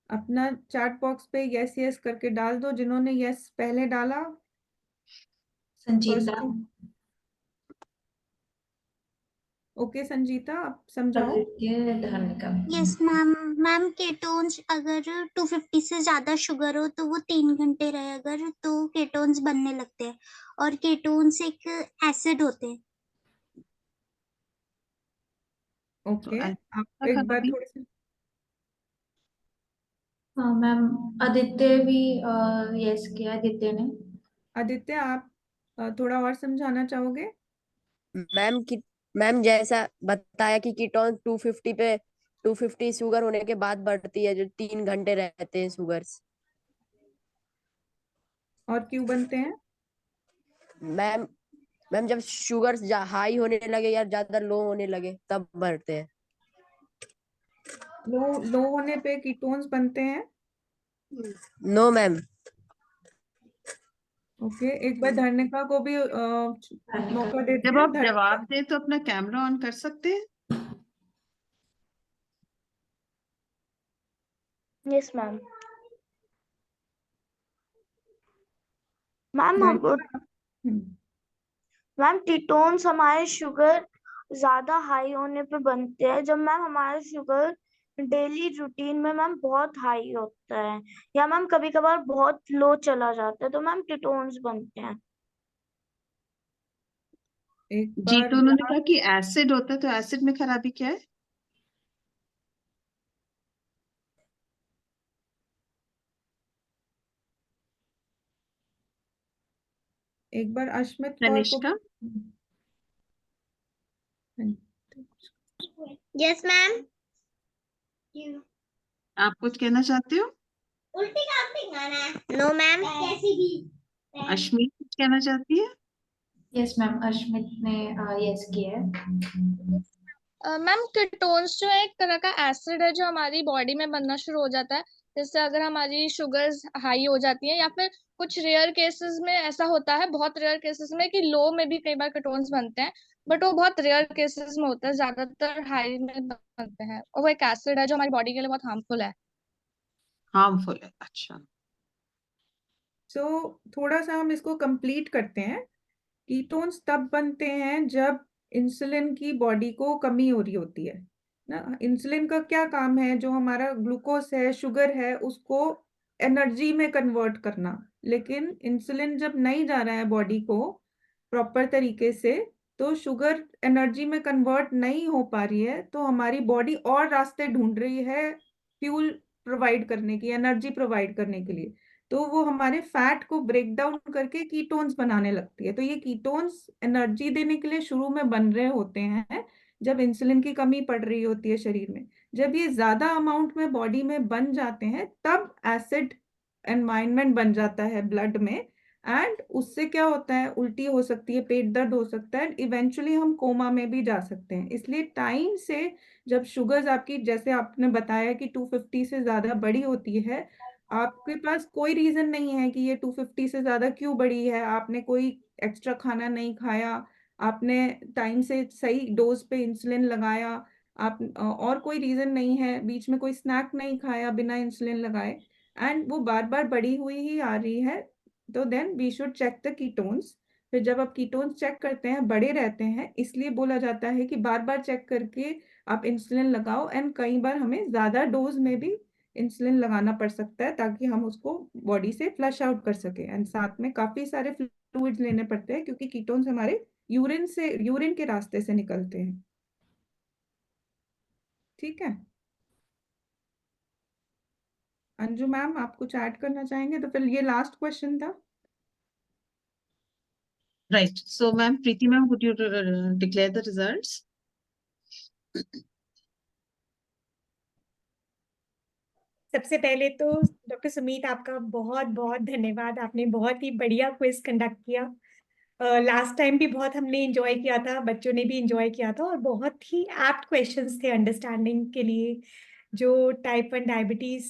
Speaker 7: अपना चैट बॉक्स पे यस यस करके डाल दो जिन्होंने यस पहले डाला।
Speaker 8: संजीता,
Speaker 7: ओके संजीता, आप समझाओ।
Speaker 8: Aditya, Dharmika.
Speaker 9: Yes ma'am. Ma'am ketones अगर 250 से ज्यादा शुगर हो तो वो 3 घंटे रहे अगर, तो केटोन्स बनने लगते हैं। और केटोन्स एक एसिड होते हैं।
Speaker 7: ओके, आप
Speaker 3: ऐसा
Speaker 7: एक बार
Speaker 3: खराबी?
Speaker 7: थोड़ी सी।
Speaker 8: हाँ मैम, आदित्य भी यस किया, आदित्य ने।
Speaker 7: आदित्य, आप थोड़ा और समझाना चाहोगे?
Speaker 15: मैम जैसा बताया कि कीटोन 250 पे 250 शुगर होने के बाद बढ़ती है, जो 3 घंटे रहते हैं शुगर्स।
Speaker 7: और क्यों बनते हैं?
Speaker 15: मैम मैम जब शुगर हाई होने लगे या ज्यादा लो होने लगे तब बढ़ते हैं।
Speaker 7: लो होने पे कीटोन्स बनते हैं?
Speaker 15: No ma'am.
Speaker 7: ओके, एक बार धर्मिका को भी मौका देते
Speaker 3: जब
Speaker 7: हैं।
Speaker 3: आप जवाब दें तो अपना कैमरा ऑन कर सकते हैं।
Speaker 10: Yes ma'am. Ma'am ma'am ketones हमारे शुगर ज्यादा हाई होने पे बनते हैं, जब मैम हमारा शुगर डेली रूटीन में मैम बहुत हाई होता है, या मैम कभी कभार बहुत लो चला जाता है, तो मैम कीटोन्स बनते हैं।
Speaker 7: एक
Speaker 3: जी,
Speaker 7: बार
Speaker 3: तो उन्होंने कहा कि एसिड होता है, तो एसिड में खराबी क्या है?
Speaker 7: एक बार अश्मित कौर को।
Speaker 3: Tanishka,
Speaker 9: yes ma'am.
Speaker 3: आप कुछ कहना चाहते हो?
Speaker 9: उल्टी काम नो मैम। कैसी भी।
Speaker 3: अश्मीत कुछ कहना चाहती है?
Speaker 8: यस मैम, अश्मित ने यस किया है।
Speaker 11: मैम कीटोन्स जो है एक तरह का एसिड है जो हमारी बॉडी में बनना शुरू हो जाता है, जैसे अगर हमारी शुगर्स हाई हो जाती है, या फिर कुछ रेयर केसेस में ऐसा होता है, बहुत रेयर केसेस में, कि लो में भी कई बार कीटोन्स बनते हैं, बट वो बहुत रेयर केसेस में होता है, ज्यादातर हाई में बनते हैं, और वो एक एसिड है जो हमारी बॉडी के लिए बहुत हार्मफुल है।
Speaker 3: हार्मफुल है, अच्छा।
Speaker 7: सो थोड़ा सा हम इसको कंप्लीट करते हैं। कीटोन्स तब बनते हैं जब इंसुलिन की बॉडी को कमी हो रही होती है ना। इंसुलिन का क्या काम है, जो हमारा ग्लूकोज है, शुगर है, उसको एनर्जी में कन्वर्ट करना। लेकिन इंसुलिन जब नहीं जा रहा है बॉडी को प्रॉपर तरीके से, तो शुगर एनर्जी में कन्वर्ट नहीं हो पा रही है, तो हमारी बॉडी और रास्ते ढूंढ रही है फ्यूल प्रोवाइड करने की, एनर्जी प्रोवाइड करने के लिए। तो वो हमारे फैट को ब्रेक डाउन करके कीटोन्स बनाने लगती है। तो ये कीटोन्स एनर्जी देने के लिए शुरू में बन रहे होते हैं जब इंसुलिन की कमी पड़ रही होती है शरीर में। जब ये ज्यादा अमाउंट में बॉडी में बन जाते हैं तब एसिड एनवायरनमेंट बन जाता है ब्लड में, एंड उससे क्या होता है, उल्टी हो सकती है, पेट दर्द हो सकता है, इवेंचुअली हम कोमा में भी जा सकते हैं। इसलिए टाइम से जब शुगर्स आपकी, जैसे आपने बताया कि 250 से ज्यादा बड़ी होती है, आपके पास कोई रीजन नहीं है कि ये 250 से ज्यादा क्यों बढ़ी है, आपने कोई एक्स्ट्रा खाना नहीं खाया, आपने टाइम से सही डोज पे इंसुलिन लगाया, आप और कोई रीजन नहीं है, बीच में कोई स्नैक नहीं खाया बिना इंसुलिन लगाए, एंड वो बार बार बढ़ी हुई ही आ रही है, तो then we should check the ketones. फिर जब आप कीटोन्स चेक करते हैं बड़े रहते हैं, इसलिए बोला जाता है कि बार बार चेक करके आप इंसुलिन लगाओ, एंड कई बार हमें ज्यादा डोज में भी इंसुलिन लगाना पड़ सकता है ताकि हम उसको बॉडी से फ्लश आउट कर सके, एंड साथ में काफी सारे फ्लूइड्स लेने पड़ते हैं क्योंकि कीटोन्स हमारे यूरिन के रास्ते से निकलते हैं। ठीक है अंजू मैम, आप कुछ ऐड करना चाहेंगे? तो फिर ये लास्ट क्वेश्चन था।
Speaker 3: Right. So, ma'am, Preeti ma'am, would you declare the results?
Speaker 12: सबसे पहले तो डॉक्टर सुमीत, आपका बहुत बहुत धन्यवाद। आपने बहुत ही बढ़िया क्विज कंडक्ट किया। लास्ट टाइम भी बहुत हमने एंजॉय किया था, बच्चों ने भी एंजॉय किया था, और बहुत ही एप्ट क्वेश्चंस थे अंडरस्टैंडिंग के लिए, जो टाइप 1 डायबिटीज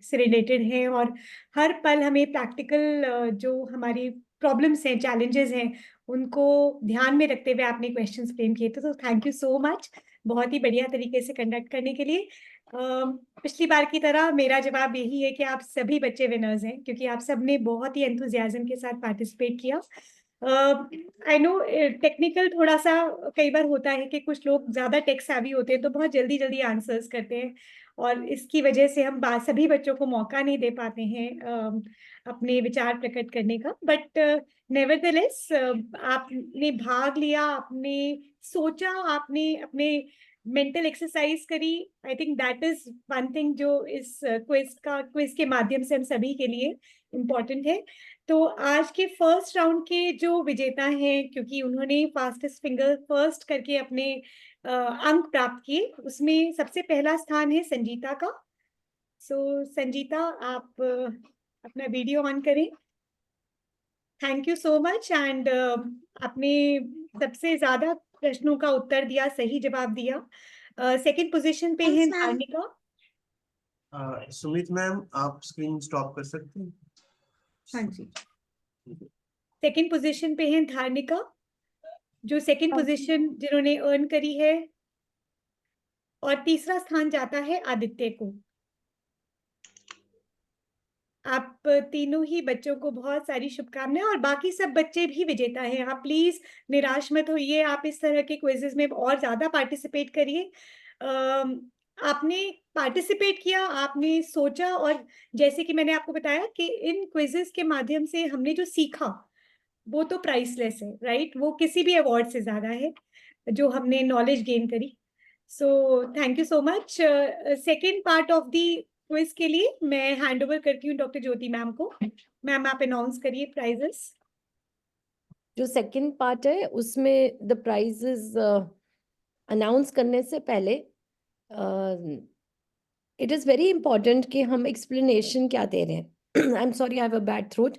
Speaker 12: से रिलेटेड है, और हर पल हमें प्रैक्टिकल जो हमारी प्रॉब्लम्स हैं, चैलेंजेस हैं, उनको ध्यान में रखते हुए आपने क्वेश्चंस फ्रेम किए थे। तो थैंक यू सो मच, बहुत ही बढ़िया तरीके से कंडक्ट करने के लिए। पिछली बार की तरह मेरा जवाब यही है कि आप सभी बच्चे विनर्स हैं, क्योंकि आप सब ने बहुत ही एंथुजियाज्म के साथ पार्टिसिपेट किया। आई नो टेक्निकल थोड़ा सा कई बार होता है कि कुछ लोग ज्यादा टेक सेवी होते हैं तो बहुत जल्दी जल्दी आंसर्स करते हैं, और इसकी वजह से हम सभी बच्चों को मौका नहीं दे पाते हैं अपने विचार प्रकट करने का। बट नेवरदलेस आपने भाग लिया, आपने सोचा, आपने अपने मेंटल एक्सरसाइज करी। I think that is one thing जो इस क्विज के माध्यम से हम सभी के लिए इम्पोर्टेंट है। तो आज के फर्स्ट राउंड के जो विजेता हैं, क्योंकि उन्होंने फास्टेस्ट फिंगर फर्स्ट करके अपने अंक प्राप्त किए, उसमें सबसे पहला स्थान है संजीता का। सो संजीता, आप अपना वीडियो ऑन करें। Thank you so much. And आपने सबसे ज्यादा प्रश्नों का उत्तर दिया, सही जवाब दिया। सेकंड पोजीशन पे है धार्मिका।
Speaker 1: सुमित मैम, आप स्क्रीन स्टॉप कर सकते हैं?
Speaker 12: हाँ जी, सेकंड पोजीशन पे है धार्मिका, जो सेकंड पोजीशन जिन्होंने अर्न करी है, और तीसरा स्थान जाता है आदित्य को। आप तीनों ही बच्चों को बहुत सारी शुभकामनाएं, और बाकी सब बच्चे भी विजेता हैं। आप प्लीज निराश मत होइए, आप इस तरह के क्विजेस में और ज्यादा पार्टिसिपेट करिए। आपने पार्टिसिपेट किया, आपने सोचा, और जैसे कि मैंने आपको बताया कि इन क्विजेस के माध्यम से हमने जो सीखा वो तो प्राइसलेस है, राइट? वो किसी भी अवार्ड से ज्यादा है जो हमने नॉलेज गेन करी। सो thank you so much. Second part of the quiz के लिए मैं हैंड ओवर करती हूँ डॉक्टर ज्योति मैम को। मैम, आप अनाउंस करिए प्राइजेस।
Speaker 18: जो सेकंड पार्ट है उसमें द प्राइजेस अनाउंस करने से पहले इट इज़ वेरी इंपॉर्टेंट कि हम एक्सप्लेनेशन क्या दे रहे हैं। आई am sorry, I have a bad throat.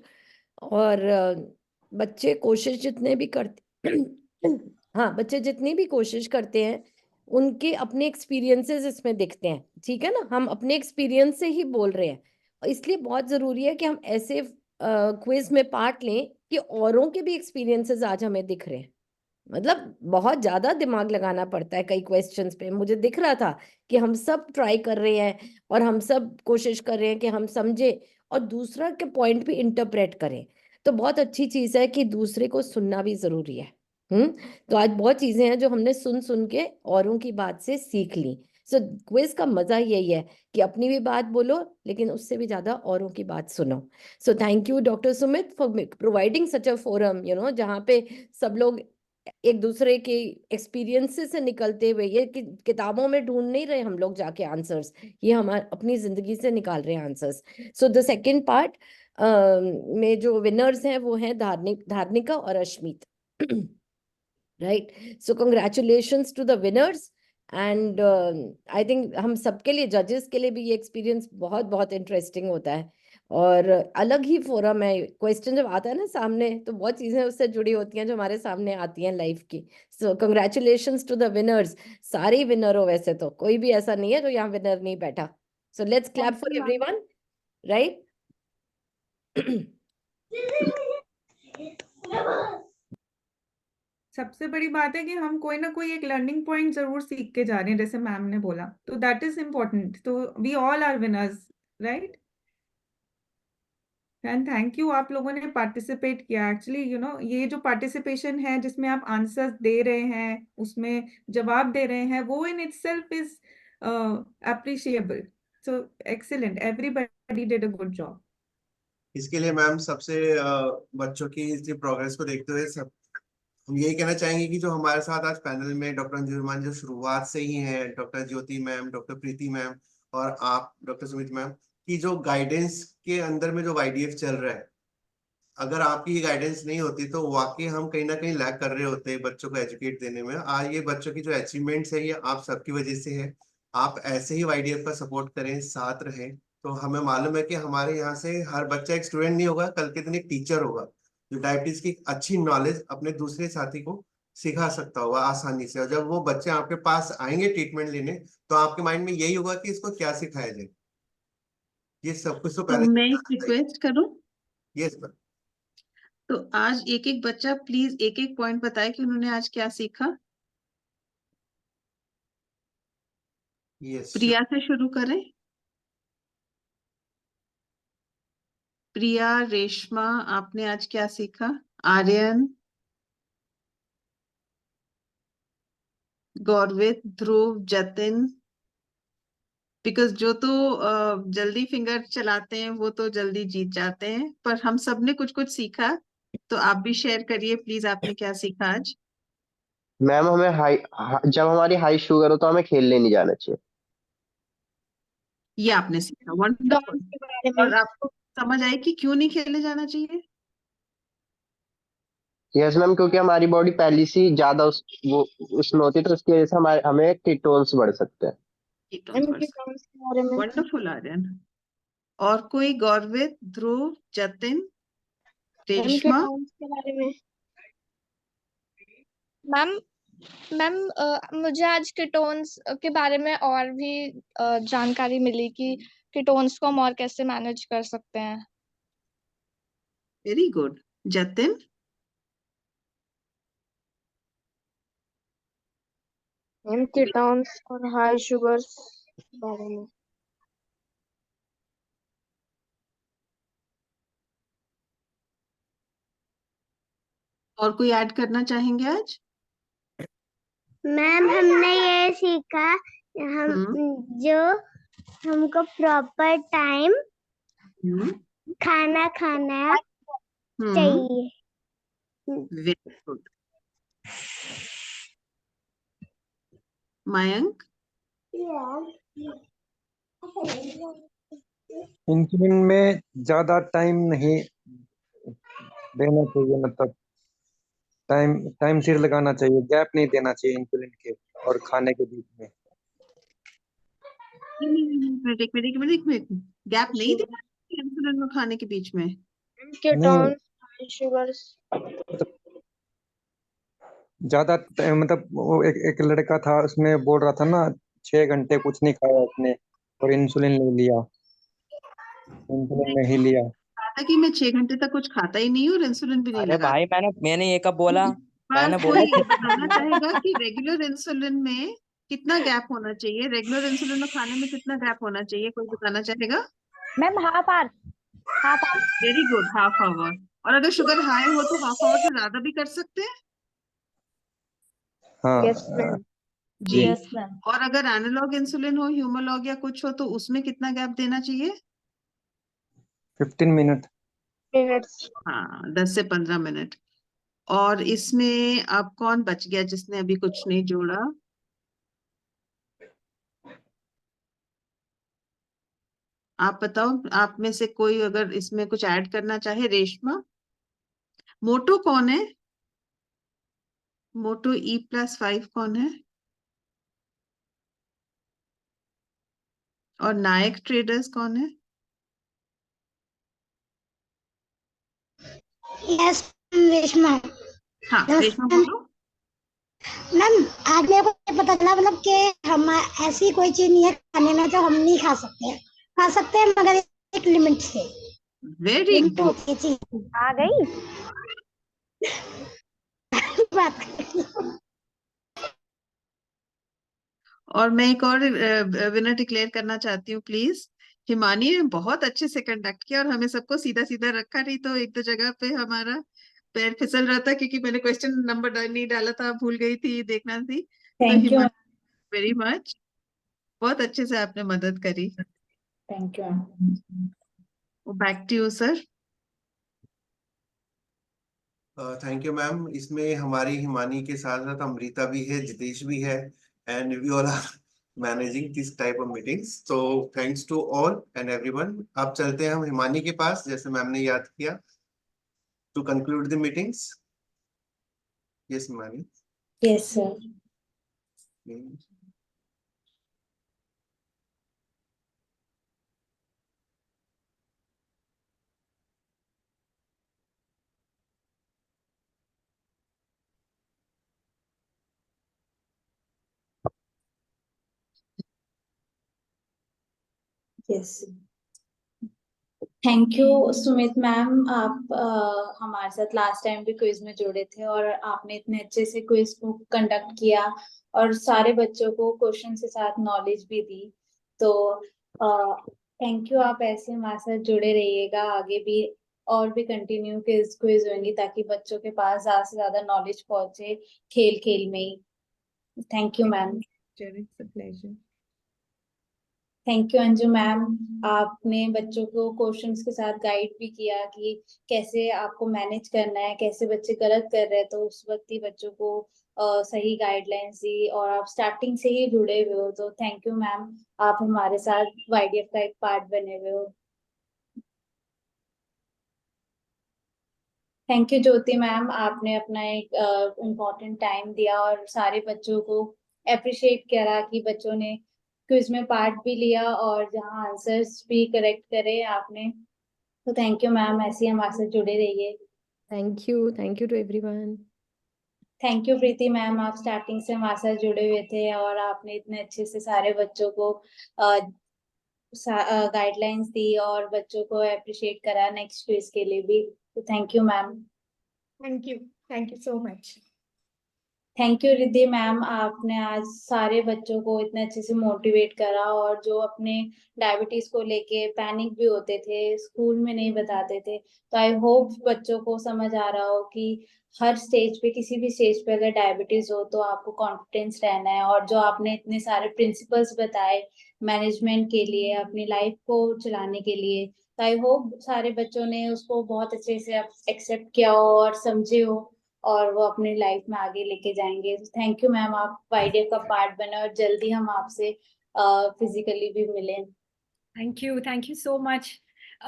Speaker 18: और बच्चे कोशिश जितने भी करते हाँ, बच्चे जितनी भी कोशिश करते हैं उनके अपने एक्सपीरियंसेस इसमें दिखते हैं, ठीक है ना? हम अपने एक्सपीरियंस से ही बोल रहे हैं, इसलिए बहुत ज़रूरी है कि हम ऐसे क्विज में पार्ट लें कि औरों के भी एक्सपीरियंसेस आज हमें दिख रहे हैं। मतलब बहुत ज्यादा दिमाग लगाना पड़ता है कई क्वेश्चंस पे। मुझे दिख रहा था कि हम सब ट्राई कर रहे हैं और हम सब कोशिश कर रहे हैं कि हम समझे और दूसरा के पॉइंट भी इंटरप्रेट करें। तो बहुत अच्छी चीज है कि दूसरे को सुनना भी जरूरी है। तो आज बहुत चीजें हैं जो हमने सुन सुन के औरों की बात से सीख ली। सो क्विज का मजा यही है कि अपनी भी बात बोलो लेकिन उससे भी ज्यादा औरों की बात सुनो। सो thank you doctor Sumit for providing such a forum, जहाँ पे सब लोग एक दूसरे के एक्सपीरियंसेस से निकलते हुए, ये किताबों में ढूंढ नहीं रहे हम लोग जाके आंसर्स, ये हम अपनी जिंदगी से निकाल रहे हैं answers. So the second part में जो विनर्स हैं वो हैं धार्मिका और Ashmit. Right, so congratulations to the winners. And I think हम सबके लिए, जजेस के लिए भी ये एक्सपीरियंस बहुत बहुत इंटरेस्टिंग होता है और अलग ही फोरम है। क्वेश्चन जब आता है ना सामने तो बहुत चीजें उससे जुड़ी होती हैं जो हमारे सामने आती हैं लाइफ की। So congratulations to the winners. सारे विनर हो वैसे तो, कोई भी ऐसा नहीं है जो यहाँ विनर नहीं बैठा। So let's clap for everyone, right?
Speaker 7: सबसे बड़ी बात है कि हम कोई ना कोई एक लर्निंग पॉइंट जरूर सीख के जा रहे हैं, जैसे मैम ने बोला, तो दैट इज इम्पोर्टेंट। तो we all are winners, right? And thank you, आप लोगों ने पार्टिसिपेट किया। एक्चुअली ये जो पार्टिसिपेशन है जिसमें आप आंसर्स दे रहे हैं, उसमें जवाब दे रहे हैं, वो in itself is appreciable. So excellent, everybody did a good job.
Speaker 1: इसके लिए मैम सबसे बच्चों की इस प्रोग्रेस को देखते हुए सब हम यही कहना चाहेंगे कि जो हमारे साथ आज पैनल में डॉक्टर अंजू मैम जो शुरुआत से ही हैं, डॉक्टर ज्योति मैम, डॉक्टर प्रीति मैम और आप डॉक्टर सुमित मैम की जो गाइडेंस के अंदर में जो वाईडीएफ चल रहा है, अगर आपकी ये गाइडेंस नहीं होती तो वाकई हम कहीं ना कहीं लैग कर रहे होते हैं बच्चों को एजुकेट देने में। आज ये बच्चों की जो अचीवमेंट्स है ये आप सबकी वजह से है। आप ऐसे ही वाईडीएफ का सपोर्ट करें, साथ रहें, तो हमें मालूम है कि हमारे यहाँ से हर बच्चा एक स्टूडेंट नहीं होगा, कल के दिन एक टीचर होगा जो डायबिटीज की अच्छी नॉलेज अपने दूसरे साथी को सिखा सकता होगा आसानी से। और जब वो बच्चे आपके पास आएंगे ट्रीटमेंट लेने, तो आपके माइंड में यही होगा कि इसको क्या सिखाया जाए। ये सब कुछ तो
Speaker 3: तो
Speaker 1: पहले
Speaker 3: मैं एक रिक्वेस्ट करूं,
Speaker 1: यस मैम।
Speaker 3: तो आज एक एक बच्चा प्लीज एक एक पॉइंट बताए कि उन्होंने आज क्या सीखा।
Speaker 1: यस
Speaker 3: प्रिया से शुरू करें। प्रिया, रेशमा, आपने आज क्या सीखा? आर्यन, गौरवित, ध्रुव, जतिन, बिकॉज जो तो जल्दी फिंगर चलाते हैं वो तो जल्दी जीत जाते हैं, पर हम सब ने कुछ कुछ सीखा। तो आप भी शेयर करिए प्लीज, आपने क्या सीखा आज?
Speaker 19: मैम हमें जब हमारी हाई शुगर हो तो हमें खेलने नहीं जाना चाहिए।
Speaker 3: ये आपने सीखा, वंडरफुल।
Speaker 9: के बारे
Speaker 3: और
Speaker 9: में।
Speaker 3: आपको समझ आई कि क्यों नहीं खेलने जाना चाहिए?
Speaker 19: यस मैम, क्योंकि हमारी बॉडी पहले से ही ज्यादा उसमें होती है, तो उसकी वजह से हमारे हमें कीटोन्स बढ़ सकते हैं।
Speaker 9: के बारे में।
Speaker 3: वंडरफुल आर्यन। और कोई? गौरवित, ध्रुव, जतिन, रेशमा?
Speaker 9: के बारे में।
Speaker 11: मैम मैम मुझे आज कीटोन्स के बारे में और भी जानकारी मिली कि कीटोन्स को हम और कैसे मैनेज कर सकते हैं।
Speaker 3: Very good. Jatin?
Speaker 9: Ma'am ketones और हाई शुगर्स के बारे में।
Speaker 3: और कोई ऐड करना चाहेंगे आज?
Speaker 9: मैम हमने ये सीखा, हम जो हमको प्रॉपर टाइम खाना खाना चाहिए।
Speaker 3: Very good. मयंक?
Speaker 20: इंसुलिन में ज्यादा टाइम नहीं देना चाहिए, मतलब टाइम सिर लगाना चाहिए, गैप नहीं देना चाहिए इंसुलिन के और खाने के बीच में।
Speaker 3: एक मिनट, गैप नहीं देना इंसुलिन और खाने के बीच में?
Speaker 9: Ketones, high sugars.
Speaker 20: ज्यादा मतलब वो एक लड़का था, उसमें बोल रहा था ना 6 घंटे कुछ नहीं खाया उसने और इंसुलिन ले लिया, इंसुलिन नहीं लिया।
Speaker 3: था कि मैं 6 घंटे तक कुछ खाता ही नहीं हूँ और इंसुलिन भी नहीं
Speaker 13: अरे
Speaker 3: लगा।
Speaker 13: भाई मैंने ये कब बोला?
Speaker 3: पर
Speaker 13: मैंने बोला
Speaker 3: कोई बताना चाहेगा कि रेगुलर इंसुलिन में कितना गैप होना चाहिए? रेगुलर इंसुलिन और खाने में कितना गैप होना चाहिए? कोई बताना चाहेगा?
Speaker 5: Ma'am half hour.
Speaker 3: Very good, half hour. और अगर शुगर हाई हो तो हाफ आवर से ज्यादा भी कर सकते हैं?
Speaker 20: हाँ
Speaker 9: यस मैम।
Speaker 3: जी।
Speaker 17: Yes ma'am.
Speaker 3: और अगर एनालॉग इंसुलिन हो, ह्यूमोलॉग या कुछ हो, तो उसमें कितना गैप देना चाहिए?
Speaker 20: 15 मिनट।
Speaker 3: हाँ, 10 से 15 मिनट। और इसमें अब कौन बच गया जिसने अभी कुछ नहीं जोड़ा? आप बताओ, आप में से कोई अगर इसमें कुछ ऐड करना चाहे। रेशमा? मोटो कौन है? मोटो E+5 कौन है? और नायक ट्रेडर्स कौन है?
Speaker 9: यस रेशमा।
Speaker 3: हाँ, रेशमा बोलो।
Speaker 9: मैम आज मेरे को ये पता चला, मतलब कि हम ऐसी कोई चीज नहीं है खाने में जो हम नहीं खा सकते हैं मगर एक लिमिट से।
Speaker 3: Very good.
Speaker 5: आ गई।
Speaker 9: बात कर।
Speaker 3: और मैं एक और विनर डिक्लेयर करना चाहती हूँ प्लीज। हिमानी ने बहुत अच्छे से कंडक्ट किया और हमें सबको सीधा सीधा रखा, नहीं तो एक दो जगह पे हमारा पैर फिसल रहा था क्योंकि मैंने क्वेश्चन नंबर नहीं डाला था, भूल गई थी, देखना थी। तो
Speaker 11: thank you
Speaker 3: Himani very much, बहुत अच्छे से आपने मदद करी।
Speaker 11: Thank you
Speaker 3: back to you sir.
Speaker 1: Thank you ma'am. इसमें हमारी हिमानी के साथ साथ अमृता भी है, जितेश भी है, and we all are managing this type of meetings. So thanks to all and everyone. अब चलते हैं हम हिमानी के पास, जैसे मैम ने याद किया, to conclude the meetings. Yes Himani.
Speaker 11: Yes sir. Yes thank you Sumit ma'am, आप हमारे साथ लास्ट टाइम भी क्विज में जुड़े थे और आपने इतने अच्छे से क्विज को कंडक्ट किया और सारे बच्चों को क्वेश्चन के साथ नॉलेज भी दी। तो थैंक यू, आप ऐसे हमारे साथ जुड़े रहिएगा आगे भी, और भी कंटिन्यू क्विज होंगी ताकि बच्चों के पास ज्यादा से ज्यादा नॉलेज पहुंचे खेल खेल में ही। Thank you ma'am. Thank you Anju ma'am, आपने बच्चों को क्वेश्चंस के साथ गाइड भी किया कि कैसे आपको मैनेज करना है, कैसे बच्चे गलत कर रहे हैं, तो उस वक्त ही बच्चों को सही गाइडलाइंस दी और आप स्टार्टिंग से ही जुड़े हुए हो। तो थैंक यू मैम, आप हमारे साथ YDF का एक पार्ट बने हुए हो। थैंक यू ज्योति मैम, आपने अपना एक इम्पोर्टेंट टाइम दिया और सारे बच्चों को अप्रिशिएट करा कि बच्चों ने क्विज में पार्ट भी लिया और जहाँ आंसर्स भी करेक्ट करे आपने। तो थैंक यू मैम, ऐसे ही हमारे साथ जुड़े रहिए।
Speaker 18: Thank you to everyone.
Speaker 11: Thank you Preeti ma'am, आप स्टार्टिंग से हमारे साथ जुड़े हुए थे और आपने इतने अच्छे से सारे बच्चों को गाइडलाइंस दी और बच्चों को अप्रिशिएट करा नेक्स्ट क्विज के लिए भी। तो thank you ma'am.
Speaker 12: Thank you so much.
Speaker 11: Thank you Riddhi ma'am, आपने आज सारे बच्चों को इतने अच्छे से मोटिवेट करा और जो अपने डायबिटीज को लेके पैनिक भी होते थे, स्कूल में नहीं बताते थे, तो आई होप बच्चों को समझ आ रहा हो कि हर स्टेज पे, किसी भी स्टेज पे अगर डायबिटीज हो तो आपको कॉन्फिडेंस रहना है। और जो आपने इतने सारे प्रिंसिपल्स बताए मैनेजमेंट के लिए, अपनी लाइफ को चलाने के लिए, तो आई होप सारे बच्चों ने उसको बहुत अच्छे से एक्सेप्ट किया हो और समझे हो और वो अपनी लाइफ में आगे लेके जाएंगे। थैंक यू मैम, आप YDF का पार्ट बने और जल्दी हम आपसे फिजिकली भी मिलें।
Speaker 6: Thank you so much.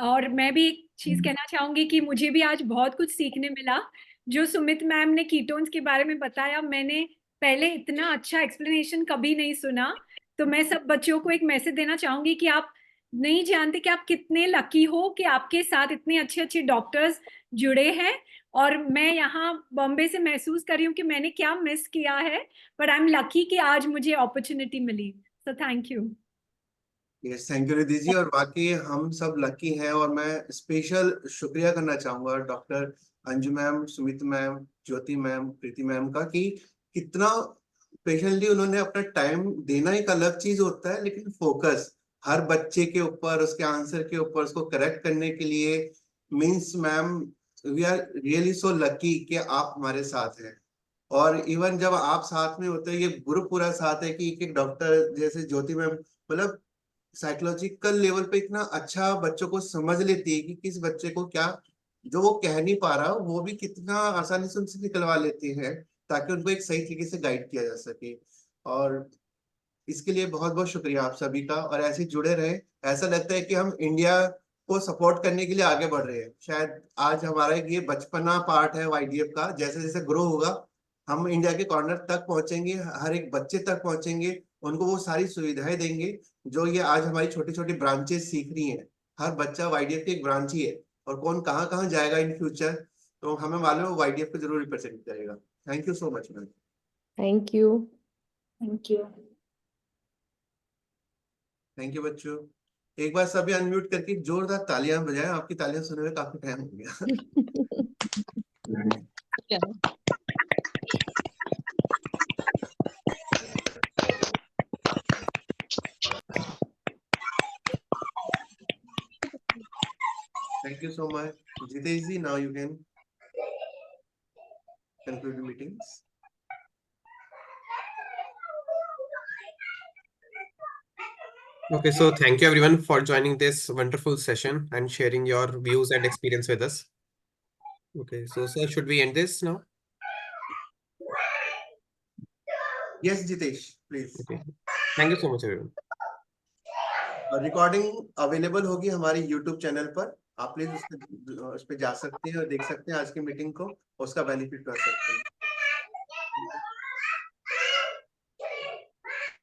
Speaker 6: और मैं भी एक चीज कहना चाहूंगी कि मुझे भी आज बहुत कुछ सीखने मिला। जो सुमित मैम ने कीटोन्स के बारे में बताया, मैंने पहले इतना अच्छा एक्सप्लेनेशन कभी नहीं सुना। तो मैं सब बच्चों को एक मैसेज देना चाहूंगी कि आप नहीं जानते कि आप कितने लकी हो कि आपके साथ इतने अच्छे अच्छे डॉक्टर्स जुड़े हैं। और मैं यहाँ बॉम्बे से महसूस कर रही हूँ कि मैंने क्या मिस किया है, बट आई एम लकी कि आज मुझे अपॉर्चुनिटी मिली। So thank you.
Speaker 1: Yes thank you Riddhi ji. और बाकी हम सब लकी हैं, और मैं स्पेशल शुक्रिया करना चाहूंगा doctor Anju ma'am, Sumit ma'am, Jyoti ma'am, Preeti ma'am का, कि कितना पेशेंटली उन्होंने अपना टाइम देना। एक अलग चीज होता है, लेकिन फोकस हर बच्चे के ऊपर, उसके आंसर के ऊपर, उसको करेक्ट करने के लिए। Means ma'am, we are really so lucky कि आप हमारे साथ हैं। और इवन जब आप साथ में होते हैं, ये ग्रुप पूरा साथ है, कि एक एक डॉक्टर जैसे ज्योति मैम, मतलब साइकोलॉजिकल लेवल पे इतना अच्छा बच्चों को समझ लेती है कि किस बच्चे को क्या, जो वो कह नहीं पा रहा वो भी कितना आसानी से उनसे निकलवा लेती है, ताकि उनको एक सही तरीके से गाइड किया जा सके। और इसके लिए बहुत बहुत शुक्रिया आप सभी का, और ऐसे ही जुड़े रहे। ऐसा लगता है कि हम इंडिया को सपोर्ट करने के लिए आगे बढ़ रहे हैं। शायद आज हमारा ये बचपना पार्ट है YDF का, जैसे जैसे ग्रो होगा हम इंडिया के कॉर्नर तक पहुंचेंगे, हर एक बच्चे तक पहुंचेंगे, उनको वो सारी सुविधाएं देंगे जो ये आज हमारी छोटी छोटी ब्रांचेस सीख रही हैं। हर बच्चा YDF की एक ब्रांच ही है, और कौन कहाँ कहाँ जाएगा इन फ्यूचर, तो हमें मालूम है YDF को जरूर रिप्रेजेंट करेगा। Thank you so much ma'am.
Speaker 18: Thank you.
Speaker 11: Thank you.
Speaker 1: Thank you बच्चों। एक बार सभी अनम्यूट करके जोरदार तालियां बजाएं। आपकी तालियां सुने हुए काफी टाइम हो गया। Thank you so much. Jitesh ji, now you can conclude the meetings.
Speaker 2: Okay, so thank you everyone for joining this wonderful session and sharing your views and experience with us. Okay, so sir, should we end this now?
Speaker 1: Yes, Jitesh, please.
Speaker 2: Okay, thank you so much everyone.
Speaker 1: Recording available होगी हमारे YouTube channel पर, आप please उस पे जा सकते हैं और देख सकते हैं आज की मीटिंग को, उसका बेनिफिट कर सकते हैं।